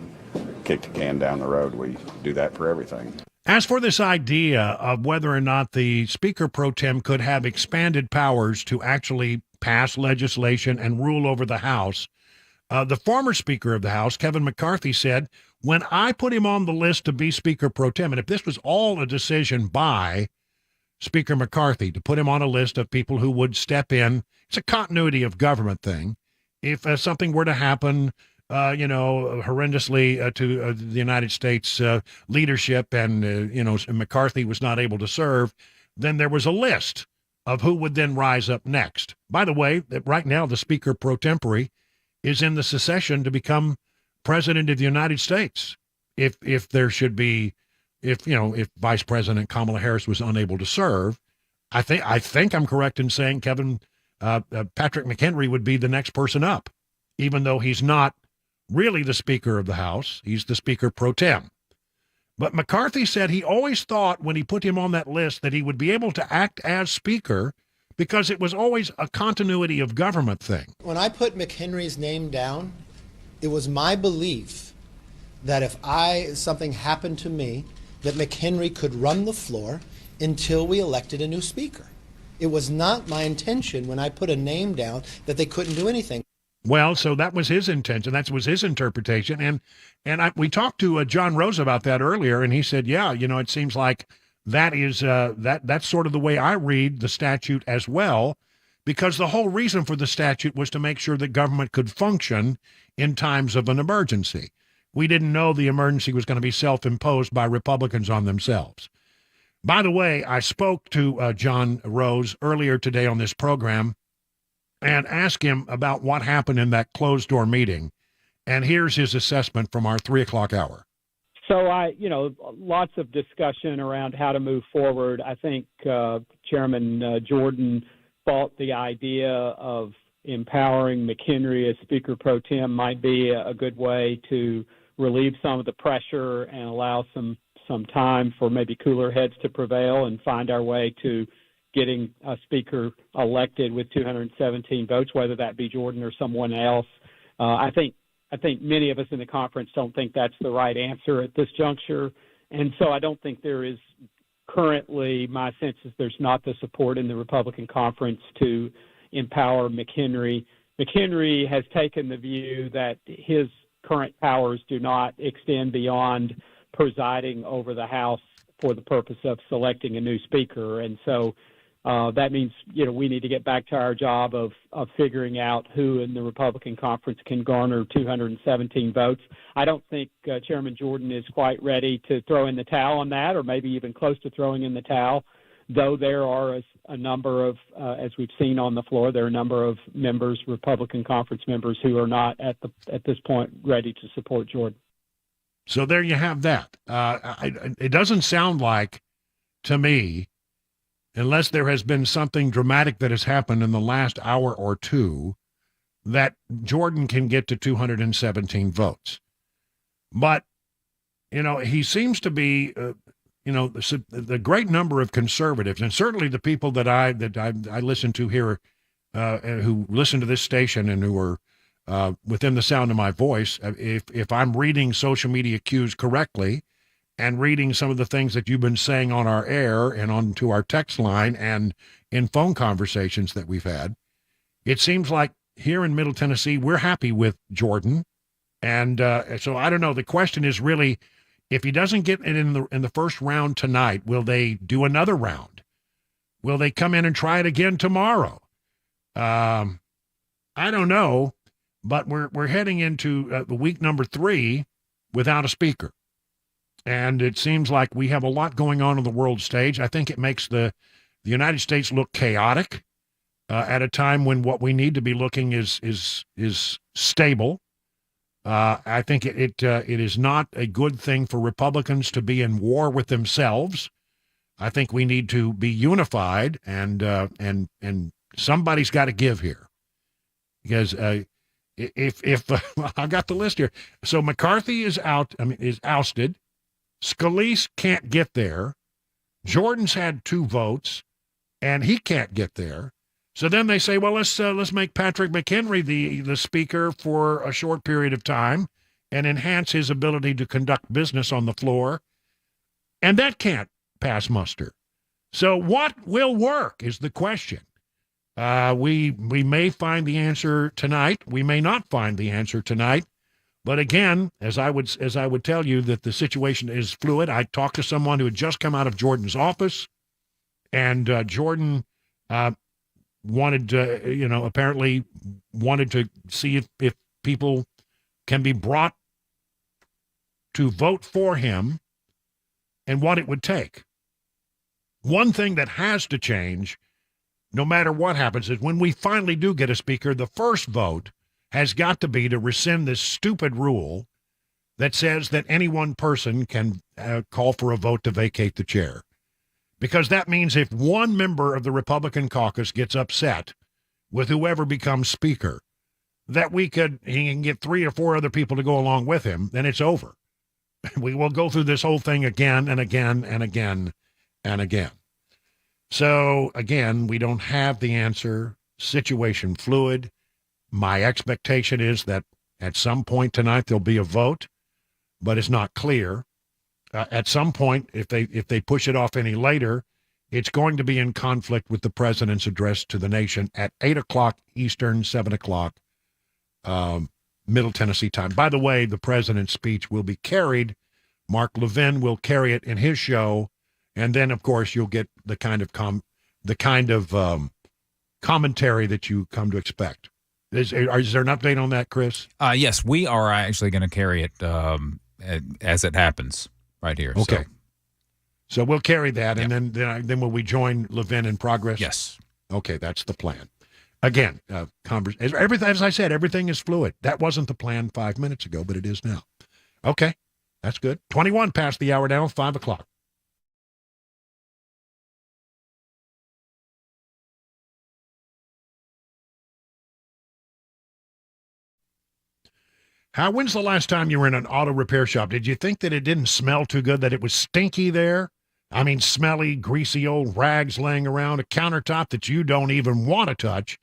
kick the can down the road. We do that for everything. As for this idea of whether or not the Speaker pro tem could have expanded powers to actually pass legislation and rule over the House, the former Speaker of the House, Kevin McCarthy, said, when I put him on the list to be Speaker pro tem, and if this was all a decision by Speaker McCarthy to put him on a list of people who would step in, it's a continuity of government thing. If something were to happen, horrendously to the United States leadership and, McCarthy was not able to serve, then there was a list of who would then rise up next. By the way, right now the Speaker pro tempore is in the succession to become President of the United States. If Vice President Kamala Harris was unable to serve, I think I'm correct in saying Patrick McHenry would be the next person up, even though he's not really the Speaker of the House. He's the Speaker pro tem. But McCarthy said he always thought when he put him on that list that he would be able to act as Speaker because it was always a continuity of government thing. When I put McHenry's name down, it was my belief that if something happened to me, that McHenry could run the floor until we elected a new Speaker. It was not my intention when I put a name down that they couldn't do anything. Well, so that was his intention. That was his interpretation. We talked to John Rose about that earlier, and he said, yeah, it seems like that is that's sort of the way I read the statute as well, because the whole reason for the statute was to make sure that government could function in times of an emergency. We didn't know the emergency was going to be self-imposed by Republicans on themselves. By the way, I spoke to John Rose earlier today on this program and asked him about what happened in that closed-door meeting. And here's his assessment from our 3 o'clock hour. So lots of discussion around how to move forward. I think Chairman Jordan thought the idea of empowering McHenry as Speaker pro tem might be a good way to relieve some of the pressure and allow some time for maybe cooler heads to prevail and find our way to getting a Speaker elected with 217 votes, whether that be Jordan or someone else. I think many of us in the conference don't think that's the right answer at this juncture. And so I don't think there is currently, my sense is there's not the support in the Republican conference to empower McHenry. McHenry has taken the view that his current powers do not extend beyond presiding over the House for the purpose of selecting a new Speaker. And so that means, we need to get back to our job of figuring out who in the Republican conference can garner 217 votes. I don't think Chairman Jordan is quite ready to throw in the towel on that, or maybe even close to throwing in the towel, though there are a number of, as we've seen on the floor, there are a number of members, Republican conference members, who are not at this point ready to support Jordan. So there you have that. It doesn't sound like, to me, unless there has been something dramatic that has happened in the last hour or two, that Jordan can get to 217 votes. But, he seems to be, the great number of conservatives, and certainly the people that I listen to here, who listen to this station and who are within the sound of my voice, if I'm reading social media cues correctly, and reading some of the things that you've been saying on our air and onto our text line and in phone conversations that we've had, it seems like here in Middle Tennessee, we're happy with Jordan. And so I don't know. The question is really, if he doesn't get it in the first round tonight, will they do another round? Will they come in and try it again tomorrow? I don't know. but we're heading into week number 3 without a speaker. And it seems like we have a lot going on the world stage. I think it makes the United States look chaotic at a time when what we need to be looking is stable. I think it is not a good thing for Republicans to be in war with themselves. I think we need to be unified, and somebody's got to give here, because if I've got the list here. So McCarthy is ousted. Scalise can't get there. Jordan's had 2 votes, and he can't get there. So then they say, well, let's make Patrick McHenry the speaker for a short period of time and enhance his ability to conduct business on the floor. And that can't pass muster. So what will work is the question. We may find the answer tonight. We may not find the answer tonight. But again, as I would tell you that the situation is fluid. I talked to someone who had just come out of Jordan's office, and Jordan apparently wanted to see if people can be brought to vote for him and what it would take. One thing that has to change, no matter what happens, is when we finally do get a speaker, the first vote has got to be to rescind this stupid rule that says that any one person can call for a vote to vacate the chair. Because that means if one member of the Republican caucus gets upset with whoever becomes speaker, that he can get 3 or 4 other people to go along with him, then it's over. We will go through this whole thing again and again and again and again. So, again, we don't have the answer. Situation fluid. My expectation is that at some point tonight there'll be a vote, but it's not clear. At some point, if they push it off any later, it's going to be in conflict with the president's address to the nation at 8 o'clock Eastern, 7 o'clock Middle Tennessee time. By the way, the president's speech will be carried. Mark Levin will carry it in his show, and then, of course, you'll get the kind of commentary that you come to expect. Is there an update on that, Chris? Yes, we are actually going to carry it as it happens right here. Okay. So we'll carry that, and then will we join Levin in progress? Yes. Okay, that's the plan. Again, everything, as I said, everything is fluid. That wasn't the plan 5 minutes ago, but it is now. Okay, that's good. 21 past the hour now, 5 o'clock. When's the last time you were in an auto repair shop? Did you think that it didn't smell too good, that it was stinky there? I mean, smelly, greasy old rags laying around, a countertop that you don't even want to touch.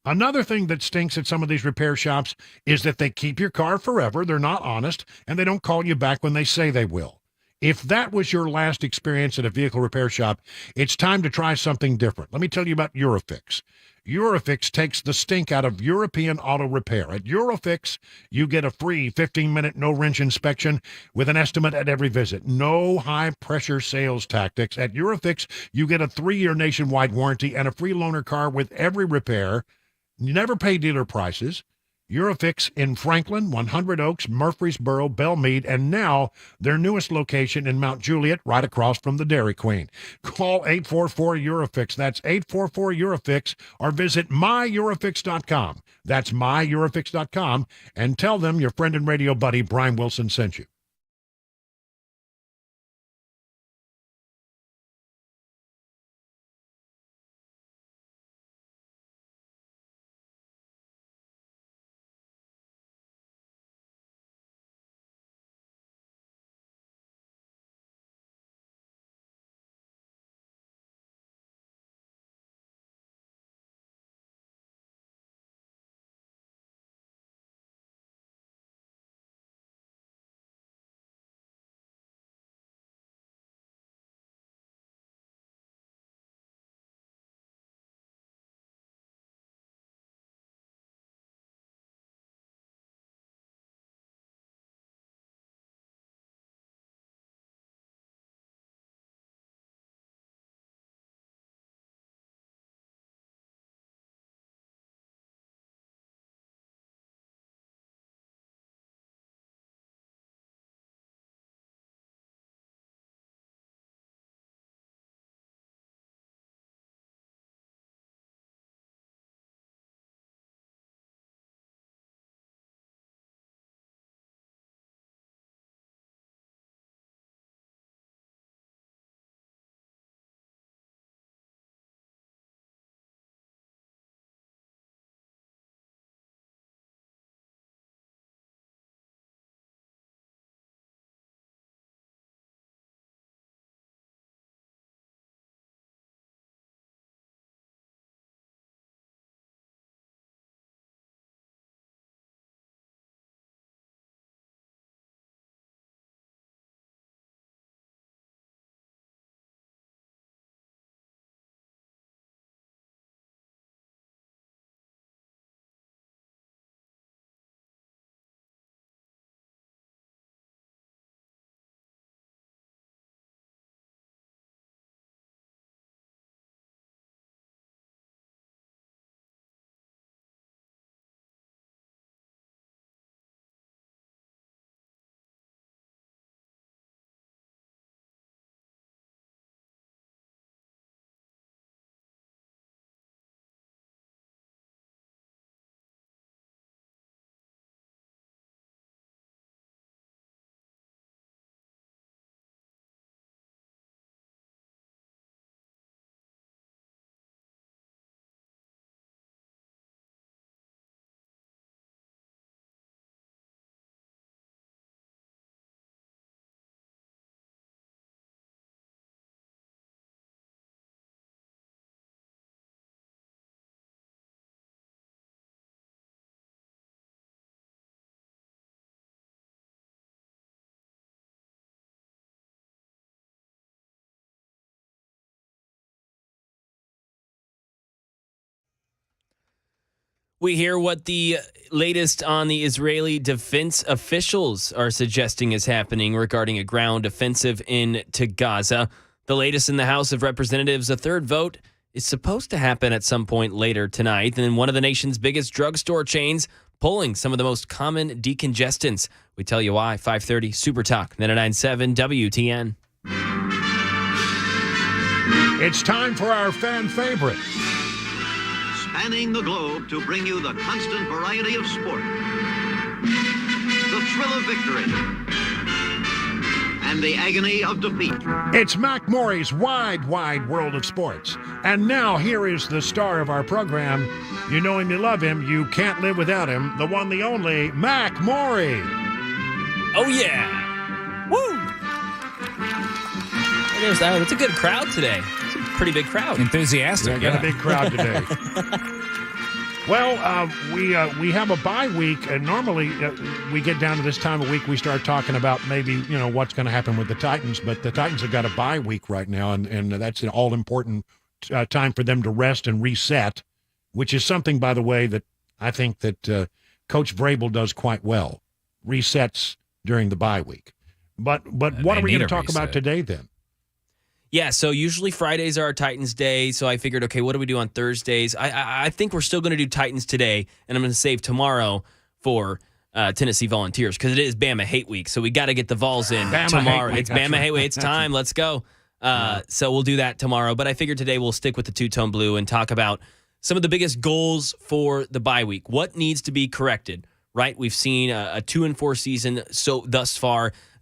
Another thing that stinks at some of these repair shops is that they keep your car forever, they're not honest, and they don't call you back when they say they will. If that was your last experience at a vehicle repair shop, it's time to try something different. Let me tell you about Eurofix. Eurofix takes the stink out of European auto repair. At Eurofix, you get a free 15-minute no-wrench inspection with an estimate at every visit. No high-pressure sales tactics. At Eurofix, you get a 3-year nationwide warranty and a free loaner car with every repair. You never pay dealer prices. Eurofix in Franklin, 100 Oaks, Murfreesboro, Belmead, and now their newest location in Mount Juliet, right across from the Dairy Queen. Call 844-EUROFIX. That's 844-EUROFIX, or visit myEurofix.com. That's myEurofix.com, and tell them your friend and radio buddy Brian Wilson sent you. We hear what the latest on the Israeli defense officials are suggesting is happening regarding a ground offensive into Gaza. The latest in the House of Representatives, a third vote is supposed to happen at some point later tonight. And then one of the nation's biggest drugstore chains pulling some of the most common decongestants. We tell you why. 5:30 Super Talk 99.7 WTN. It's time for our fan favorite. Spanning the globe to bring you the constant variety of sport, the thrill of victory, and the agony of defeat. It's Mac Morey's wide world of sports. And now here is the star of our program. You know him, you love him, you can't live without him. The one, the only, Mac Morey. Oh, yeah. Woo! There's that. It's a good crowd today. It's a pretty big crowd. Enthusiastic. Got a big crowd today. Well, we have a bye week, and normally we get down to this time of week, we start talking about maybe, what's going to happen with the Titans, but the Titans have got a bye week right now, and that's an all-important time for them to rest and reset, which is something, by the way, that I think that Coach Vrabel does quite well, resets during the bye week. But what are we going to talk about today, then? Yeah, so usually Fridays are our Titans day, so I figured, okay, what do we do on Thursdays? I think we're still going to do Titans today, and I'm going to save tomorrow for Tennessee Volunteers, because it is Bama Hate Week, so we got to get the Vols in tomorrow. It's Bama Hate Week. It's time. Let's go. So we'll do that tomorrow, but I figured today we'll stick with the two-tone blue and talk about some of the biggest goals for the bye week. What needs to be corrected, right? We've seen a 2-4 season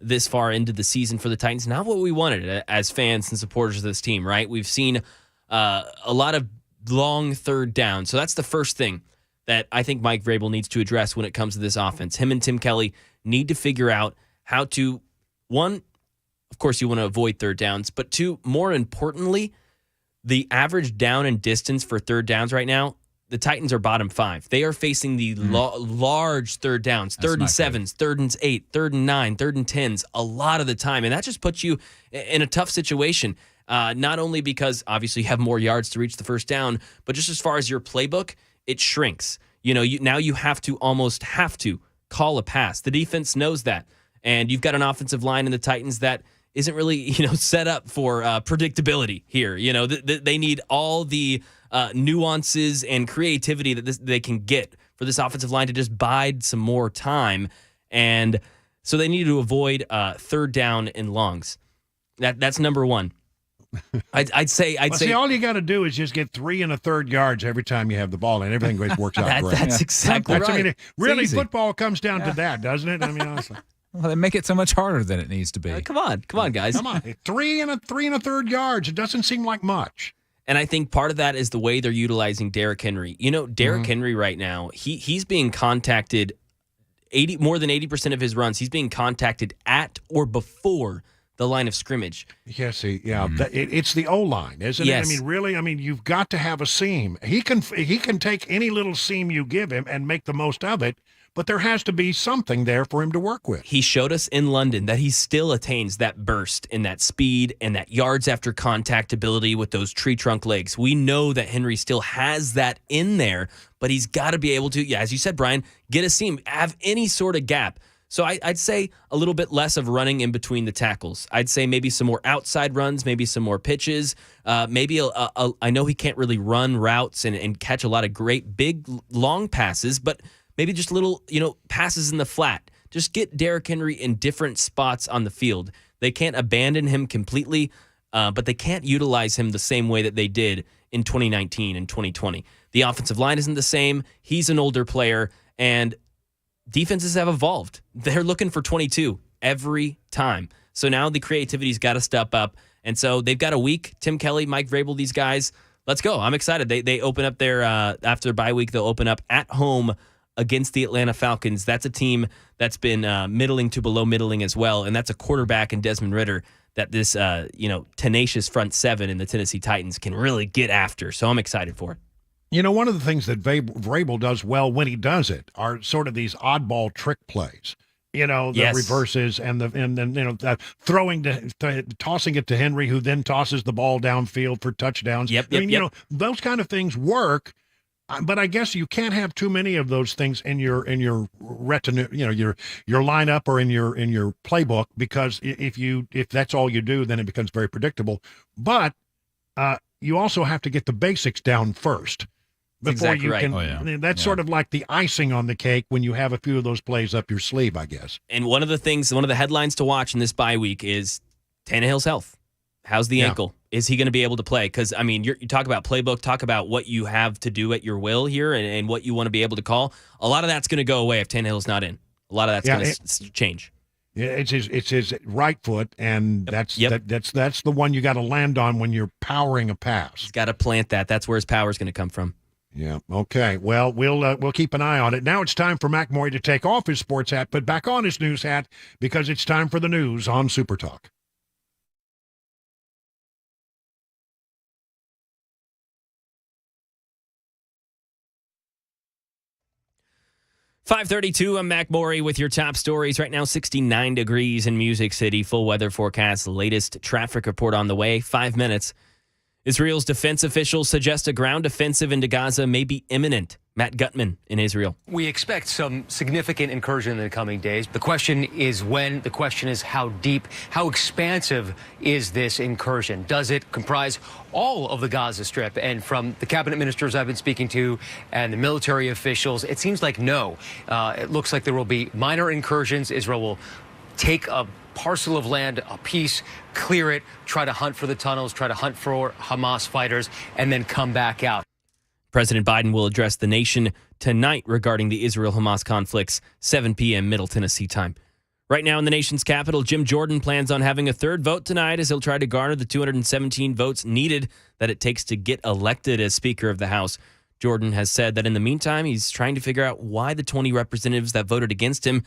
this far into the season for the Titans. Not what we wanted as fans and supporters of this team, right? We've seen a lot of long third downs. So that's the first thing that I think Mike Vrabel needs to address when it comes to this offense. Him and Tim Kelly need to figure out how to, one, of course you want to avoid third downs, but two, more importantly, the average down and distance for third downs right now, the Titans are bottom 5. They are facing the large third downs, third and 7s, third and 8, third and 9, third and 10s, a lot of the time. And that just puts you in a tough situation, not only because obviously you have more yards to reach the first down, but just as far as your playbook, it shrinks. Now you have to call a pass. The defense knows that. And you've got an offensive line in the Titans that isn't really, set up for predictability here. They need all the nuances and creativity that they can get for this offensive line to just bide some more time. And so they need to avoid third down and longs. That's number one. I'd say all you got to do is just get 3 1/3 yards every time you have the ball, and everything works out great. That's exactly right. I mean, really, football comes down to that, doesn't it? I mean, honestly. Well, they make it so much harder than it needs to be. Come on, guys. Come on, 3 1/3 yards. It doesn't seem like much. And I think part of that is the way they're utilizing Derrick Henry. Derrick Henry right now, he's being contacted more than 80% of his runs. He's being contacted at or before the line of scrimmage. Yes, it's the O-line, isn't it? I mean, really, you've got to have a seam. He can take any little seam you give him and make the most of it. But there has to be something there for him to work with. He showed us in London that he still attains that burst and that speed and that yards after contact ability with those tree trunk legs. We know that Henry still has that in there, but he's got to be able to, as you said, Brian, get a seam, have any sort of gap. So I'd say a little bit less of running in between the tackles. I'd say maybe some more outside runs, maybe some more pitches. Maybe I know he can't really run routes and catch a lot of great big long passes, but maybe just little, passes in the flat. Just get Derrick Henry in different spots on the field. They can't abandon him completely, but they can't utilize him the same way that they did in 2019 and 2020. The offensive line isn't the same. He's an older player, and defenses have evolved. They're looking for 22 every time. So now the creativity's got to step up. And so they've got a week. Tim Kelly, Mike Vrabel, these guys, let's go. I'm excited. They open up their, after bye week, they'll open up at home against the Atlanta Falcons. That's a team that's been middling to below middling as well, and that's a quarterback in Desmond Ridder that this tenacious front seven in the Tennessee Titans can really get after. So I'm excited for it. One of the things that Vrabel does well when he does it are sort of these oddball trick plays. The reverses and then throwing tossing it to Henry, who then tosses the ball downfield for touchdowns. Yep. Those kind of things work. But I guess you can't have too many of those things in your retinue, your lineup or in your playbook, because if that's all you do, then it becomes very predictable. But you also have to get the basics down first before exactly you right. can. Oh, yeah. That's sort of like the icing on the cake when you have a few of those plays up your sleeve, I guess. And one of the headlines to watch in this bye week is Tannehill's health. How's the ankle? Is he going to be able to play? Because, I mean, you talk about playbook, talk about what you have to do at your will here and what you want to be able to call. A lot of that's going to go away if Tannehill's not in. A lot of that's going to change. Yeah, it's his right foot, and that's the one you got to land on when you're powering a pass. He's got to plant that. That's where his power is going to come from. Yeah. Okay. Well, we'll keep an eye on it. Now it's time for Mac Morey to take off his sports hat, put back on his news hat, because it's time for the news on Super Talk. .532, I'm Mac Morey with your top stories. Right now, 69 degrees in Music City. Full weather forecast, latest traffic report on the way. 5 minutes. Israel's defense officials suggest a ground offensive into Gaza may be imminent. Matt Gutman in Israel. We expect some significant incursion in the coming days. The question is when. The question is how deep, how expansive is this incursion? Does it comprise all of the Gaza Strip? And from the cabinet ministers I've been speaking to and the military officials, it seems like no. It looks like there will be minor incursions. Israel will take a parcel of land, a piece, clear it, try to hunt for the tunnels, try to hunt for Hamas fighters, and then come back out. President Biden will address the nation tonight regarding the Israel-Hamas conflicts, 7 p.m. Middle Tennessee time. Right now in the nation's capital, Jim Jordan plans on having a third vote tonight as he'll try to garner the 217 votes needed that it takes to get elected as Speaker of the House. Jordan has said that in the meantime, he's trying to figure out why the 20 representatives that voted against him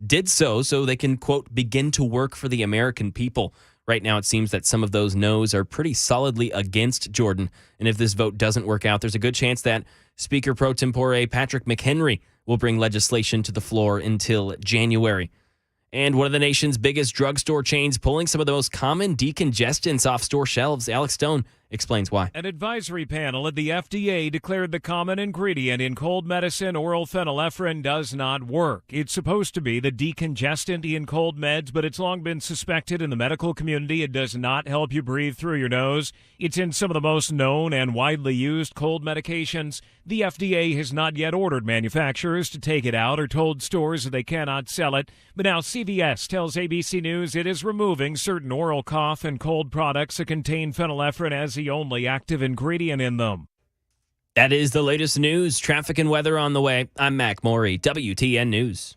did so they can, quote, begin to work for the American people. Right now, it seems that some of those no's are pretty solidly against Jordan. And if this vote doesn't work out, there's a good chance that Speaker pro tempore Patrick McHenry will bring legislation to the floor until January. And one of the nation's biggest drugstore chains pulling some of the most common decongestants off store shelves. Alex Stone explains why. An advisory panel at the FDA declared the common ingredient in cold medicine, oral phenylephrine, does not work. It's supposed to be the decongestant in cold meds, but it's long been suspected in the medical community it does not help you breathe through your nose. It's in some of the most known and widely used cold medications. The FDA has not yet ordered manufacturers to take it out or told stores that they cannot sell it. But now CVS tells ABC News it is removing certain oral cough and cold products that contain phenylephrine as the only active ingredient in them. That is the latest news, traffic and weather on the way. I'm Mac Morey, WTN News.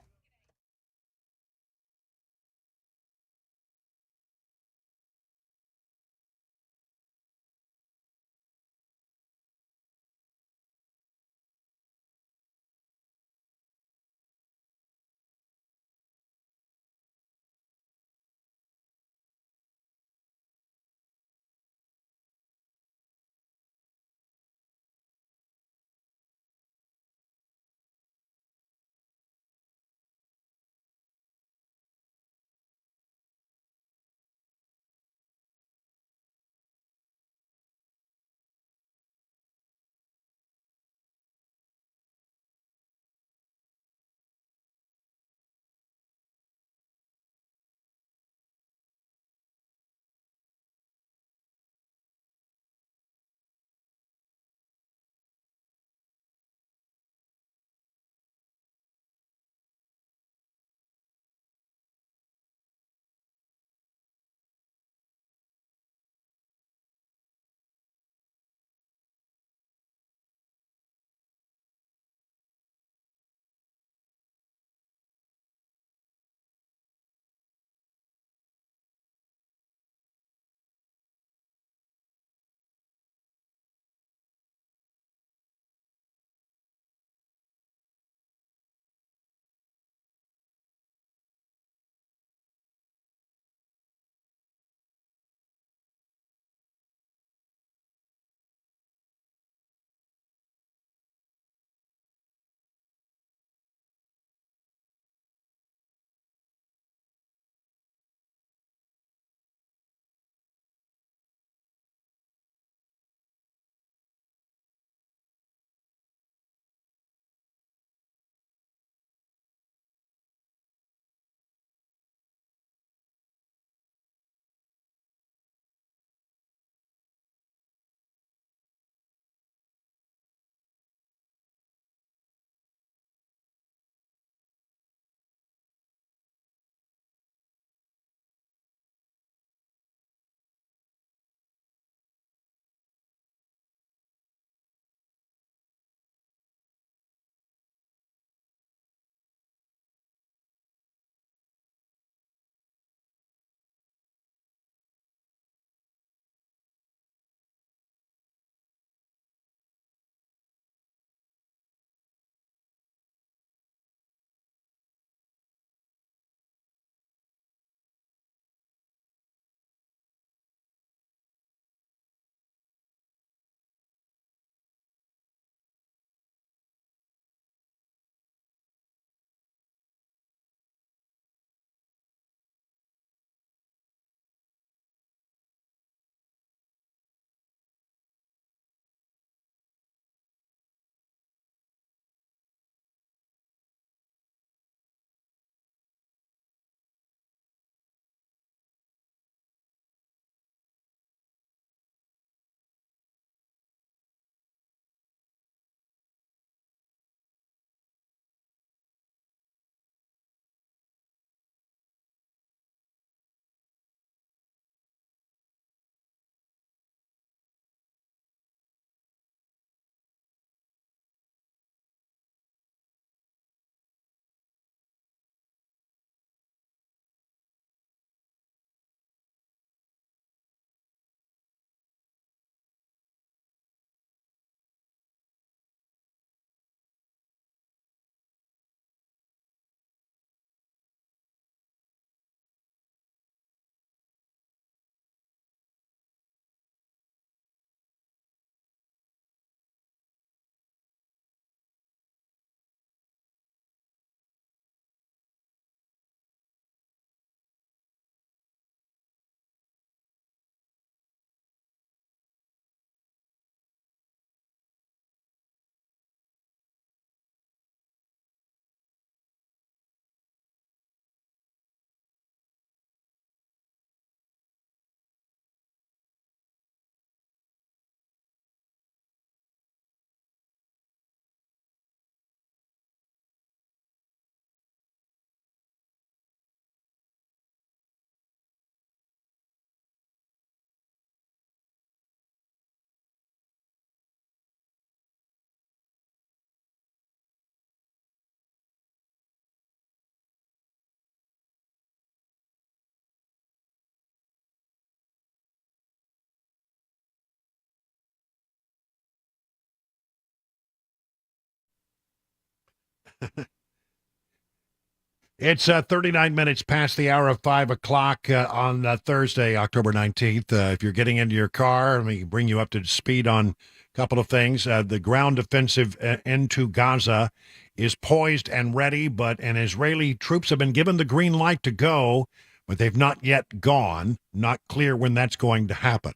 It's 39 minutes past the hour of 5 o'clock on Thursday, October 19th. If you're getting into your car, let me bring you up to speed on a couple of things. The ground offensive into Gaza is poised and ready, and Israeli troops have been given the green light to go, but they've not yet gone. Not clear when that's going to happen.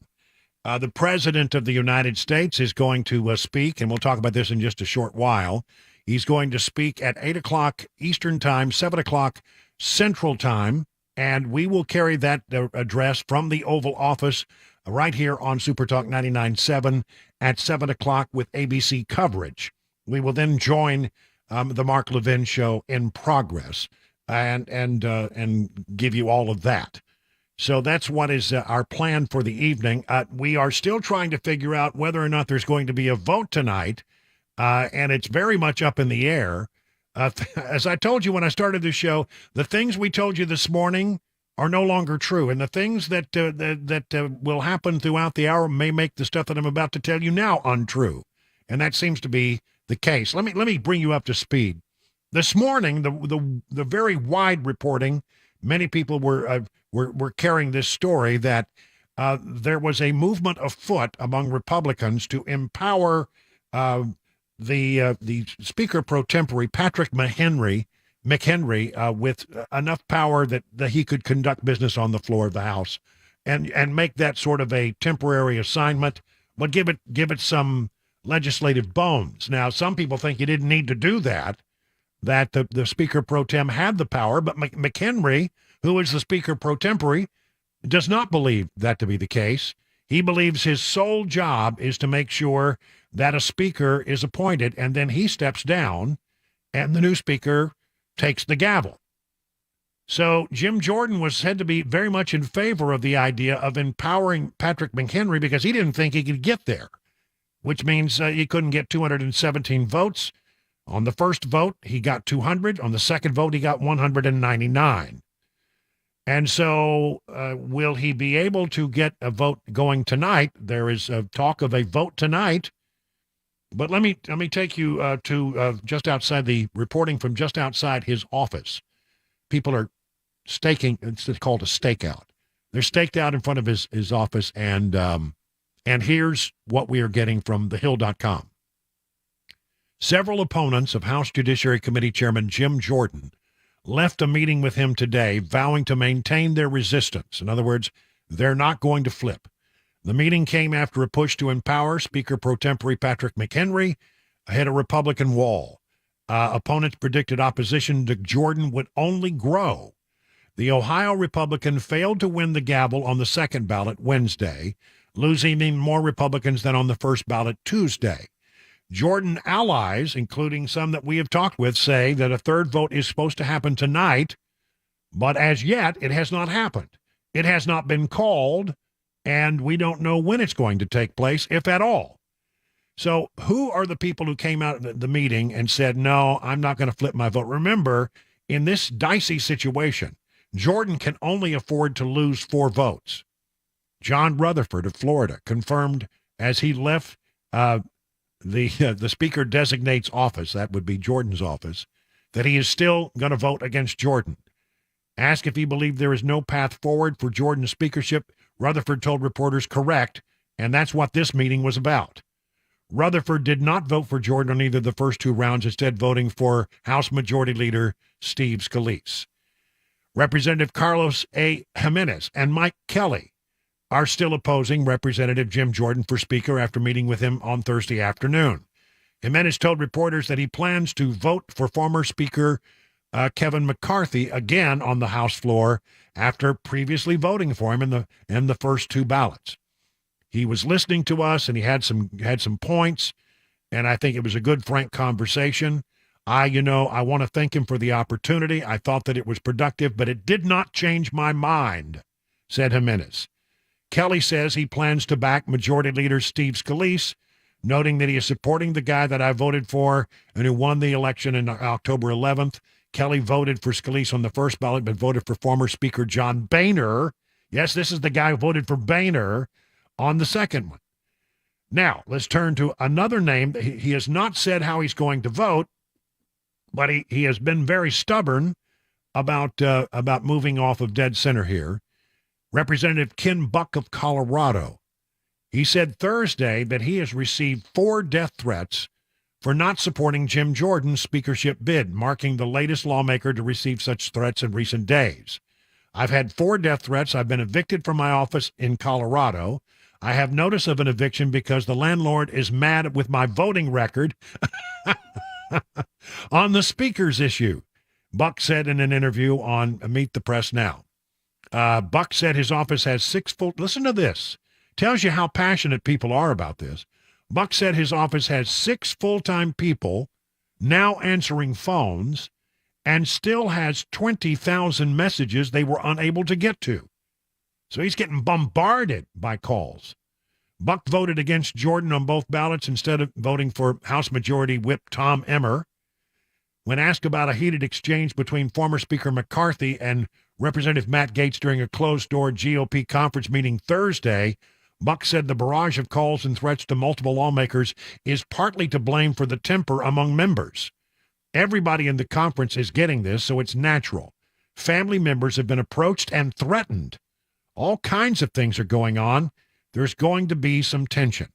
The President of the United States is going to speak, and we'll talk about this in just a short while. He's going to speak at 8 o'clock Eastern Time, 7 o'clock Central Time, and we will carry that address from the Oval Office right here on Super Talk 99.7 at 7 o'clock with ABC coverage. We will then join the Mark Levin Show in progress and give you all of that. So that's what is our plan for the evening. We are still trying to figure out whether or not there's going to be a vote tonight. And it's very much up in the air. As I told you when I started the show, the things we told you this morning are no longer true. And the things that will happen throughout the hour may make the stuff that I'm about to tell you now untrue. And that seems to be the case. Let me bring you up to speed. This morning, the very wide reporting, many people were carrying this story that there was a movement afoot among Republicans to empower the Speaker pro tempore, Patrick McHenry, with enough power that he could conduct business on the floor of the House and make that sort of a temporary assignment, but give it some legislative bones. Now, some people think you didn't need to do that the Speaker pro tem had the power, but McHenry, who is the Speaker pro tempore, does not believe that to be the case. He believes his sole job is to make sure that a speaker is appointed, and then he steps down, and the new speaker takes the gavel. So Jim Jordan was said to be very much in favor of the idea of empowering Patrick McHenry because he didn't think he could get there, which means he couldn't get 217 votes. On the first vote, he got 200. On the second vote, he got 199. And so will he be able to get a vote going tonight? There is talk of a vote tonight. But let me take you to just outside the reporting from just outside his office. People are staking. It's called a stakeout. They're staked out in front of his office, and here's what we are getting from thehill.com. Several opponents of House Judiciary Committee Chairman Jim Jordan left a meeting with him today, vowing to maintain their resistance. In other words, they're not going to flip. The meeting came after a push to empower Speaker pro tempore Patrick McHenry hit a Republican wall. Opponents predicted opposition to Jordan would only grow. The Ohio Republican failed to win the gavel on the second ballot Wednesday, losing even more Republicans than on the first ballot Tuesday. Jordan allies, including some that we have talked with, say that a third vote is supposed to happen tonight, but as yet it has not happened. It has not been called, and we don't know when it's going to take place, if at all. So who are the people who came out of the meeting and said, no, I'm not going to flip my vote? Remember, in this dicey situation, Jordan can only afford to lose 4 votes. John Rutherford of Florida confirmed as he left the Speaker designate's office, that would be Jordan's office, that he is still going to vote against Jordan. Asked if he believed there is no path forward for Jordan's speakership, Rutherford told reporters correct, and that's what this meeting was about. Rutherford did not vote for Jordan on either of the first 2 rounds, instead voting for House Majority Leader Steve Scalise. Representative Carlos A. Jimenez and Mike Kelly are still opposing Representative Jim Jordan for Speaker after meeting with him on Thursday afternoon. Jimenez told reporters that he plans to vote for former Speaker Kevin McCarthy again on the House floor after previously voting for him in the first 2 ballots. He was listening to us, and he had some points, and I think it was a good, frank conversation. I want to thank him for the opportunity. I thought that it was productive, but it did not change my mind, said Jimenez. Kelly says he plans to back Majority Leader Steve Scalise, noting that he is supporting the guy that I voted for and who won the election on October 11th. Kelly voted for Scalise on the first ballot, but voted for former Speaker John Boehner. Yes, this is the guy who voted for Boehner on the second one. Now, let's turn to another name. He has not said how he's going to vote, But he has been very stubborn about moving off of dead center here. Representative Ken Buck of Colorado, he said Thursday that he has received 4 death threats for not supporting Jim Jordan's speakership bid, marking the latest lawmaker to receive such threats in recent days. I've had 4 death threats. I've been evicted from my office in Colorado. I have notice of an eviction because the landlord is mad with my voting record on the speaker's issue, Buck said in an interview on Meet the Press Now. Buck said his office has 6 full... Listen to this. Tells you how passionate people are about this. Buck said his office has 6 full-time people now answering phones and still has 20,000 messages they were unable to get to. So he's getting bombarded by calls. Buck voted against Jordan on both ballots instead of voting for House Majority Whip Tom Emmer. When asked about a heated exchange between former Speaker McCarthy and Representative Matt Gaetz during a closed-door GOP conference meeting Thursday, Buck said the barrage of calls and threats to multiple lawmakers is partly to blame for the temper among members. Everybody in the conference is getting this, so it's natural. Family members have been approached and threatened. All kinds of things are going on. There's going to be some tension.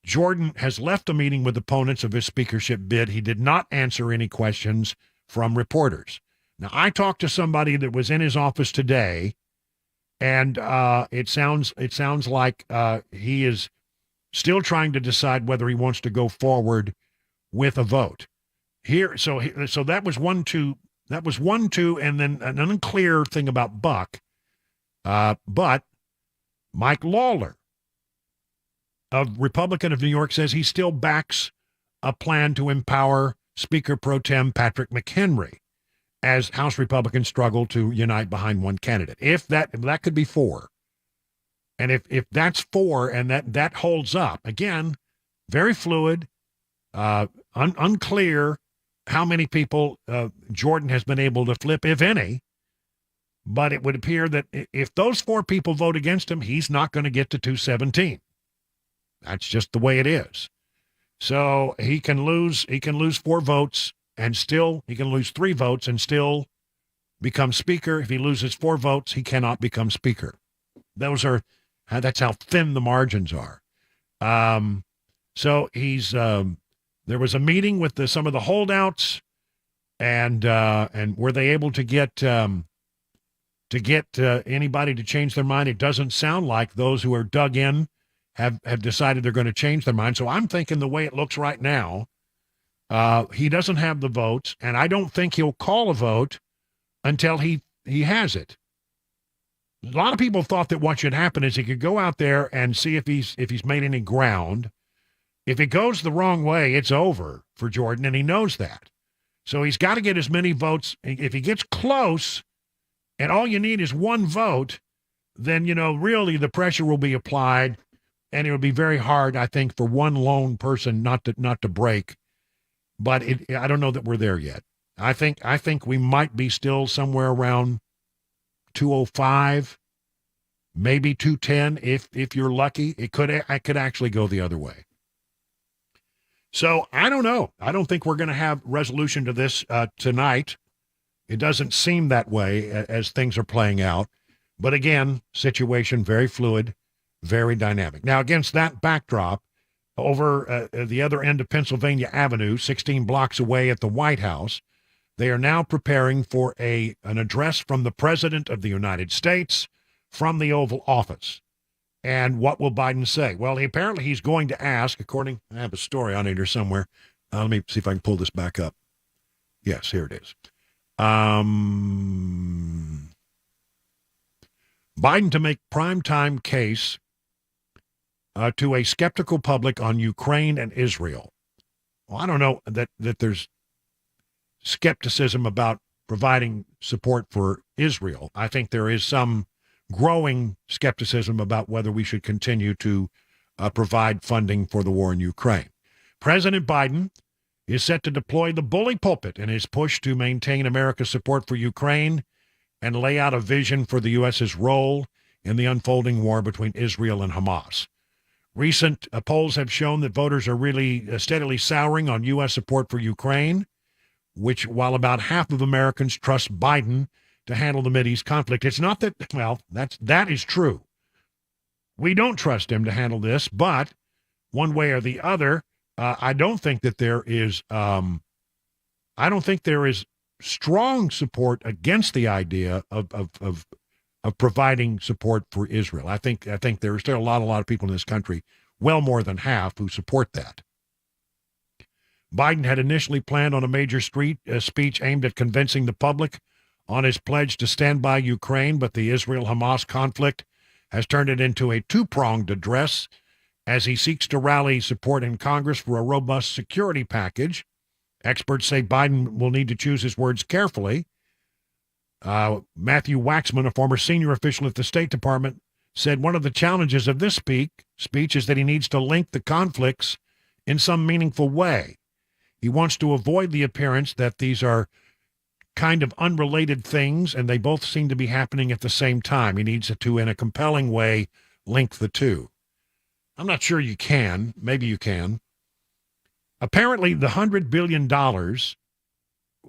Jordan has left a meeting with opponents of his speakership bid. He did not answer any questions from reporters. Now, I talked to somebody that was in his office today, and it sounds like he is still trying to decide whether he wants to go forward with a vote. So that was 1-2. That was 1-2, and then an unclear thing about Buck. But Mike Lawler, a Republican of New York, says he still backs a plan to empower Speaker Pro Tem Patrick McHenry as House Republicans struggle to unite behind one candidate. If that could be 4. And if that's 4 and that holds up, again, very fluid, unclear how many people Jordan has been able to flip, if any. But it would appear that if those 4 people vote against him, he's not going to get to 217. That's just the way it is. So he can lose 4 votes and still, he can lose 3 votes and still become speaker. If he loses 4 votes, he cannot become speaker. That's how thin the margins are. So he's, there was a meeting with some of the holdouts, and were they able to get anybody to change their mind? It doesn't sound like those who are dug in have decided they're going to change their mind. So I'm thinking the way it looks right now, he doesn't have the votes, and I don't think he'll call a vote until he has it. A lot of people thought that what should happen is he could go out there and see if he's made any ground. If it goes the wrong way, it's over for Jordan, and he knows that. So he's got to get as many votes. If he gets close, and all you need is 1 vote, then, really the pressure will be applied, and it will be very hard, I think, for one lone person not to break. But I don't know that we're there yet. I think we might be still somewhere around 205, maybe 210 if you're lucky. It could actually go the other way. So I don't know. I don't think we're going to have resolution to this tonight. It doesn't seem that way as things are playing out. But again, situation very fluid, very dynamic. Now, against that backdrop, over the other end of Pennsylvania Avenue, 16 blocks away at the White House, they are now preparing for an address from the President of the United States from the Oval Office. And what will Biden say? Well, apparently he's going to ask, I have a story on it here somewhere. Let me see if I can pull this back up. Yes, here it is. Biden to make primetime case to a skeptical public on Ukraine and Israel. Well, I don't know that there's skepticism about providing support for Israel. I think there is some growing skepticism about whether we should continue to provide funding for the war in Ukraine. President Biden is set to deploy the bully pulpit in his push to maintain America's support for Ukraine and lay out a vision for the U.S.'s role in the unfolding war between Israel and Hamas. Recent polls have shown that voters are really steadily souring on U.S. support for Ukraine, which, while about half of Americans trust Biden to handle the Mideast conflict, it's not that, well, that is true. We don't trust him to handle this, but one way or the other, I don't think there is strong support against the idea of providing support for Israel. I think there are still a lot of people in this country, well more than half, who support that. Biden had initially planned on a major speech aimed at convincing the public on his pledge to stand by Ukraine, but the Israel-Hamas conflict has turned it into a two-pronged address as he seeks to rally support in Congress for a robust security package. Experts say Biden will need to choose his words carefully. Matthew Waxman, a former senior official at the State Department, said one of the challenges of this speech is that he needs to link the conflicts in some meaningful way. He wants to avoid the appearance that these are kind of unrelated things and they both seem to be happening at the same time. He needs to, in a compelling way, link the two. I'm not sure you can. Maybe you can. Apparently, the $100 billion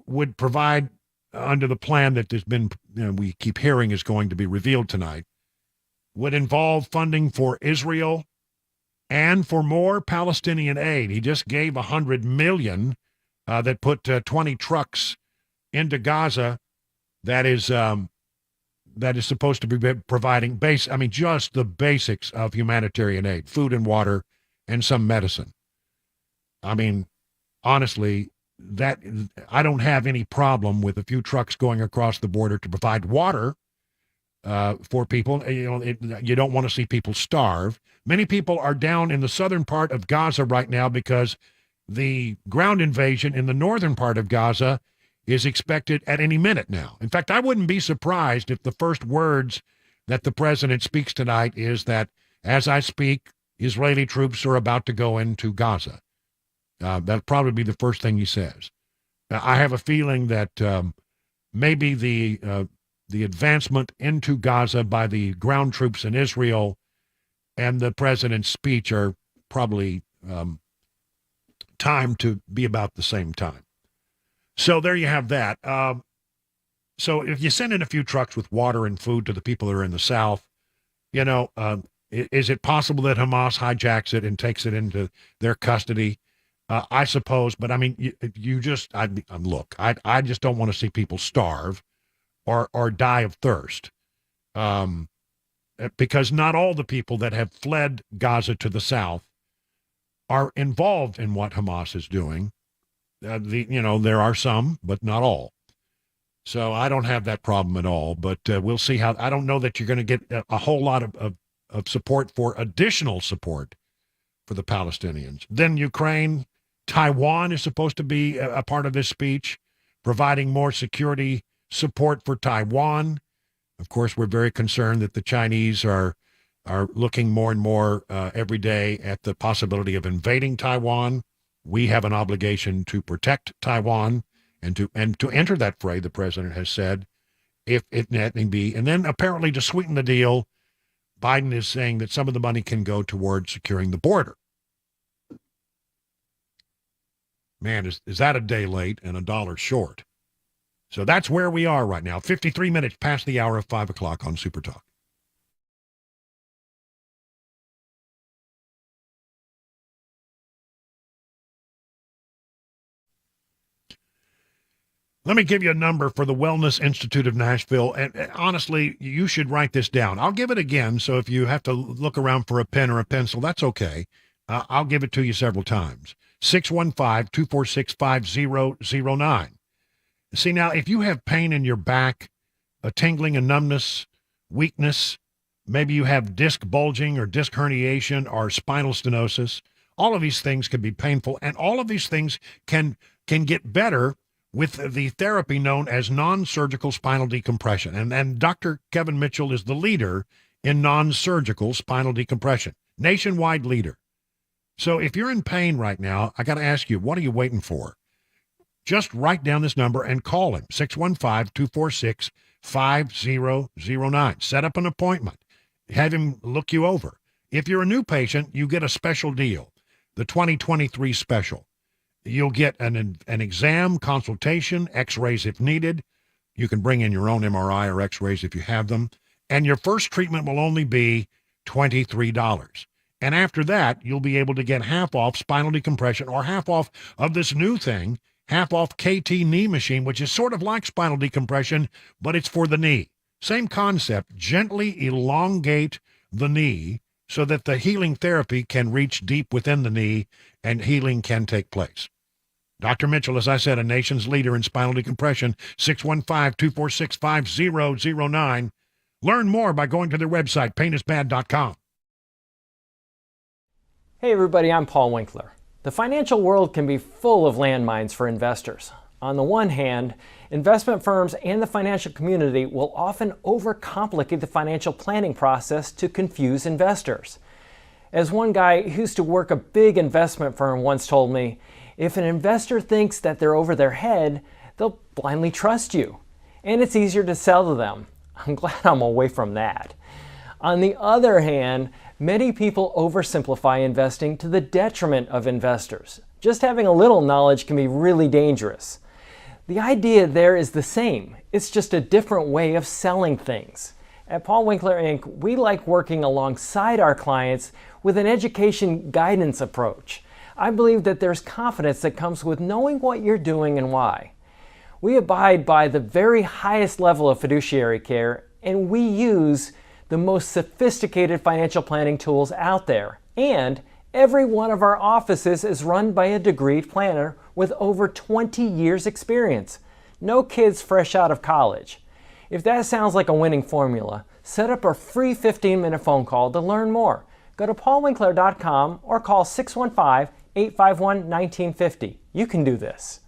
would provide, under the plan that there's been, we keep hearing is going to be revealed tonight, would involve funding for Israel and for more Palestinian aid. He just gave $100 million that put 20 trucks into Gaza. That is supposed to be providing just the basics of humanitarian aid, food and water, and some medicine. I mean, honestly, that I don't have any problem with a few trucks going across the border to provide water for people. You don't want to see people starve. Many people are down in the southern part of Gaza right now because the ground invasion in the northern part of Gaza is expected at any minute now. In fact, I wouldn't be surprised if the first words that the president speaks tonight is that, as I speak, Israeli troops are about to go into Gaza. That'll probably be the first thing he says. I have a feeling that maybe the advancement into Gaza by the ground troops in Israel and the president's speech are probably timed to be about the same time. So there you have that. So if you send in a few trucks with water and food to the people that are in the South, is it possible that Hamas hijacks it and takes it into their custody? I suppose, but I mean, look, I just don't want to see people starve or die of thirst, because not all the people that have fled Gaza to the south are involved in what Hamas is doing. There are some, but not all. So I don't have that problem at all. But we'll see how. I don't know that you're going to get a whole lot of support for additional support for the Palestinians. Then Ukraine. Taiwan is supposed to be a part of this speech, providing more security support for Taiwan. Of course, we're very concerned that the Chinese are looking more and more every day at the possibility of invading Taiwan. We have an obligation to protect Taiwan and to enter that fray, the president has said, if that may be. And then apparently to sweeten the deal, Biden is saying that some of the money can go toward securing the border. Man, is that a day late and $1 short? So that's where we are right now. 53 minutes past the hour of 5 o'clock on Super Talk. Let me give you a number for the Wellness Institute of Nashville. And honestly, you should write this down. I'll give it again. So if you have to look around for a pen or a pencil, that's okay. I'll give it to you several times. 615-246-5009. See, now, if you have pain in your back, a tingling and numbness, weakness, maybe you have disc bulging or disc herniation or spinal stenosis, all of these things can be painful, and all of these things can get better with the therapy known as non-surgical spinal decompression. And Dr. Kevin Mitchell is the leader in non-surgical spinal decompression, nationwide leader. So if you're in pain right now, I got to ask you, what are you waiting for? Just write down this number and call him, 615-246-5009. Set up an appointment. Have him look you over. If you're a new patient, you get a special deal, the 2023 special. You'll get an exam, consultation, x-rays if needed. You can bring in your own MRI or x-rays if you have them. And your first treatment will only be $23. And after that, you'll be able to get half off spinal decompression or half off of this new thing, half off KT knee machine, which is sort of like spinal decompression, but it's for the knee. Same concept, gently elongate the knee so that the healing therapy can reach deep within the knee and healing can take place. Dr. Mitchell, as I said, a nation's leader in spinal decompression, 615-246-5009. Learn more by going to their website, painisbad.com. Hey everybody, I'm Paul Winkler. The financial world can be full of landmines for investors. On the one hand, investment firms and the financial community will often overcomplicate the financial planning process to confuse investors. As one guy who used to work a big investment firm once told me, if an investor thinks that they're over their head, they'll blindly trust you. And it's easier to sell to them. I'm glad I'm away from that. On the other hand, many people oversimplify investing to the detriment of investors. Just having a little knowledge can be really dangerous. The idea there is the same. It's just a different way of selling things. At Paul Winkler Inc., we like working alongside our clients with an education guidance approach. I believe that there's confidence that comes with knowing what you're doing and why. We abide by the very highest level of fiduciary care, and we use the most sophisticated financial planning tools out there. And every one of our offices is run by a degreed planner with over 20 years experience. No kids fresh out of college. If that sounds like a winning formula, set up a free 15-minute phone call to learn more. Go to paulwinkler.com or call 615-851-1950. You can do this.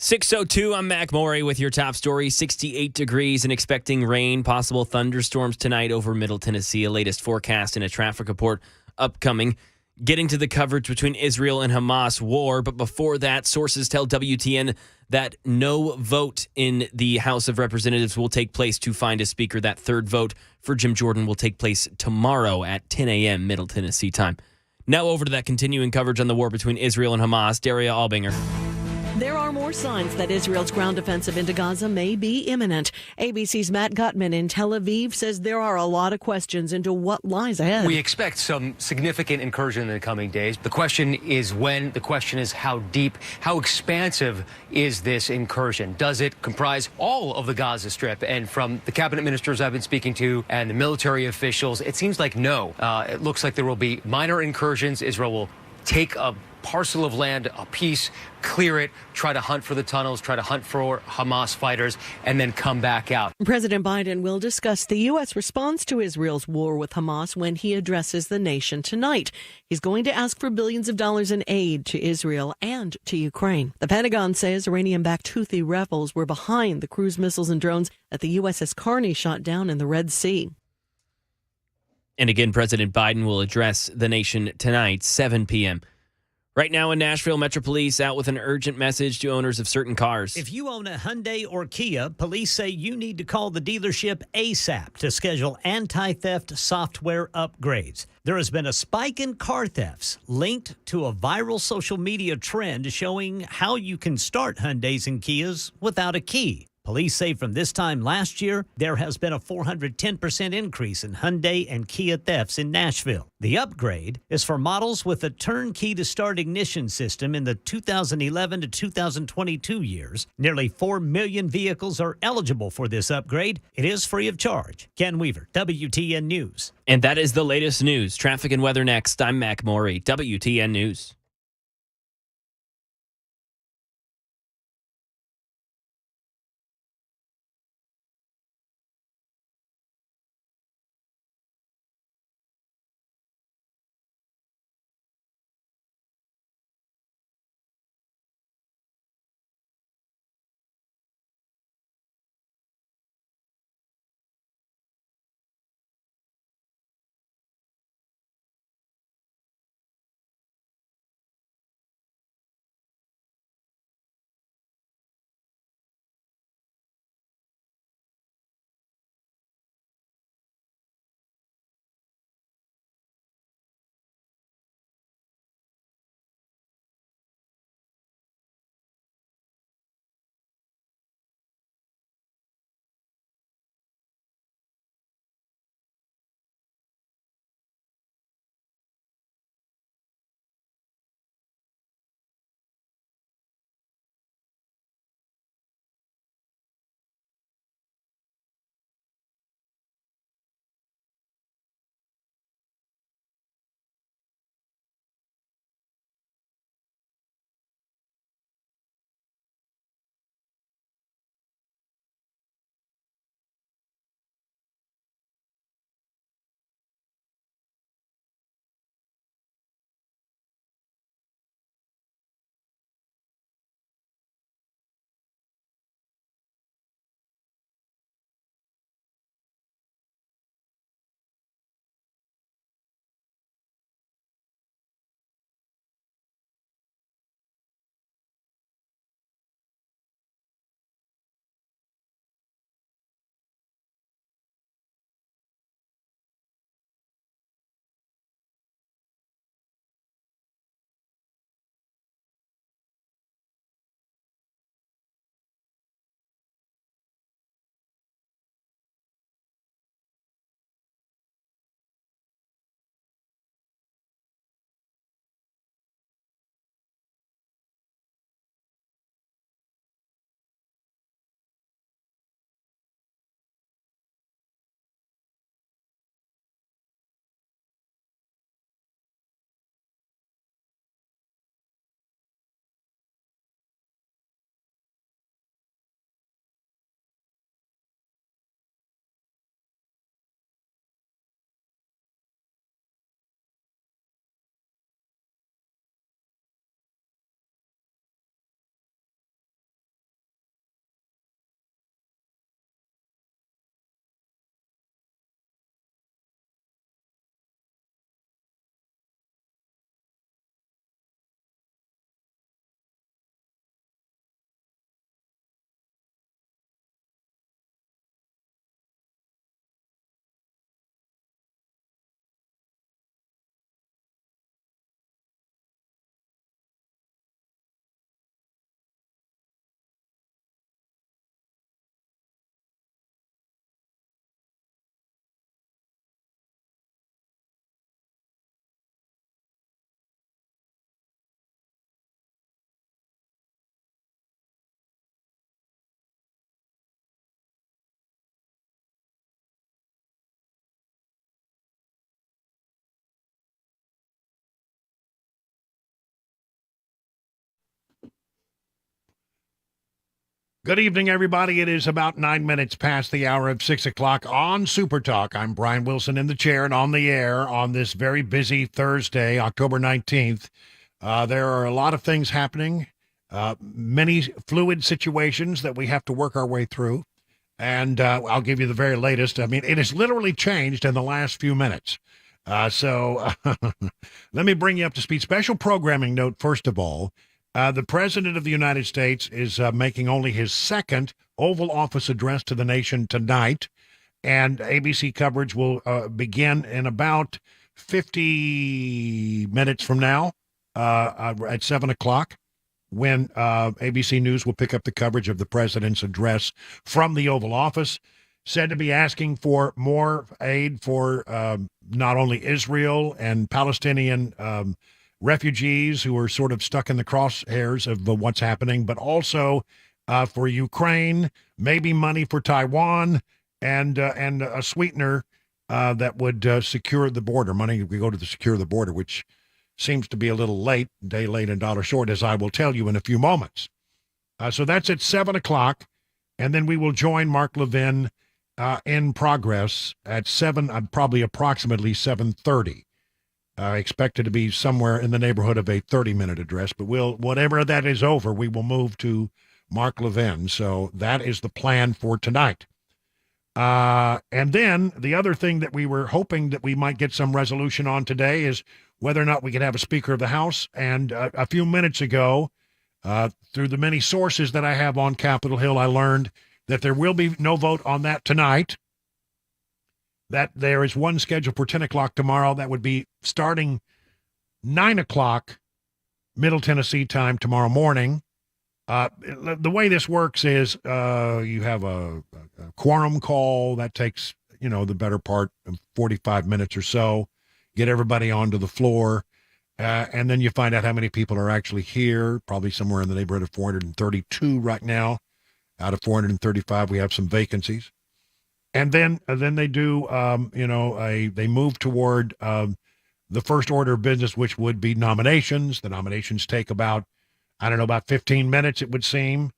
6:02, I'm Mac Morey with your top story. 68 degrees and expecting rain, possible thunderstorms tonight over Middle Tennessee. A latest forecast and a traffic report upcoming. Getting to the coverage between Israel and Hamas war. But before that, sources tell WTN that no vote in the House of Representatives will take place to find a speaker. That third vote for Jim Jordan will take place tomorrow at 10 a.m. Middle Tennessee time. Now over to that continuing coverage on the war between Israel and Hamas. Daria Albinger. There are more signs that Israel's ground offensive into Gaza may be imminent. ABC's Matt Gutman in Tel Aviv says there are a lot of questions into what lies ahead. We expect some significant incursion in the coming days. The question is when. The question is how deep, how expansive is this incursion? Does it comprise all of the Gaza Strip? And from the cabinet ministers I've been speaking to and the military officials, it seems like no. It looks like there will be minor incursions. Israel will take a parcel of land, a piece, clear it, try to hunt for the tunnels, try to hunt for Hamas fighters, and then come back out. President Biden will discuss the U.S. response to Israel's war with Hamas when he addresses the nation tonight. He's going to ask for billions of dollars in aid to Israel and to Ukraine. The Pentagon says Iranian-backed Houthi rebels were behind the cruise missiles and drones that the USS Carney shot down in the Red Sea. And again, President Biden will address the nation tonight, 7 p.m. Right now in Nashville, Metro Police out with an urgent message to owners of certain cars. If you own a Hyundai or Kia, police say you need to call the dealership ASAP to schedule anti-theft software upgrades. There has been a spike in car thefts linked to a viral social media trend showing how you can start Hyundais and Kias without a key. Police say from this time last year, there has been a 410% increase in Hyundai and Kia thefts in Nashville. The upgrade is for models with a turnkey to start ignition system in the 2011 to 2022 years. Nearly 4 million vehicles are eligible for this upgrade. It is free of charge. Ken Weaver, WTN News. And that is the latest news. Traffic and weather next. I'm Mac Morey, WTN News. Good evening, everybody. It is about 9 minutes past the hour of 6 o'clock on Super Talk. I'm Brian Wilson in the chair and on the air on this very busy Thursday, October 19th. There are a lot of things happening, many fluid situations that we have to work our way through. And I'll give you the very latest. I mean, it has literally changed in the last few minutes. So let me bring you up to speed. Special programming note, first of all. The President of the United States is making only his second Oval Office address to the nation tonight, and ABC coverage will begin in about 50 minutes from now at 7 o'clock, when ABC News will pick up the coverage of the President's address from the Oval Office, said to be asking for more aid for not only Israel and Palestinian refugees who are sort of stuck in the crosshairs of what's happening, but also for Ukraine, maybe money for Taiwan, and a sweetener that would secure the border. Money we go to the secure the border, which seems to be a little late, day late and dollar short, as I will tell you in a few moments. So that's at 7 o'clock, and then we will join Mark Levin in progress at 7, probably approximately 7:30. Expected to be somewhere in the neighborhood of a 30-minute address, but whatever that is over, we will move to Mark Levin. So that is the plan for tonight. And then the other thing that we were hoping that we might get some resolution on today is whether or not we could have a Speaker of the House. And a few minutes ago, through the many sources that I have on Capitol Hill, I learned that there will be no vote on that tonight. That there is one scheduled for 10 o'clock tomorrow. That would be starting 9 o'clock Middle Tennessee time tomorrow morning. The way this works is you have a quorum call. That takes, the better part of 45 minutes or so. Get everybody onto the floor. And then you find out how many people are actually here, probably somewhere in the neighborhood of 432 right now. Out of 435, we have some vacancies. And then they do, they move toward the first order of business, which would be nominations. The nominations take about 15 minutes, it would seem.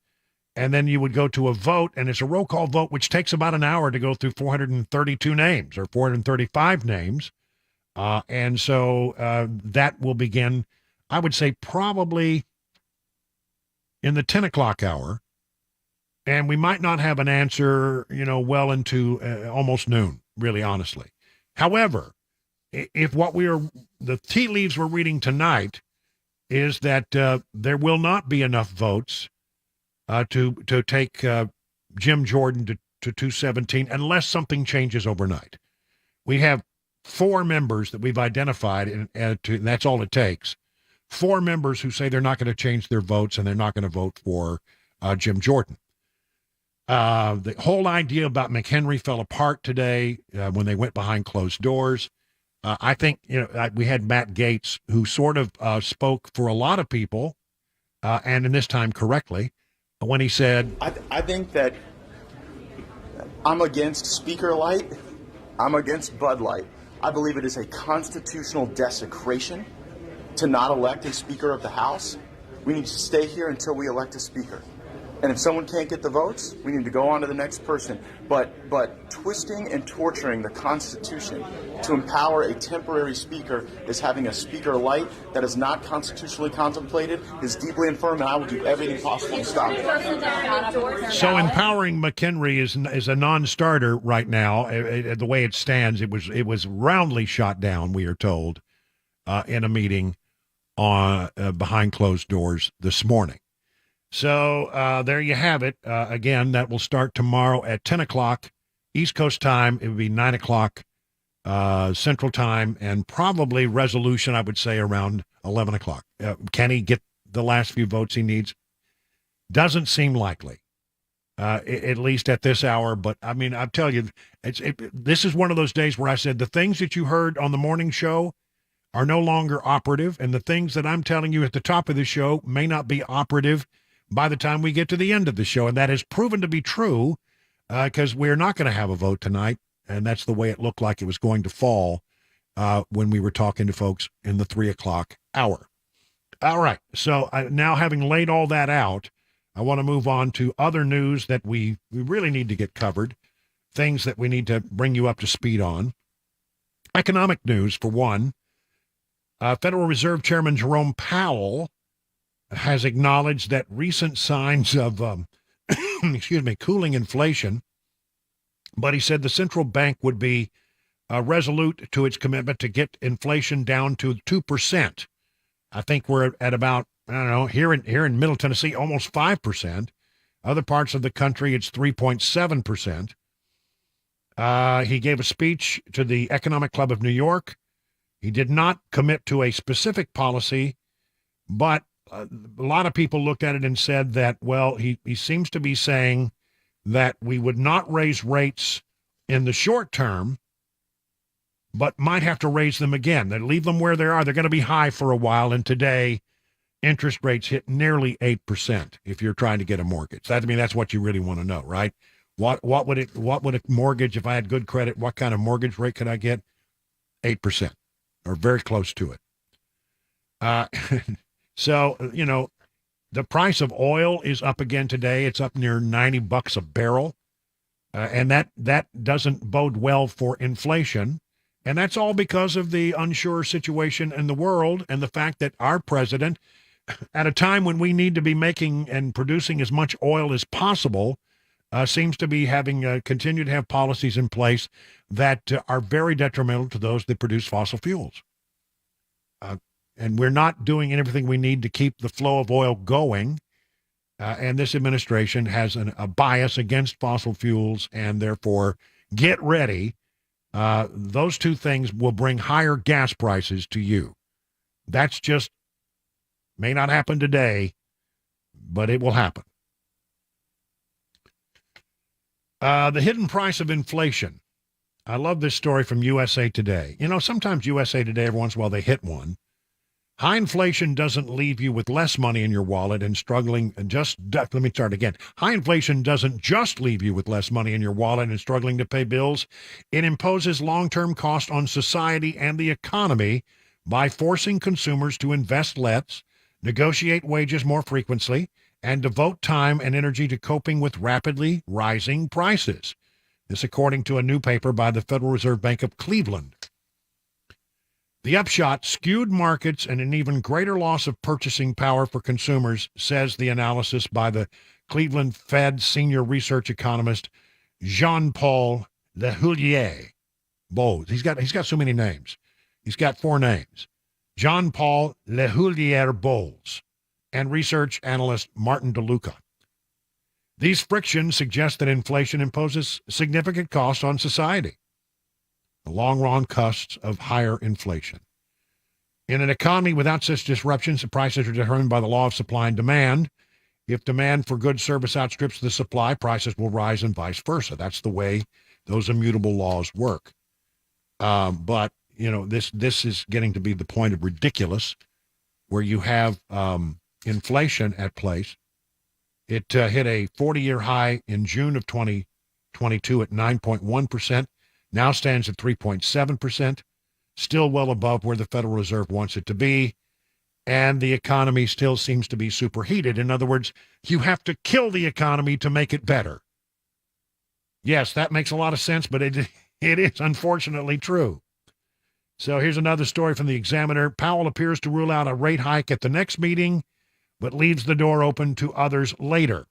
And then you would go to a vote, and it's a roll call vote, which takes about an hour to go through 432 names or 435 names. And so that will begin, I would say, probably in the 10 o'clock hour. And we might not have an answer, well into almost noon, really, honestly. However, if the tea leaves we're reading tonight is that there will not be enough votes to take Jim Jordan to 217 unless something changes overnight. We have 4 members that we've identified, and that's all it takes. 4 members who say they're not going to change their votes and they're not going to vote for Jim Jordan. The whole idea about McHenry fell apart today when they went behind closed doors. I think, we had Matt Gaetz, who sort of spoke for a lot of people, and in this time correctly, when he said, I think that I'm against Speaker Light. I'm against Bud Light. I believe it is a constitutional desecration to not elect a Speaker of the House. We need to stay here until we elect a Speaker. And if someone can't get the votes, we need to go on to the next person. But twisting and torturing the Constitution to empower a temporary speaker is having a Speaker light that is not constitutionally contemplated, is deeply infirm, and I will do everything possible to stop it. So empowering McHenry is a non-starter right now. The way it stands, it was roundly shot down, we are told, in a meeting on behind closed doors this morning. So there you have it. Again, that will start tomorrow at 10 o'clock East Coast time. It would be 9 o'clock Central time, and probably resolution, I would say, around 11 o'clock. Can he get the last few votes he needs? Doesn't seem likely, at least at this hour. But, I mean, I'll tell you, this is one of those days where I said the things that you heard on the morning show are no longer operative, and the things that I'm telling you at the top of the show may not be operative by the time we get to the end of the show. And that has proven to be true because we're not going to have a vote tonight. And that's the way it looked like it was going to fall when we were talking to folks in the 3 o'clock hour. All right. So now having laid all that out, I want to move on to other news that we really need to get covered, things that we need to bring you up to speed on. Economic news, for one. Federal Reserve Chairman Jerome Powell has acknowledged that recent signs of, cooling inflation, but he said the central bank would be resolute to its commitment to get inflation down to 2%. I think we're at about, I don't know, here in Middle Tennessee, almost 5%. Other parts of the country, it's 3.7%. He gave a speech to the Economic Club of New York. He did not commit to a specific policy, but a lot of people looked at it and said that, well, he seems to be saying that we would not raise rates in the short term, but might have to raise them again. They leave them where they are. They're going to be high for a while, and today interest rates hit nearly 8% if you're trying to get a mortgage. That's what you really want to know, right? What would a mortgage, if I had good credit, what kind of mortgage rate could I get? 8%, or very close to it. So, the price of oil is up again today. It's up near $90 a barrel. And that doesn't bode well for inflation. And that's all because of the unsure situation in the world and the fact that our president, at a time when we need to be making and producing as much oil as possible, seems to be having continued to have policies in place that are very detrimental to those that produce fossil fuels. And we're not doing everything we need to keep the flow of oil going. And this administration has a bias against fossil fuels, and therefore, get ready. Those two things will bring higher gas prices to you. That's just, may not happen today, but it will happen. The hidden price of inflation. I love this story from USA Today. Sometimes USA Today, every once in a while, they hit one. High inflation doesn't leave you with less money in your wallet and struggling. Let me start again. High inflation doesn't just leave you with less money in your wallet and struggling to pay bills. It imposes long-term cost on society and the economy by forcing consumers to invest less, negotiate wages more frequently, and devote time and energy to coping with rapidly rising prices. This according to a new paper by the Federal Reserve Bank of Cleveland. The upshot, skewed markets and an even greater loss of purchasing power for consumers, says the analysis by the Cleveland Fed senior research economist Jean-Paul Lehoulier. Bowles. He's got so many names. He's got 4 names. Jean-Paul Lehoulier Bowles and research analyst Martin DeLuca. These frictions suggest that inflation imposes significant costs on society. The long-run costs of higher inflation. In an economy without such disruptions, the prices are determined by the law of supply and demand. If demand for goods service outstrips the supply, prices will rise and vice versa. That's the way those immutable laws work. But this is getting to be the point of ridiculous, where you have inflation at place. It hit a 40-year high in June of 2022 at 9.1%. Now stands at 3.7%, still well above where the Federal Reserve wants it to be, and the economy still seems to be superheated. In other words, you have to kill the economy to make it better. Yes, that makes a lot of sense, but it is unfortunately true. So here's another story from the Examiner. Powell appears to rule out a rate hike at the next meeting, but leaves the door open to others later.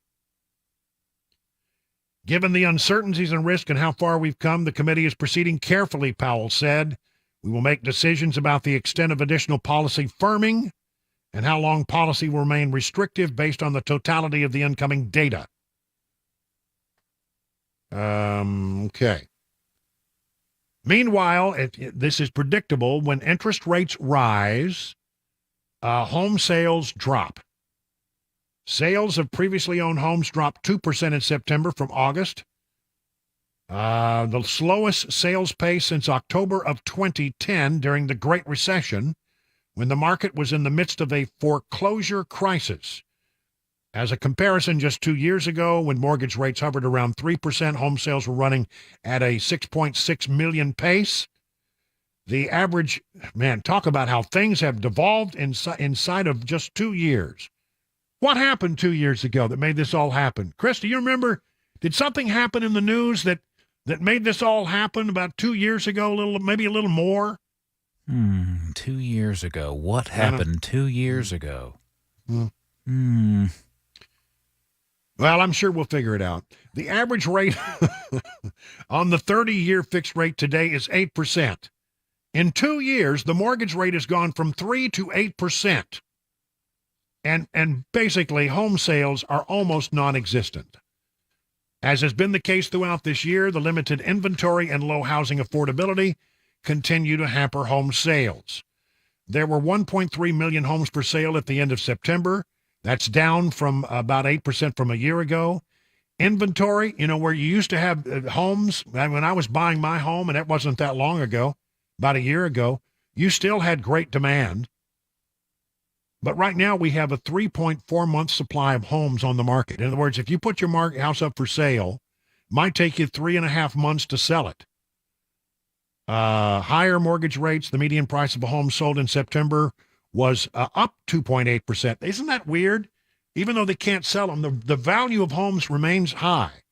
Given the uncertainties and risk and how far we've come, the committee is proceeding carefully, Powell said. We will make decisions about the extent of additional policy firming and how long policy will remain restrictive based on the totality of the incoming data. Okay. Meanwhile, this is predictable. When interest rates rise, home sales drop. Sales of previously owned homes dropped 2% in September from August. The slowest sales pace since October of 2010 during the Great Recession, when the market was in the midst of a foreclosure crisis. As a comparison, just 2 years ago, when mortgage rates hovered around 3%, home sales were running at a 6.6 million pace. The average, talk about how things have devolved inside of just 2 years. What happened 2 years ago that made this all happen? Chris, do you remember? Did something happen in the news that made this all happen about 2 years ago, maybe a little more? 2 years ago. What happened 2 years ago? Well, I'm sure we'll figure it out. The average rate on the 30-year fixed rate today is 8%. In 2 years, the mortgage rate has gone from 3 to 8%. And basically, home sales are almost non-existent. As has been the case throughout this year, the limited inventory and low housing affordability continue to hamper home sales. There were 1.3 million homes for sale at the end of September. That's down from about 8% from a year ago. Inventory, where you used to have homes, when I was buying my home, and that wasn't that long ago, about a year ago, you still had great demand. But right now we have a 3.4-month supply of homes on the market. In other words, if you put your house up for sale, it might take you 3.5 months to sell it. Higher mortgage rates, the median price of a home sold in September was up 2.8%. Isn't that weird? Even though they can't sell them, the value of homes remains high.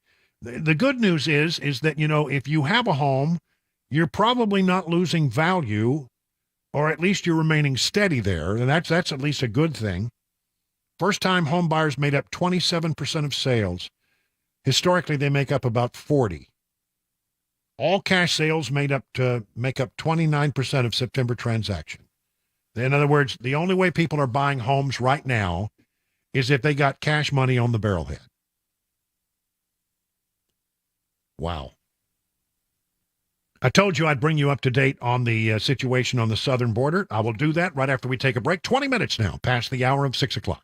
The good news is that, if you have a home, you're probably not losing value, or at least you're remaining steady there, and that's at least a good thing. First-time home buyers made up 27% of sales. Historically, they make up about 40%. All cash sales make up 29% of September transactions. In other words, the only way people are buying homes right now is if they got cash money on the barrelhead. Wow. I told you I'd bring you up to date on the situation on the southern border. I will do that right after we take a break. 20 minutes now, past the hour of 6 o'clock.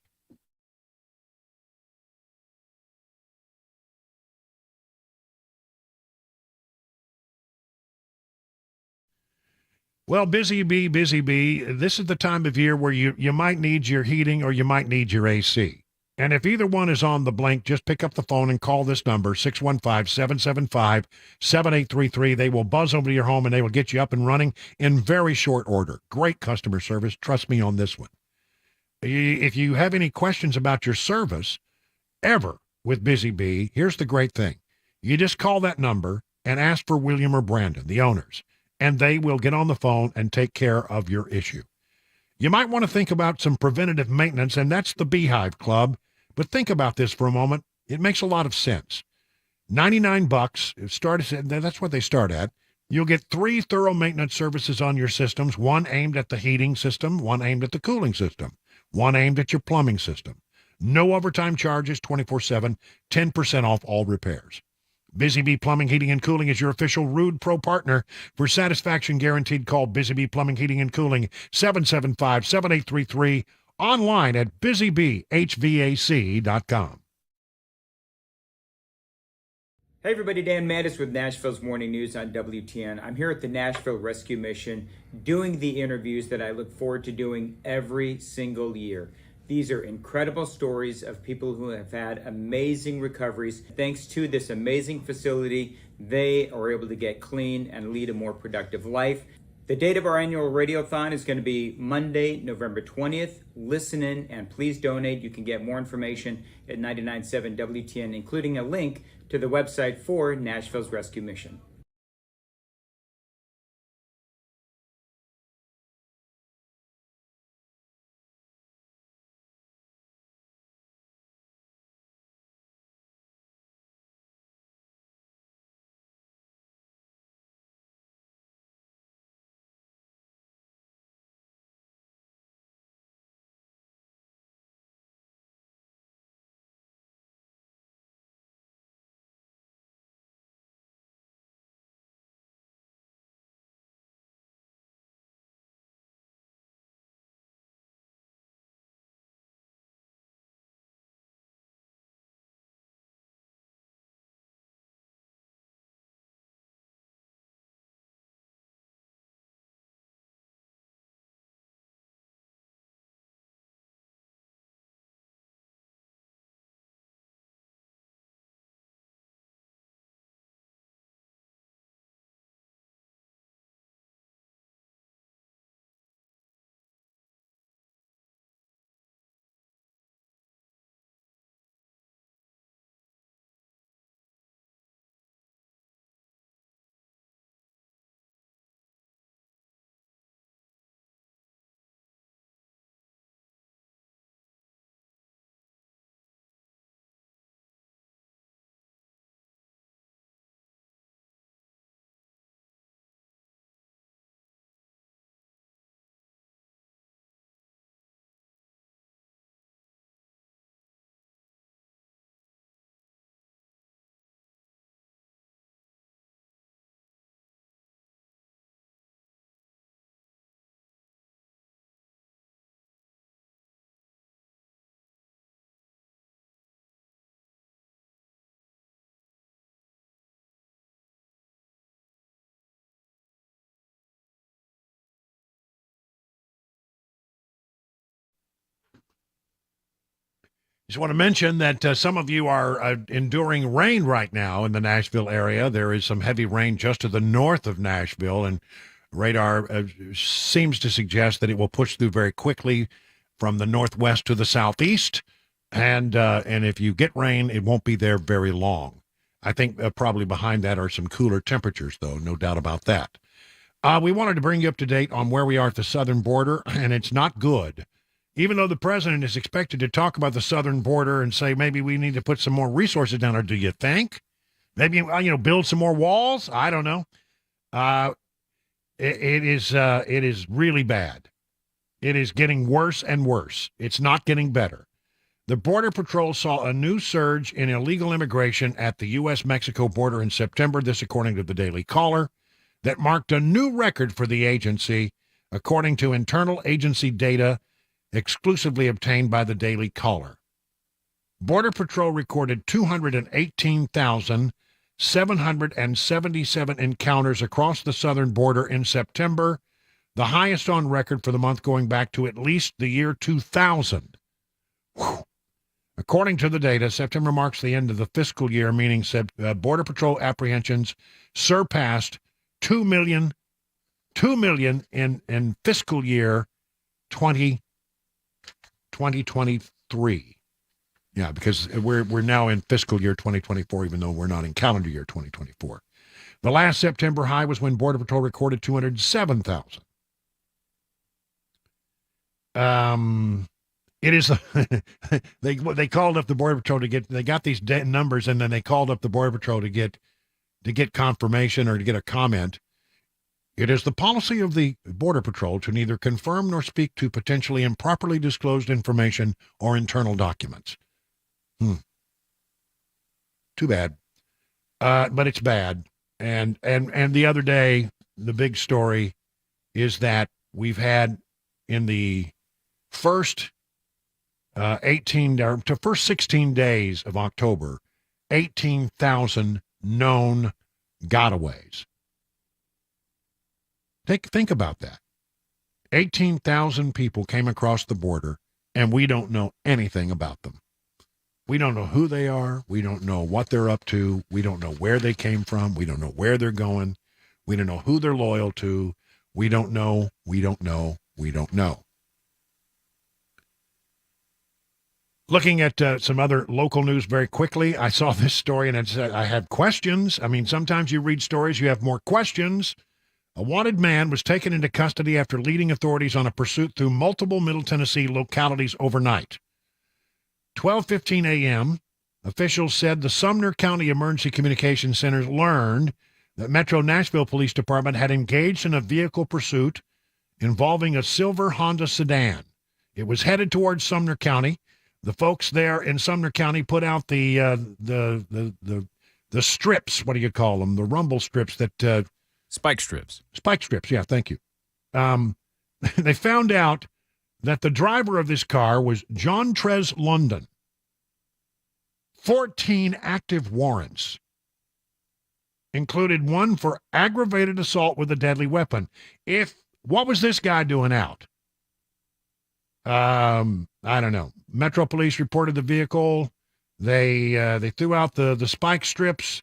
Well, busy bee, this is the time of year where you might need your heating or you might need your AC. And if either one is on the blink, just pick up the phone and call this number, 615-775-7833. They will buzz over to your home and they will get you up and running in very short order. Great customer service. Trust me on this one. If you have any questions about your service ever with Busy Bee, here's the great thing. You just call that number and ask for William or Brandon, the owners, and they will get on the phone and take care of your issue. You might want to think about some preventative maintenance, and that's the Beehive Club. But think about this for a moment. It makes a lot of sense. $99, that's what they start at. You'll get 3 thorough maintenance services on your systems, one aimed at the heating system, one aimed at the cooling system, one aimed at your plumbing system. No overtime charges, 24/7, 10% off all repairs. Busy Bee Plumbing, Heating, and Cooling is your official Rude Pro partner. For satisfaction guaranteed, call Busy Bee Plumbing, Heating, and Cooling, 775-7833, online at busybhvac.com. Hey everybody, Dan Mattis with Nashville's Morning News on WTN. I'm here at the Nashville Rescue Mission doing the interviews that I look forward to doing every single year. These are incredible stories of people who have had amazing recoveries. Thanks to this amazing facility, they are able to get clean and lead a more productive life. The date of our annual radiothon is going to be Monday, November 20th. Listen in and please donate. You can get more information at 99.7 WTN, including a link to the website for Nashville's Rescue Mission. Just want to mention that some of you are enduring rain right now in the Nashville area. There is some heavy rain just to the north of Nashville, and radar seems to suggest that it will push through very quickly from the northwest to the southeast. And if you get rain, it won't be there very long. I think probably behind that are some cooler temperatures, though, no doubt about that. We wanted to bring you up to date on where we are at the southern border, and it's not good. Even though the president is expected to talk about the southern border and say maybe we need to put some more resources down there, do you think? Maybe, build some more walls? I don't know. It is really bad. It is getting worse and worse. It's not getting better. The Border Patrol saw a new surge in illegal immigration at the U.S.-Mexico border in September, this according to the Daily Caller, that marked a new record for the agency, according to internal agency data exclusively obtained by the Daily Caller. Border Patrol recorded 218,777 encounters across the southern border in September, the highest on record for the month going back to at least the year 2000. Whew. According to the data, September marks the end of the fiscal year, meaning Border Patrol apprehensions surpassed 2 million in fiscal year 2023. Yeah, because we're now in fiscal year 2024, even though we're not in calendar year 2024. The last September high was when Border Patrol recorded 207,000. It is they called up the Border Patrol they got these numbers, and then they called up the Border Patrol to get confirmation or to get a comment. It is the policy of the Border Patrol to neither confirm nor speak to potentially improperly disclosed information or internal documents. Too bad. But it's bad. And the other day, the big story is that we've had in the first 16 days of October, 18,000 known gotaways. Think about that. 18,000 people came across the border, and we don't know anything about them. We don't know who they are. We don't know what they're up to. We don't know where they came from. We don't know where they're going. We don't know who they're loyal to. We don't know. Looking at some other local news very quickly, I saw this story and I had questions. I mean, sometimes you read stories, you have more questions. A wanted man was taken into custody after leading authorities on a pursuit through multiple Middle Tennessee localities overnight. 12:15 a.m., officials said the Sumner County Emergency Communications Center learned that Metro Nashville Police Department had engaged in a vehicle pursuit involving a silver Honda sedan. It was headed towards Sumner County. The folks there in Sumner County put out the strips. What do you call them? The rumble strips that spike strips. Spike strips. Yeah, thank you. They found out that the driver of this car was John Trez London. 14 active warrants, included one for aggravated assault with a deadly weapon. What was this guy doing out? I don't know. Metro Police reported the vehicle. They threw out the spike strips.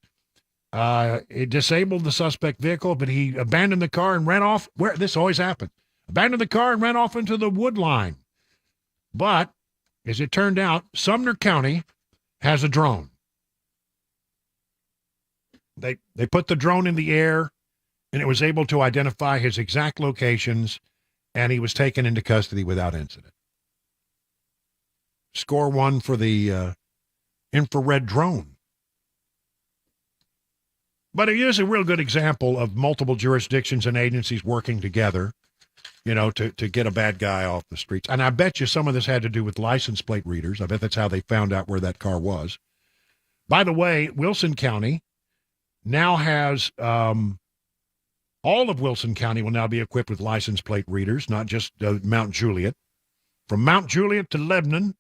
It disabled the suspect vehicle, but he abandoned the car and ran off. Where this always happened. Abandoned the car and ran off into the wood line. But, as it turned out, Sumner County has a drone. They put the drone in the air, and it was able to identify his exact locations, and he was taken into custody without incident. Score one for the infrared drone. But it is a real good example of multiple jurisdictions and agencies working together, to get a bad guy off the streets. And I bet you some of this had to do with license plate readers. I bet that's how they found out where that car was. By the way, Wilson County now has, all of Wilson County will now be equipped with license plate readers, not just Mount Juliet. From Mount Juliet to Lebanon,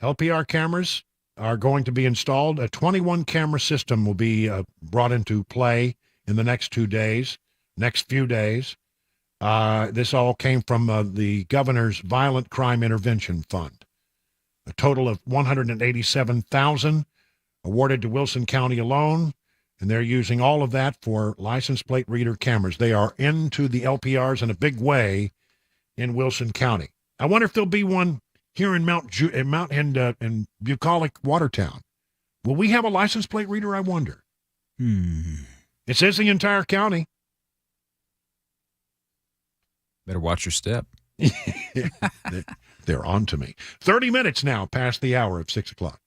LPR cameras are going to be installed. A 21-camera system will be brought into play in the next few days. This all came from the governor's Violent Crime Intervention Fund. A total of $187,000 awarded to Wilson County alone, and they're using all of that for license plate reader cameras. They are into the LPRs in a big way in Wilson County. I wonder if there'll be one here in in bucolic Watertown. Will we have a license plate reader, I wonder? It says the entire county. Better watch your step. They're on to me. 30 minutes now past the hour of 6 o'clock.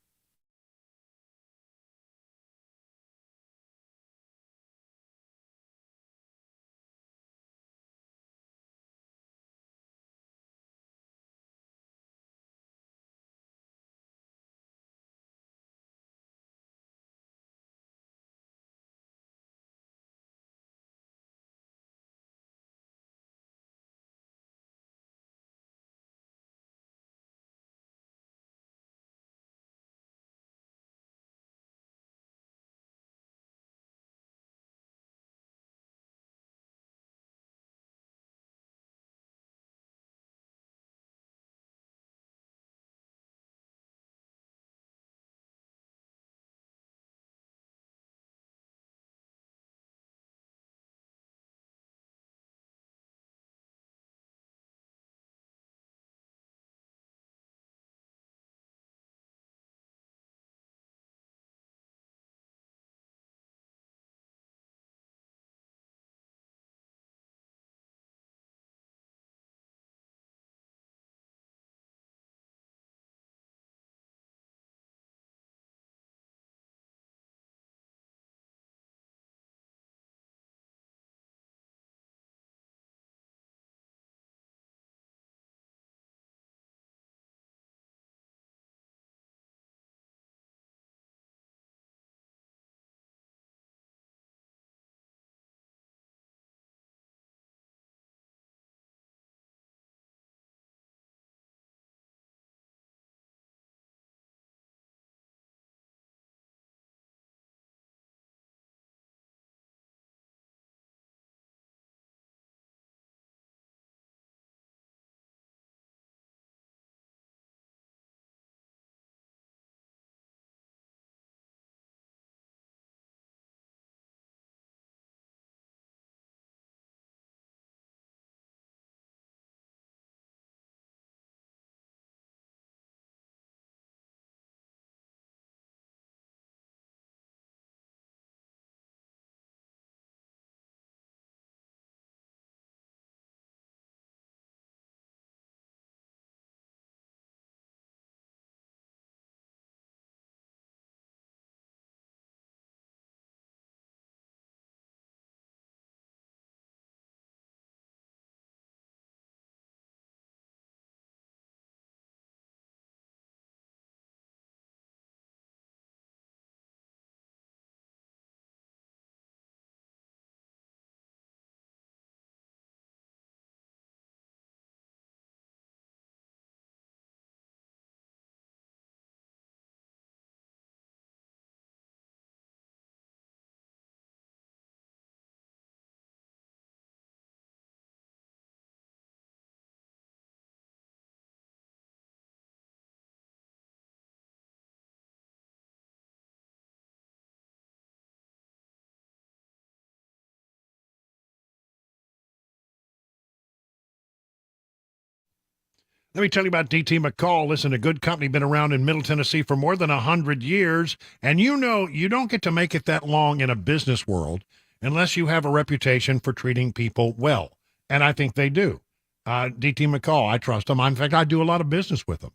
Let me tell you about D.T. McCall. Listen, a good company, been around in Middle Tennessee for more than 100 years. And you know, you don't get to make it that long in a business world unless you have a reputation for treating people well. And I think they do. D.T. McCall, I trust them. In fact, I do a lot of business with them.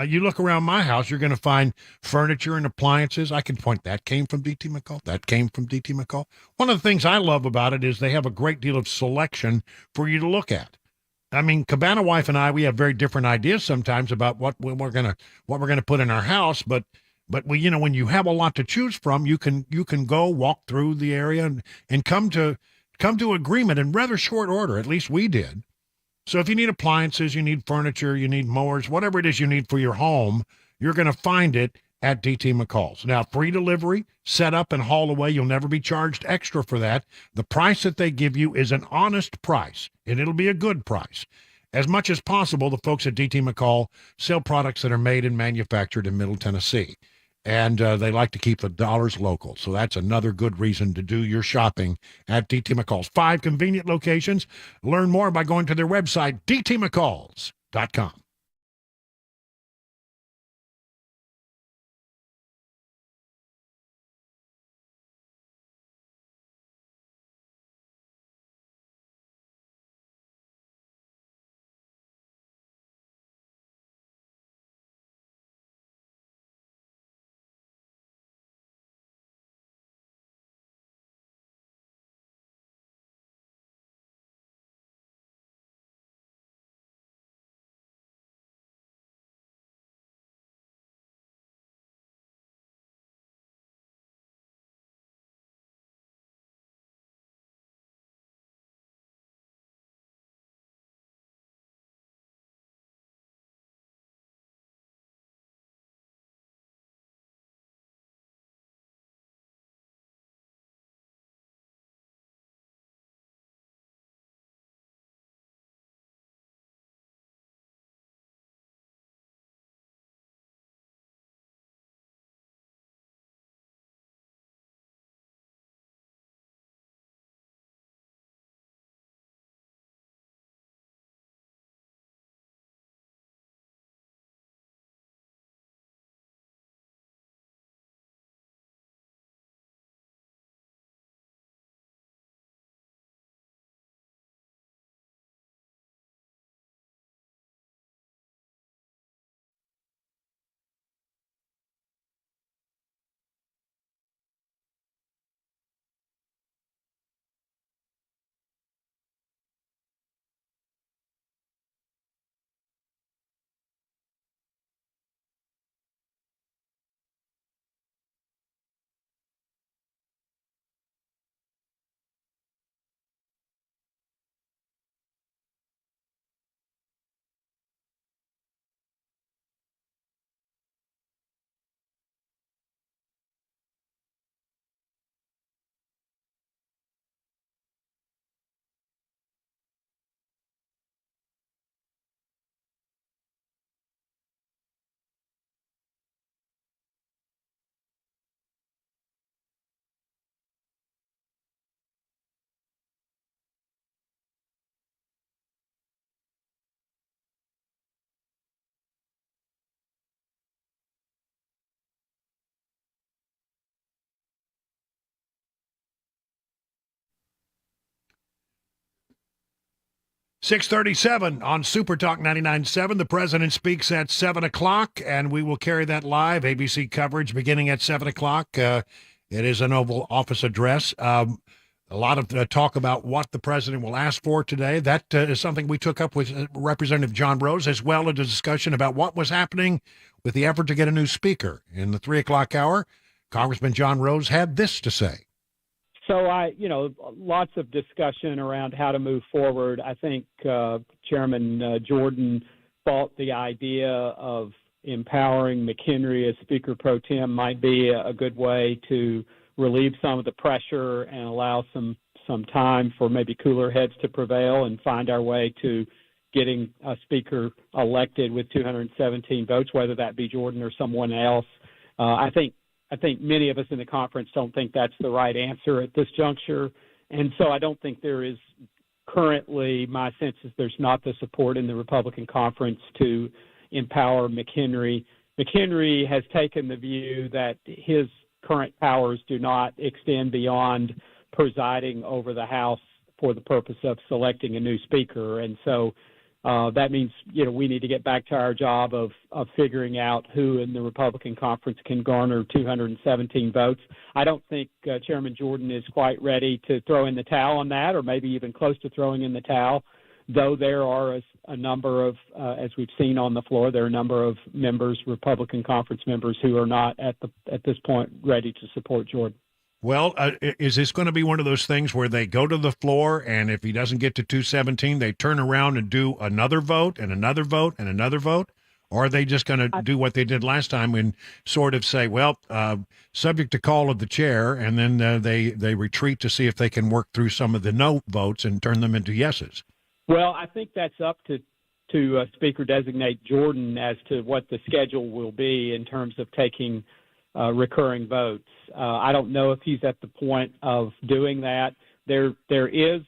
You look around my house, you're going to find furniture and appliances. I can point, that came from D.T. McCall. That came from D.T. McCall. One of the things I love about it is they have a great deal of selection for you to look at. I mean, Cabana Wife and I, we have very different ideas sometimes about what we're gonna put in our house, but we, you know, when you have a lot to choose from, you can go walk through the area and come to agreement in rather short order. At least we did. So if you need appliances, you need furniture, you need mowers, whatever it is you need for your home, you're going to find it at D.T. McCall's. Now, free delivery, set up and haul away. You'll never be charged extra for that. The price that they give you is an honest price, and it'll be a good price. as much as possible, the folks at DT McCall sell products that are made and manufactured in Middle Tennessee. And they like to keep the dollars local. So that's another good reason to do your shopping at DT McCall's. 5 convenient locations. Learn more by going to their website, dtmccalls.com. .637 on Super Talk 99.7. The president speaks at 7 o'clock, and we will carry that live, ABC coverage beginning at 7 o'clock. It is an Oval Office address. A lot of talk about what the president will ask for today. That is something we took up with Representative John Rose, as well as a discussion about what was happening with the effort to get a new speaker. In the 3 o'clock hour, Congressman John Rose had this to say. So lots of discussion around how to move forward. I think Chairman Jordan thought the idea of empowering McHenry as Speaker Pro Tem might be a good way to relieve some of the pressure and allow some time for maybe cooler heads to prevail and find our way to getting a speaker elected with 217 votes, whether that be Jordan or someone else. I think many of us in the conference don't think that's the right answer at this juncture. And so I don't think there is currently, my sense is there's not the support in the Republican conference to empower McHenry. McHenry has taken the view that his current powers do not extend beyond presiding over the House for the purpose of selecting a new speaker. And so that means, we need to get back to our job of figuring out who in the Republican conference can garner 217 votes. I don't think Chairman Jordan is quite ready to throw in the towel on that, or maybe even close to throwing in the towel, though there are a number of, as we've seen on the floor, there are a number of members, Republican conference members, who are not at this point ready to support Jordan. Well, is this going to be one of those things where they go to the floor, and if he doesn't get to 217, they turn around and do another vote and another vote and another vote? Or are they just going to do what they did last time and sort of say, well, subject to call of the chair, and then they retreat to see if they can work through some of the no votes and turn them into yeses? Well, I think that's up to to Speaker-designate Jordan as to what the schedule will be in terms of taking recurring votes. I don't know if he's at the point of doing that. There is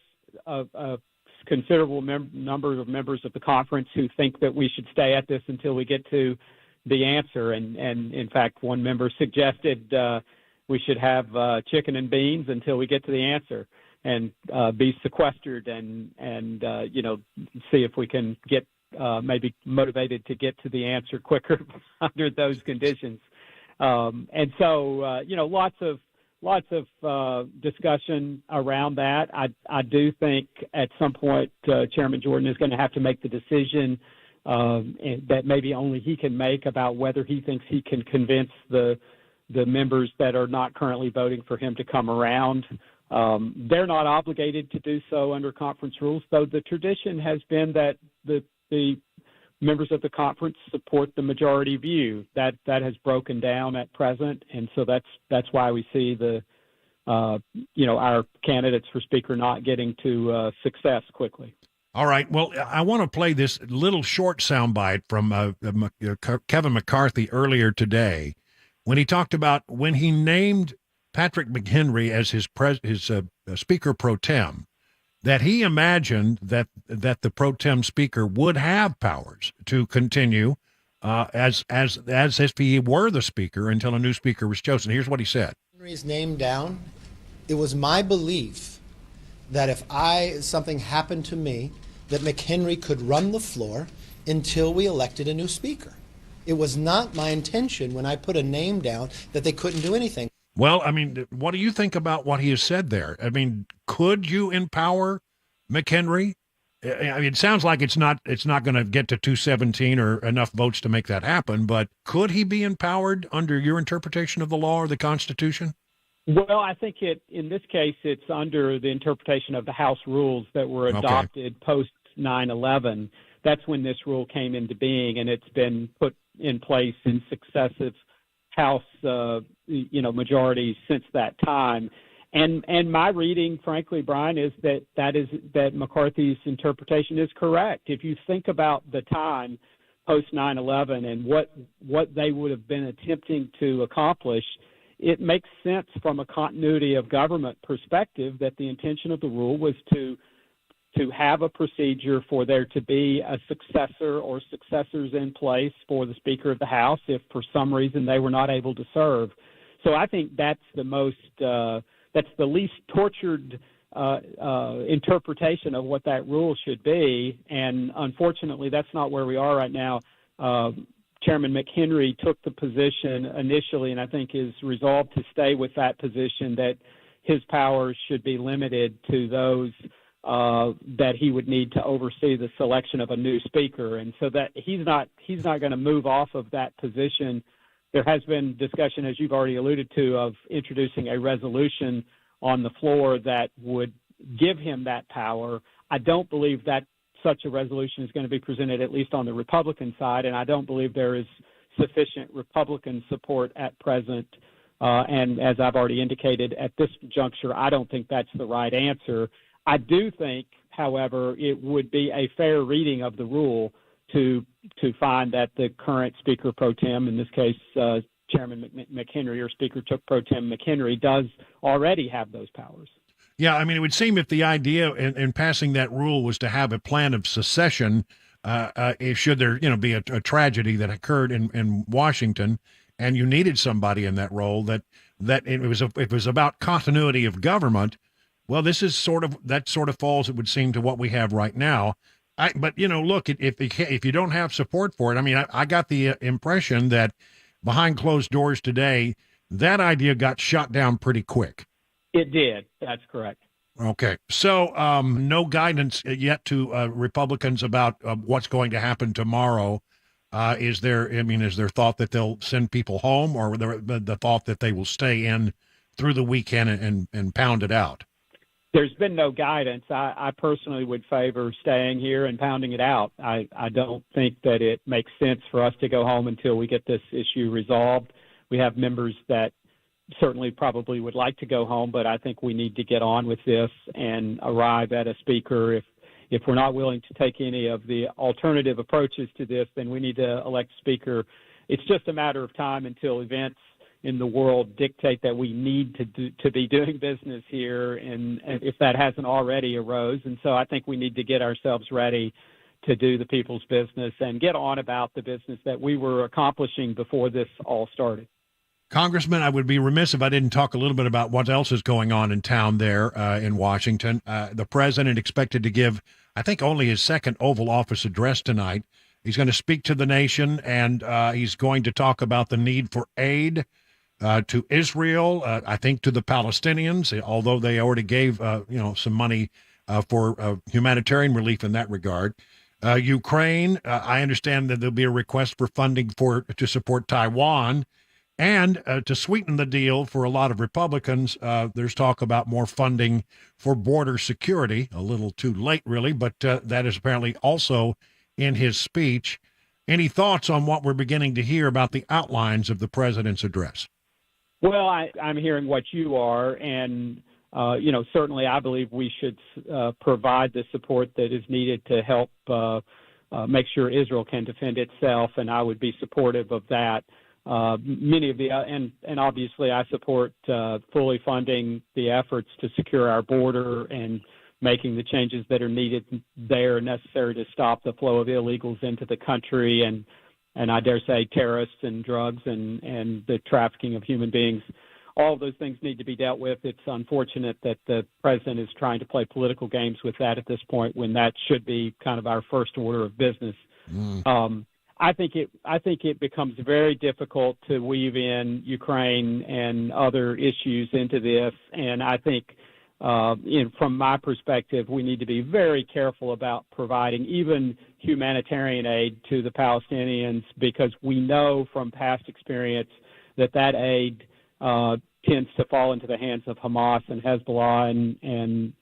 a considerable number of members of the conference who think that we should stay at this until we get to the answer. And in fact, one member suggested we should have chicken and beans until we get to the answer and be sequestered and see if we can get maybe motivated to get to the answer quicker under those conditions. And so, lots of discussion around that. I do think at some point Chairman Jordan is going to have to make the decision that maybe only he can make about whether he thinks he can convince the members that are not currently voting for him to come around. They're not obligated to do so under conference rules, though the tradition has been that the members of the conference support the majority view. That has broken down at present, and so that's why we see our candidates for Speaker not getting to success quickly. All right. Well, I want to play this little short soundbite from Kevin McCarthy earlier today when he talked about when he named Patrick McHenry as his Speaker pro tem, that he imagined that the pro tem speaker would have powers to continue as if he were the speaker until a new speaker was chosen. Here's what he said. Henry's name down. It was my belief that if something happened to me, that McHenry could run the floor until we elected a new speaker. It was not my intention when I put a name down that they couldn't do anything. Well, I mean, what do you think about what he has said there? I mean, could you empower McHenry? I mean, it sounds like it's not going to get to 217 or enough votes to make that happen, but could he be empowered under your interpretation of the law or the Constitution? Well, I think in this case, it's under the interpretation of the House rules that were adopted post 9/11. That's when this rule came into being, and it's been put in place in successive House, majorities since that time. And my reading, frankly, Brian, is that McCarthy's interpretation is correct. If you think about the time post 9/11 and what they would have been attempting to accomplish, it makes sense from a continuity of government perspective that the intention of the rule was to have a procedure for there to be a successor or successors in place for the Speaker of the House if for some reason they were not able to serve. So I think that's the least tortured interpretation of what that rule should be. And unfortunately, that's not where we are right now. Chairman McHenry took the position initially, and I think is resolved to stay with that position, that his powers should be limited to those that he would need to oversee the selection of a new speaker, and so that he's not going to move off of that position. There has been discussion, as you've already alluded to, of introducing a resolution on the floor that would give him that power. I don't believe that such a resolution is going to be presented, at least on the Republican side, and I don't believe there is sufficient Republican support at present. And as I've already indicated, at this juncture, I don't think that's the right answer. I do think, however, it would be a fair reading of the rule to find that the current Speaker pro tem, in this case Chairman McHenry or Speaker pro tem McHenry, does already have those powers. Yeah, I mean, it would seem if the idea in passing that rule was to have a plan of secession, should there be a tragedy that occurred in Washington, and you needed somebody in that role, that it was about continuity of government. Well, this is sort of falls, it would seem, to what we have right now. But look, if you don't have support for it, I mean, I got the impression that behind closed doors today, that idea got shot down pretty quick. It did. That's correct. Okay. So no guidance yet to Republicans about what's going to happen tomorrow. Is there thought that they'll send people home, or the thought that they will stay in through the weekend and pound it out? There's been no guidance. I personally would favor staying here and pounding it out. I don't think that it makes sense for us to go home until we get this issue resolved. We have members that certainly probably would like to go home, but I think we need to get on with this and arrive at a speaker. if we're not willing to take any of the alternative approaches to this, then we need to elect a speaker. It's just a matter of time until events in the world dictate that we need to be doing business here, and if that hasn't already arose. And so I think we need to get ourselves ready to do the people's business and get on about the business that we were accomplishing before this all started. Congressman, I would be remiss if I didn't talk a little bit about what else is going on in town there in Washington. The president expected to give, I think, only his second Oval Office address tonight. He's going to speak to the nation, and he's going to talk about the need for aid to Israel, I think to the Palestinians, although they already gave some money for humanitarian relief in that regard. Ukraine, I understand that there'll be a request for funding to support Taiwan. And to sweeten the deal for a lot of Republicans, there's talk about more funding for border security. A little too late, really, but that is apparently also in his speech. Any thoughts on what we're beginning to hear about the outlines of the president's address? Well, I'm hearing what you are, and certainly I believe we should provide the support that is needed to help make sure Israel can defend itself, and I would be supportive of that. Many of the and obviously I support fully funding the efforts to secure our border and making the changes that are needed there necessary to stop the flow of illegals into the country and I dare say terrorists and drugs and the trafficking of human beings. All of those things need to be dealt with. It's unfortunate that the president is trying to play political games with that at this point when that should be kind of our first order of business. I think it becomes very difficult to weave in Ukraine and other issues into this, and I think, from my perspective, we need to be very careful about providing even humanitarian aid to the Palestinians because we know from past experience that aid tends to fall into the hands of Hamas and Hezbollah and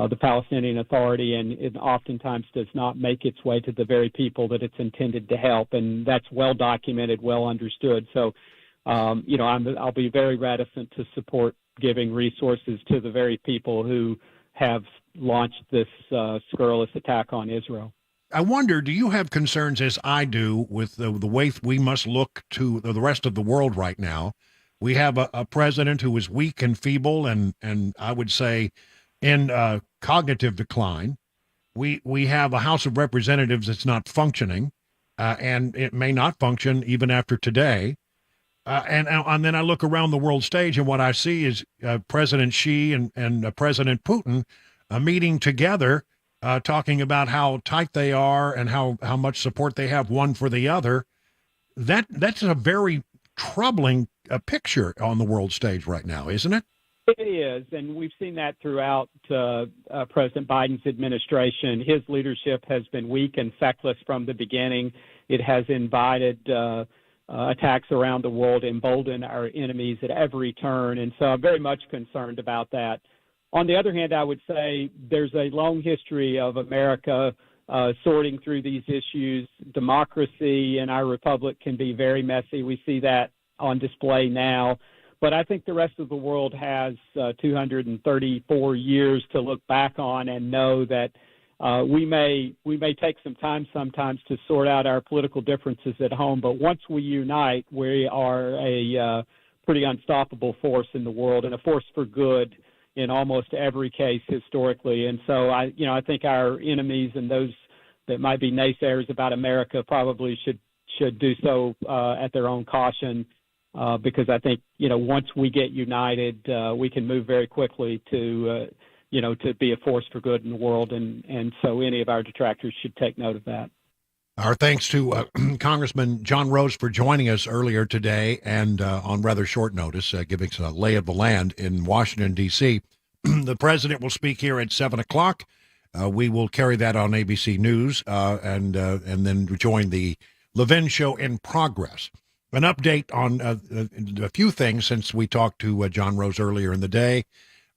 the Palestinian Authority, and it oftentimes does not make its way to the very people that it's intended to help, and that's well documented, well understood. So, I'll be very reticent to support giving resources to the very people who have launched this scurrilous attack on Israel. I wonder, do you have concerns, as I do, with the way we must look to the rest of the world right now? We have a president who is weak and feeble, and I would say in cognitive decline. We have a House of Representatives that's not functioning, and it may not function even after today. And then I look around the world stage, and what I see is President Xi and President Putin meeting together, talking about how tight they are and how much support they have one for the other. That's a very troubling picture on the world stage right now, isn't it? It is, and we've seen that throughout President Biden's administration. His leadership has been weak and feckless from the beginning. It has invited attacks around the world, emboldened our enemies at every turn, and so I'm very much concerned about that. On the other hand, I would say there's a long history of America sorting through these issues. Democracy in our republic can be very messy. We see that on display now. But I think the rest of the world has 234 years to look back on and know that we may take some time sometimes to sort out our political differences at home. But once we unite, we are a pretty unstoppable force in the world and a force for good in almost every case historically. And so I think our enemies and those that might be naysayers about America probably should do so at their own caution. Because I think, once we get united, we can move very quickly to be a force for good in the world. And so any of our detractors should take note of that. Our thanks to Congressman John Rose for joining us earlier today and on rather short notice, giving us a lay of the land in Washington, D.C. The president will speak here at 7 o'clock. We will carry that on ABC News and then join the Levin Show in progress. An update on a few things since we talked to John Rose earlier in the day.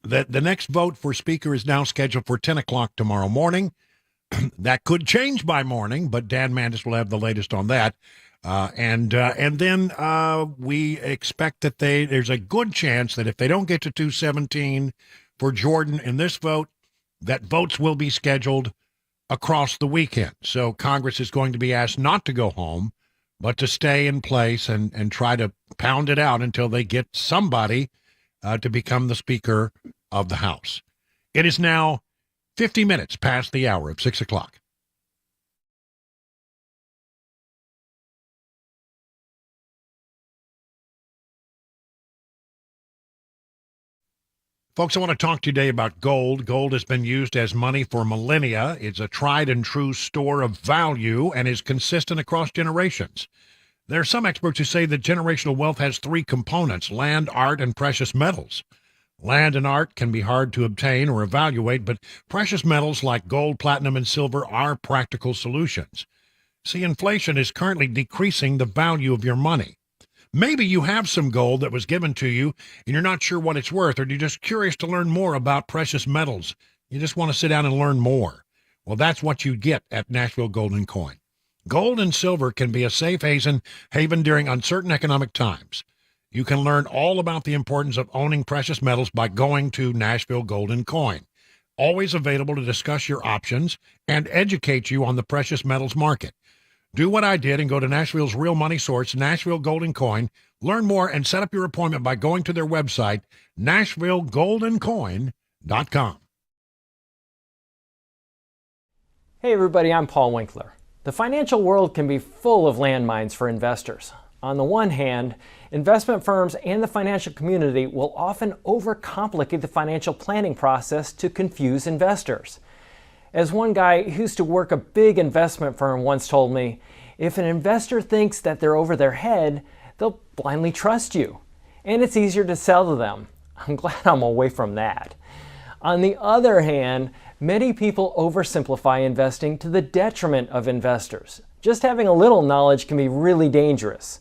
The next vote for Speaker is now scheduled for 10 o'clock tomorrow morning. That could change by morning, but Dan Mandis will have the latest on that. And then we expect that there's a good chance that if they don't get to 217 for Jordan in this vote, that votes will be scheduled across the weekend. So Congress is going to be asked not to go home, but to stay in place and try to pound it out until they get somebody to become the Speaker of the House. It is now 50 minutes past the hour of 6 o'clock. Folks, I want to talk today about gold. Gold has been used as money for millennia. It's a tried and true store of value and is consistent across generations. There are some experts who say that generational wealth has three components: land, art, and precious metals. Land and art can be hard to obtain or evaluate, but precious metals like gold, platinum, and silver are practical solutions. See, inflation is currently decreasing the value of your money. Maybe you have some gold that was given to you and you're not sure what it's worth, or you're just curious to learn more about precious metals. You just want to sit down and learn more. Well, that's what you get at Nashville Gold and Coin. Gold and silver can be a safe haven during uncertain economic times. You can learn all about the importance of owning precious metals by going to Nashville Gold and Coin. Always available to discuss your options and educate you on the precious metals market. Do what I did and go to Nashville's real money source, Nashville Gold and Coin. Learn more and set up your appointment by going to their website, NashvilleGoldandCoin.com. Hey everybody, I'm Paul Winkler. The financial world can be full of landmines for investors. On the one hand, investment firms and the financial community will often overcomplicate the financial planning process to confuse investors. As one guy who used to work a big investment firm once told me, if an investor thinks that they're over their head, they'll blindly trust you. And it's easier to sell to them. I'm glad I'm away from that. On the other hand, many people oversimplify investing to the detriment of investors. Just having a little knowledge can be really dangerous.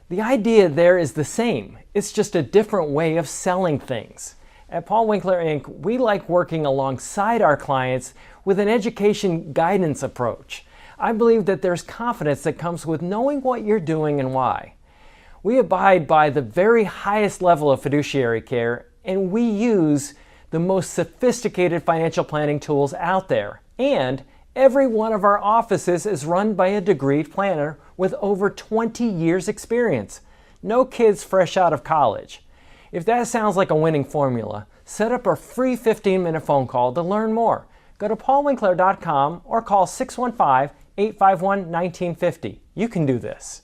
The idea there is the same. It's just a different way of selling things. At Paul Winkler Inc., we like working alongside our clients with an education guidance approach. I believe that there's confidence that comes with knowing what you're doing and why. We abide by the very highest level of fiduciary care, and we use the most sophisticated financial planning tools out there. And every one of our offices is run by a degreed planner with over 20 years experience. No kids fresh out of college. If that sounds like a winning formula, set up a free 15-minute phone call to learn more. Go to paulwinkler.com or call 615-851-1950. You can do this.